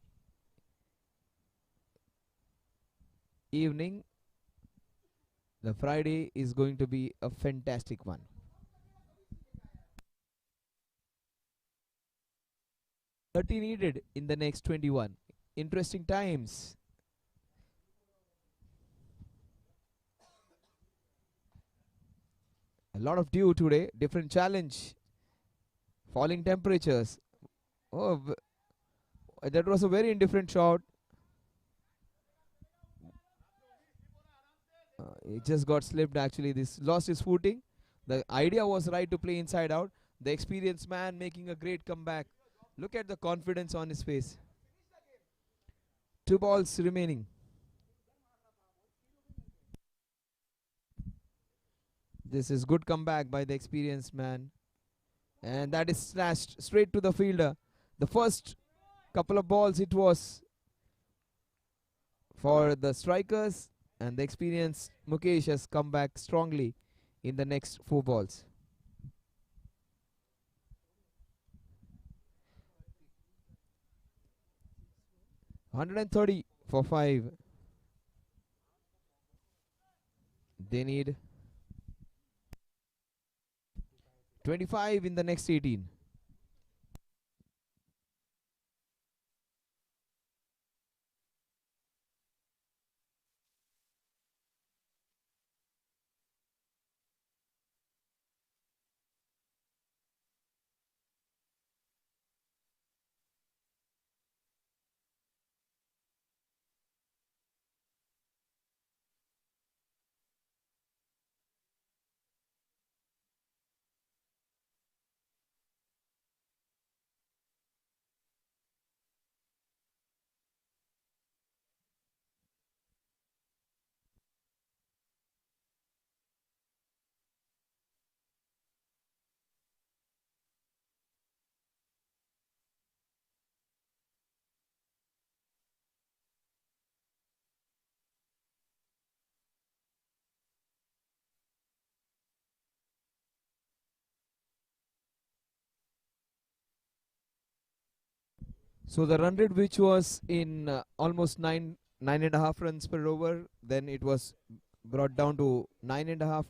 evening. The Friday is going to be a fantastic one. 30 needed in the next 21. Interesting times. A lot of dew today. Different challenge. Falling temperatures. Oh, that was a very indifferent shot. He just got slipped actually. This lost his footing. The idea was right to play inside out. The experienced man making a great comeback. Look at the confidence on his face. 2 balls remaining. This is good comeback by the experienced man. And that is slashed straight to the fielder. The first couple of balls it was for the strikers, and the experienced Mukesh has come back strongly in the next 4 balls. $130 for 5. They need 25 in the next 18. So the run rate which was in almost 9.5 runs per over, then it was brought down to 9.5.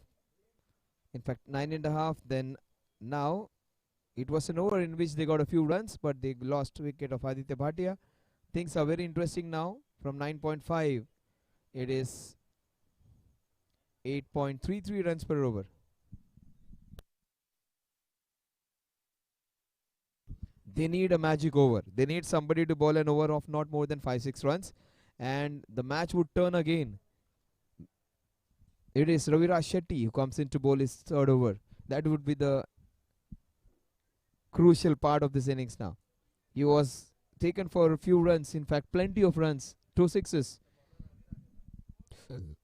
In fact, 9.5. Then now it was an over in which they got a few runs, but they lost wicket of Aditya Bhatia. Things are very interesting now. From 9.5, it is 8.33 runs per over. They need a magic over. They need somebody to bowl an over of not more than 5-6 runs, and the match would turn again. It is Raviraj Shetty who comes in to bowl his 3rd over. That would be the crucial part of this innings now. He was taken for a few runs, in fact plenty of runs, 2 sixes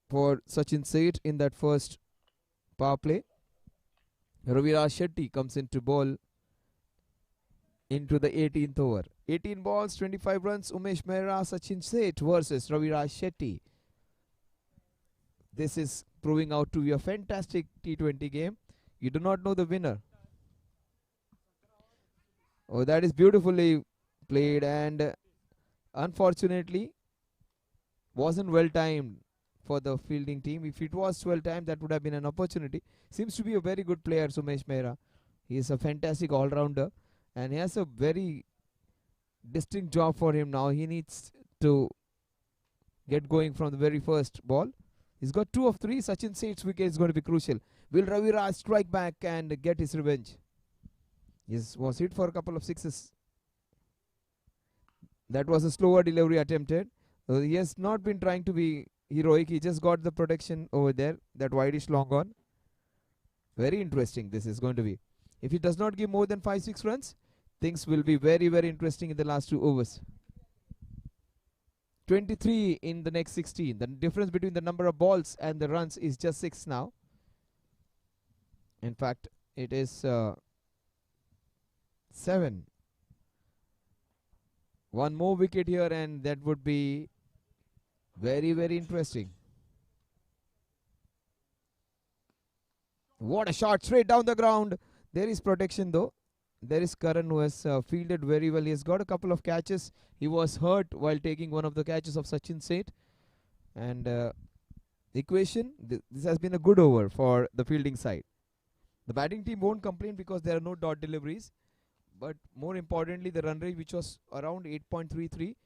for Sachin Seth in that first power play. Raviraj Shetty comes in to bowl into the 18th over. 18 balls, 25 runs. Umesh Mehra, Sachin Seth versus Raviraj Shetty. This is proving out to be a fantastic T20 game. You do not know the winner. Oh, that is beautifully played, and unfortunately wasn't well timed for the fielding team. If it was well timed, that would have been an opportunity. Seems to be a very good player, Umesh Mehra. He is a fantastic all-rounder, and he has a very distinct job for him now. He needs to get going from the very first ball. He's got 2 of 3. Sachin Seth's wicket is going to be crucial. Will Raviraj strike back and get his revenge? He was hit for a couple of sixes. That was a slower delivery attempted. He has not been trying to be heroic. He just got the protection over there. That wideish long on. Very interesting this is going to be. If he does not give more than 5-6 runs, things will be very, very interesting in the last 2 overs. 23 in the next 16. The difference between the number of balls and the runs is just 6 now. In fact, it is 7. One more wicket here, and that would be very, very interesting. What a shot straight down the ground. There is protection though. There is Karan who has fielded very well. He has got a couple of catches. He was hurt while taking one of the catches of Sachin Seth. And equation, this has been a good over for the fielding side. The batting team won't complain because there are no dot deliveries. But more importantly, the run rate, which was around 8.33,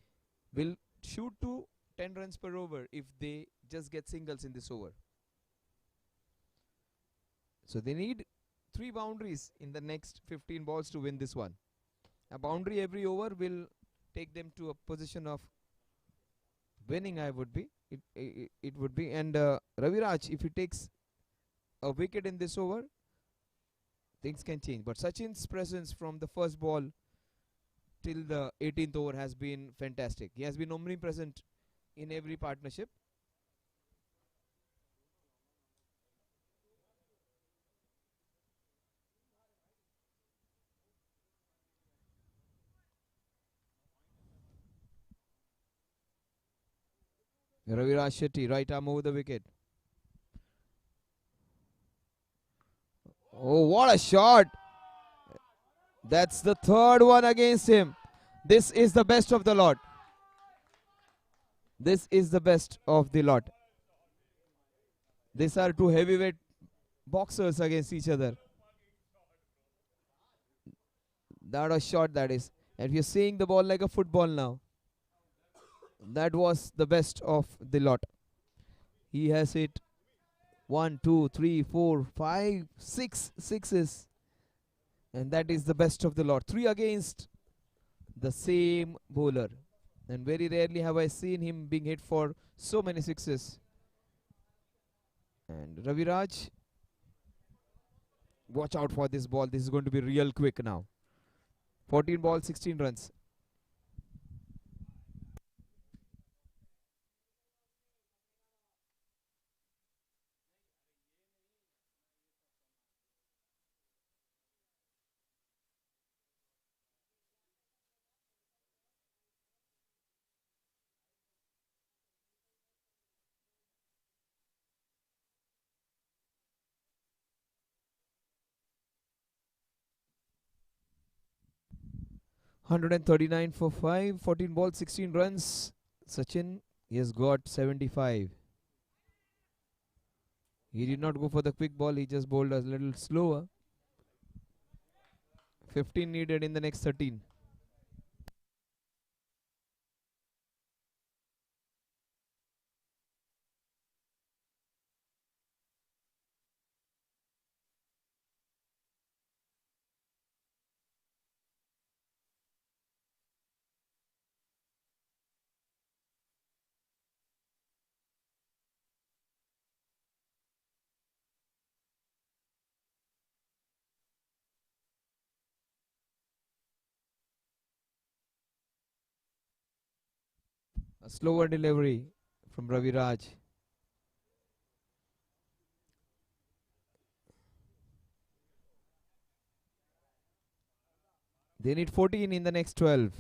will shoot to 10 runs per over if they just get singles in this over. So they need 3 boundaries in the next 15 balls to win this one. A boundary every over will take them to a position of winning. It would be. And Raviraj, if he takes a wicket in this over, things can change. But Sachin's presence from the first ball till the 18th over has been fantastic. He has been omnipresent in every partnership. Raviraj Shetty, right arm over the wicket. Oh, what a shot! That's the third one against him. This is the best of the lot. This is the best of the lot. These are two heavyweight boxers against each other. That was shot, that is. And we are seeing the ball like a football now. That was the best of the lot. He has hit 1, 2, 3, 4, 5, 6 sixes. And that is the best of the lot. 3 against the same bowler. And very rarely have I seen him being hit for so many sixes. And Raviraj, watch out for this ball. This is going to be real quick now. 14 balls, 16 runs. $139 for 5, 14 balls, 16 runs. Sachin, he has got 75. He did not go for the quick ball, he just bowled a little slower. 15 needed in the next 13. A slower delivery from Raviraj. They need 14 in the next 12.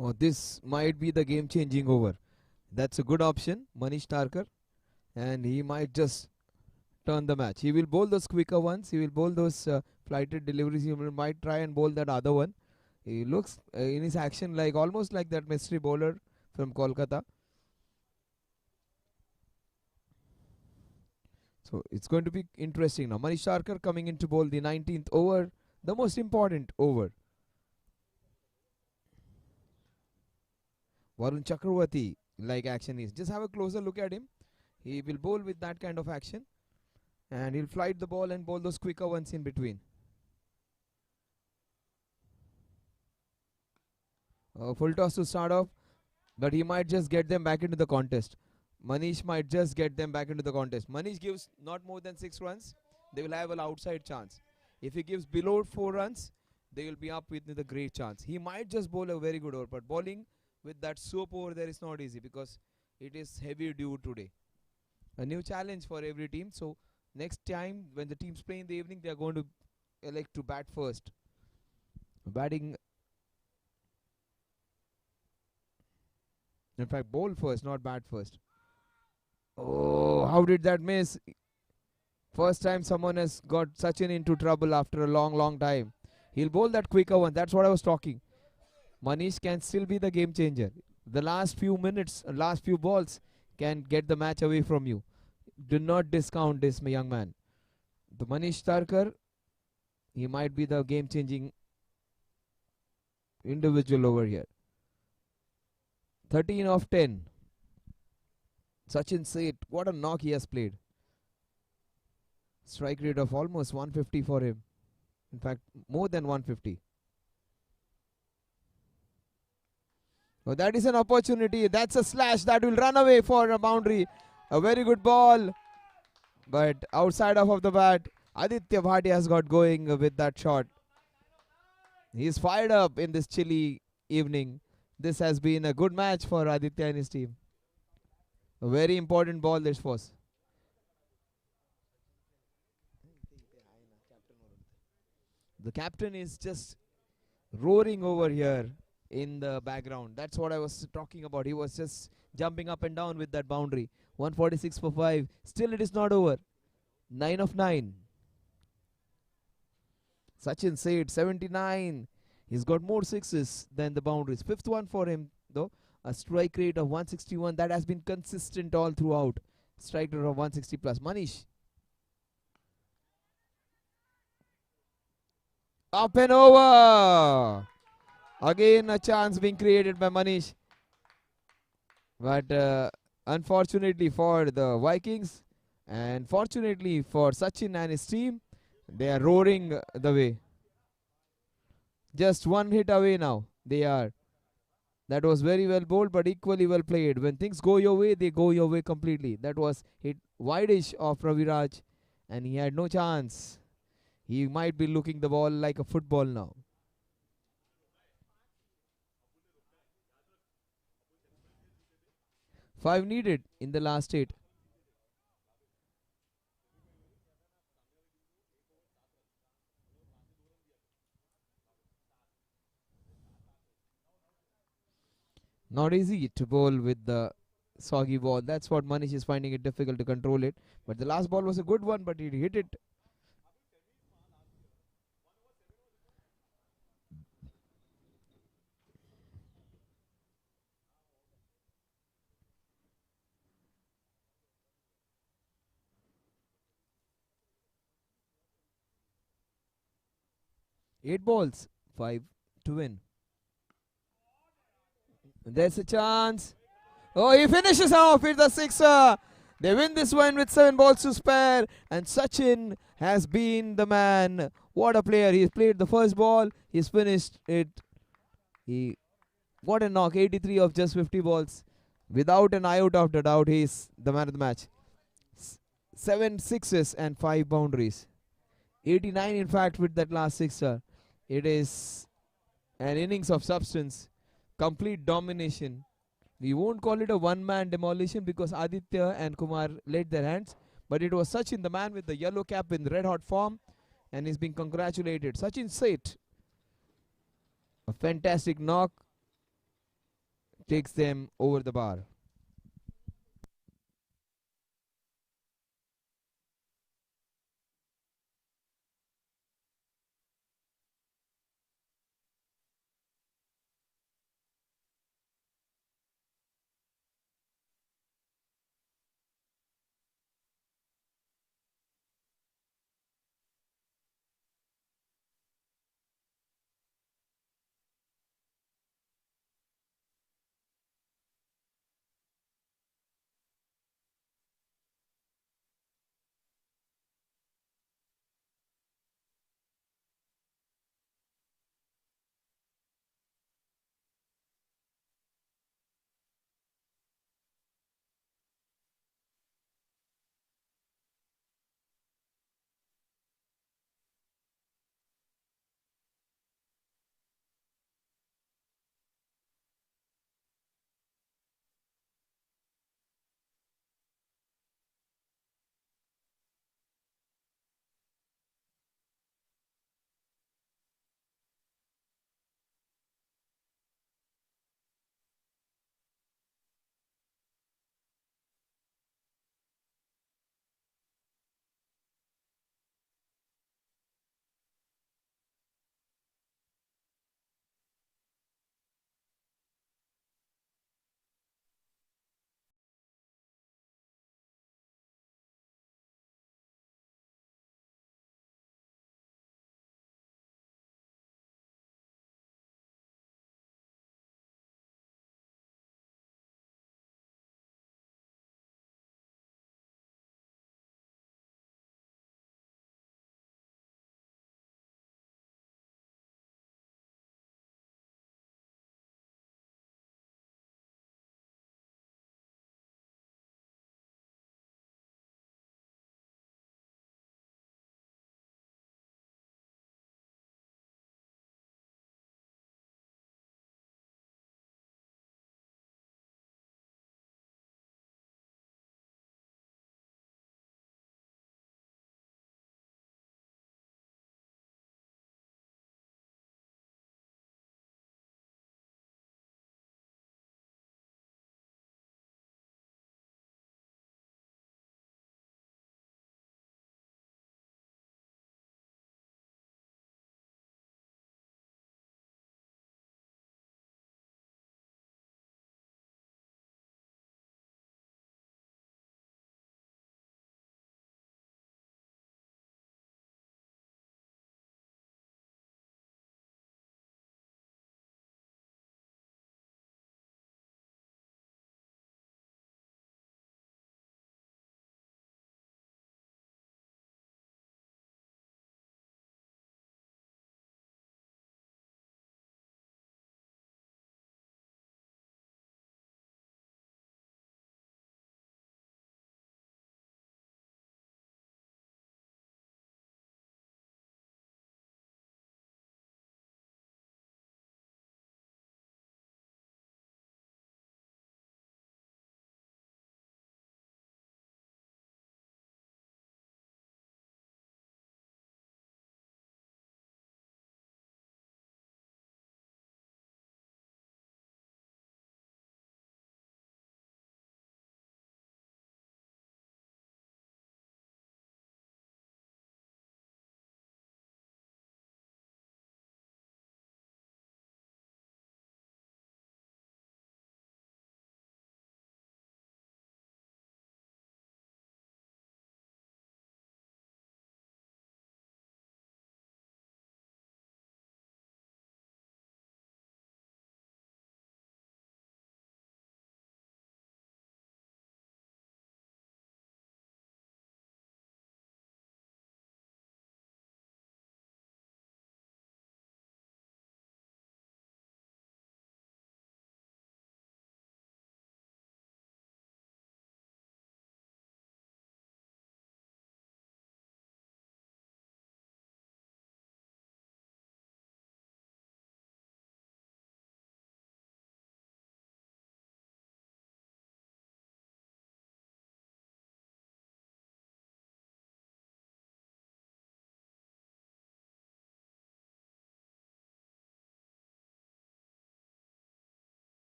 Oh, this might be the game-changing over. That's a good option, Manish Tarkar, and he might just turn the match. He will bowl those quicker ones. He will bowl those flighted deliveries. He might try and bowl that other one. He looks in his action like almost like that mystery bowler from Kolkata. So it's going to be interesting now. Manish Tarkar coming in to bowl the 19th over, the most important over. Varun Chakravarti like action is. Just have a closer look at him. He will bowl with that kind of action. And he'll flight the ball and bowl those quicker ones in between. Full toss to start off. But he might just get them back into the contest. Manish might just get them back into the contest. Manish gives not more than 6 runs. They will have an outside chance. If he gives below 4 runs, they will be up with a great chance. He might just bowl a very good over. But bowling with that soap over there is not easy because it is heavy dew today. A new challenge for every team. So next time when the teams play in the evening, they are going to elect to bat first. Batting, in fact, bowl first, not bat first. Oh, how did that miss? First time someone has got Sachin into trouble after a long time. He'll bowl that quicker one. That's what I was talking. Manish can still be the game changer. The last few minutes, last few balls can get the match away from you. Do not discount this young man. The Manish Tarkar, he might be the game changing individual over here. 13 of 10. Sachin Seth, what a knock he has played. Strike rate of almost 150 for him. In fact, more than 150. Oh, that is an opportunity. That's a slash that will run away for a boundary. A very good ball. But outside of the bat, Aditya Bhatia has got going with that shot. He's fired up in this chilly evening. This has been a good match for Aditya and his team. A very important ball this was. The captain is just roaring over here in the background. That's what I was talking about. He was just jumping up and down with that boundary. 146 for 5. Still it is not over. 9 of 9. Sachin Seth 79. He's got more sixes than the boundaries. 5th one for him though. A strike rate of 161. That has been consistent all throughout. Strike rate of 160 plus. Manish. Up and over. Again a chance being created by Manish. But unfortunately for the Vikings and fortunately for Sachin and his team, they are roaring the way. Just one hit away now. They are. That was very well bowled but equally well played. When things go your way, they go your way completely. That was hit wide-ish of Raviraj and he had no chance. He might be looking the ball like a football now. Five needed in the last 8. Not easy to bowl with the soggy ball. That's what Manish is finding it difficult to control it. But the last ball was a good one, but he hit it. Eight balls, 5 to win. There's a chance. Oh, he finishes off with the sixer. They win this one with 7 balls to spare. And Sachin has been the man. What a player. He's played the first ball. He's finished it. What a knock. 83 of just 50 balls. Without an iota of the doubt, he's the man of the match. 7 sixes and 5 boundaries. 89 in fact with that last sixer. It is an innings of substance. Complete domination. We won't call it a one-man demolition because Aditya and Kumar laid their hands. But it was Sachin, the man with the yellow cap in red-hot form. And he's being congratulated. Sachin Seth. A fantastic knock. takes them over the bar.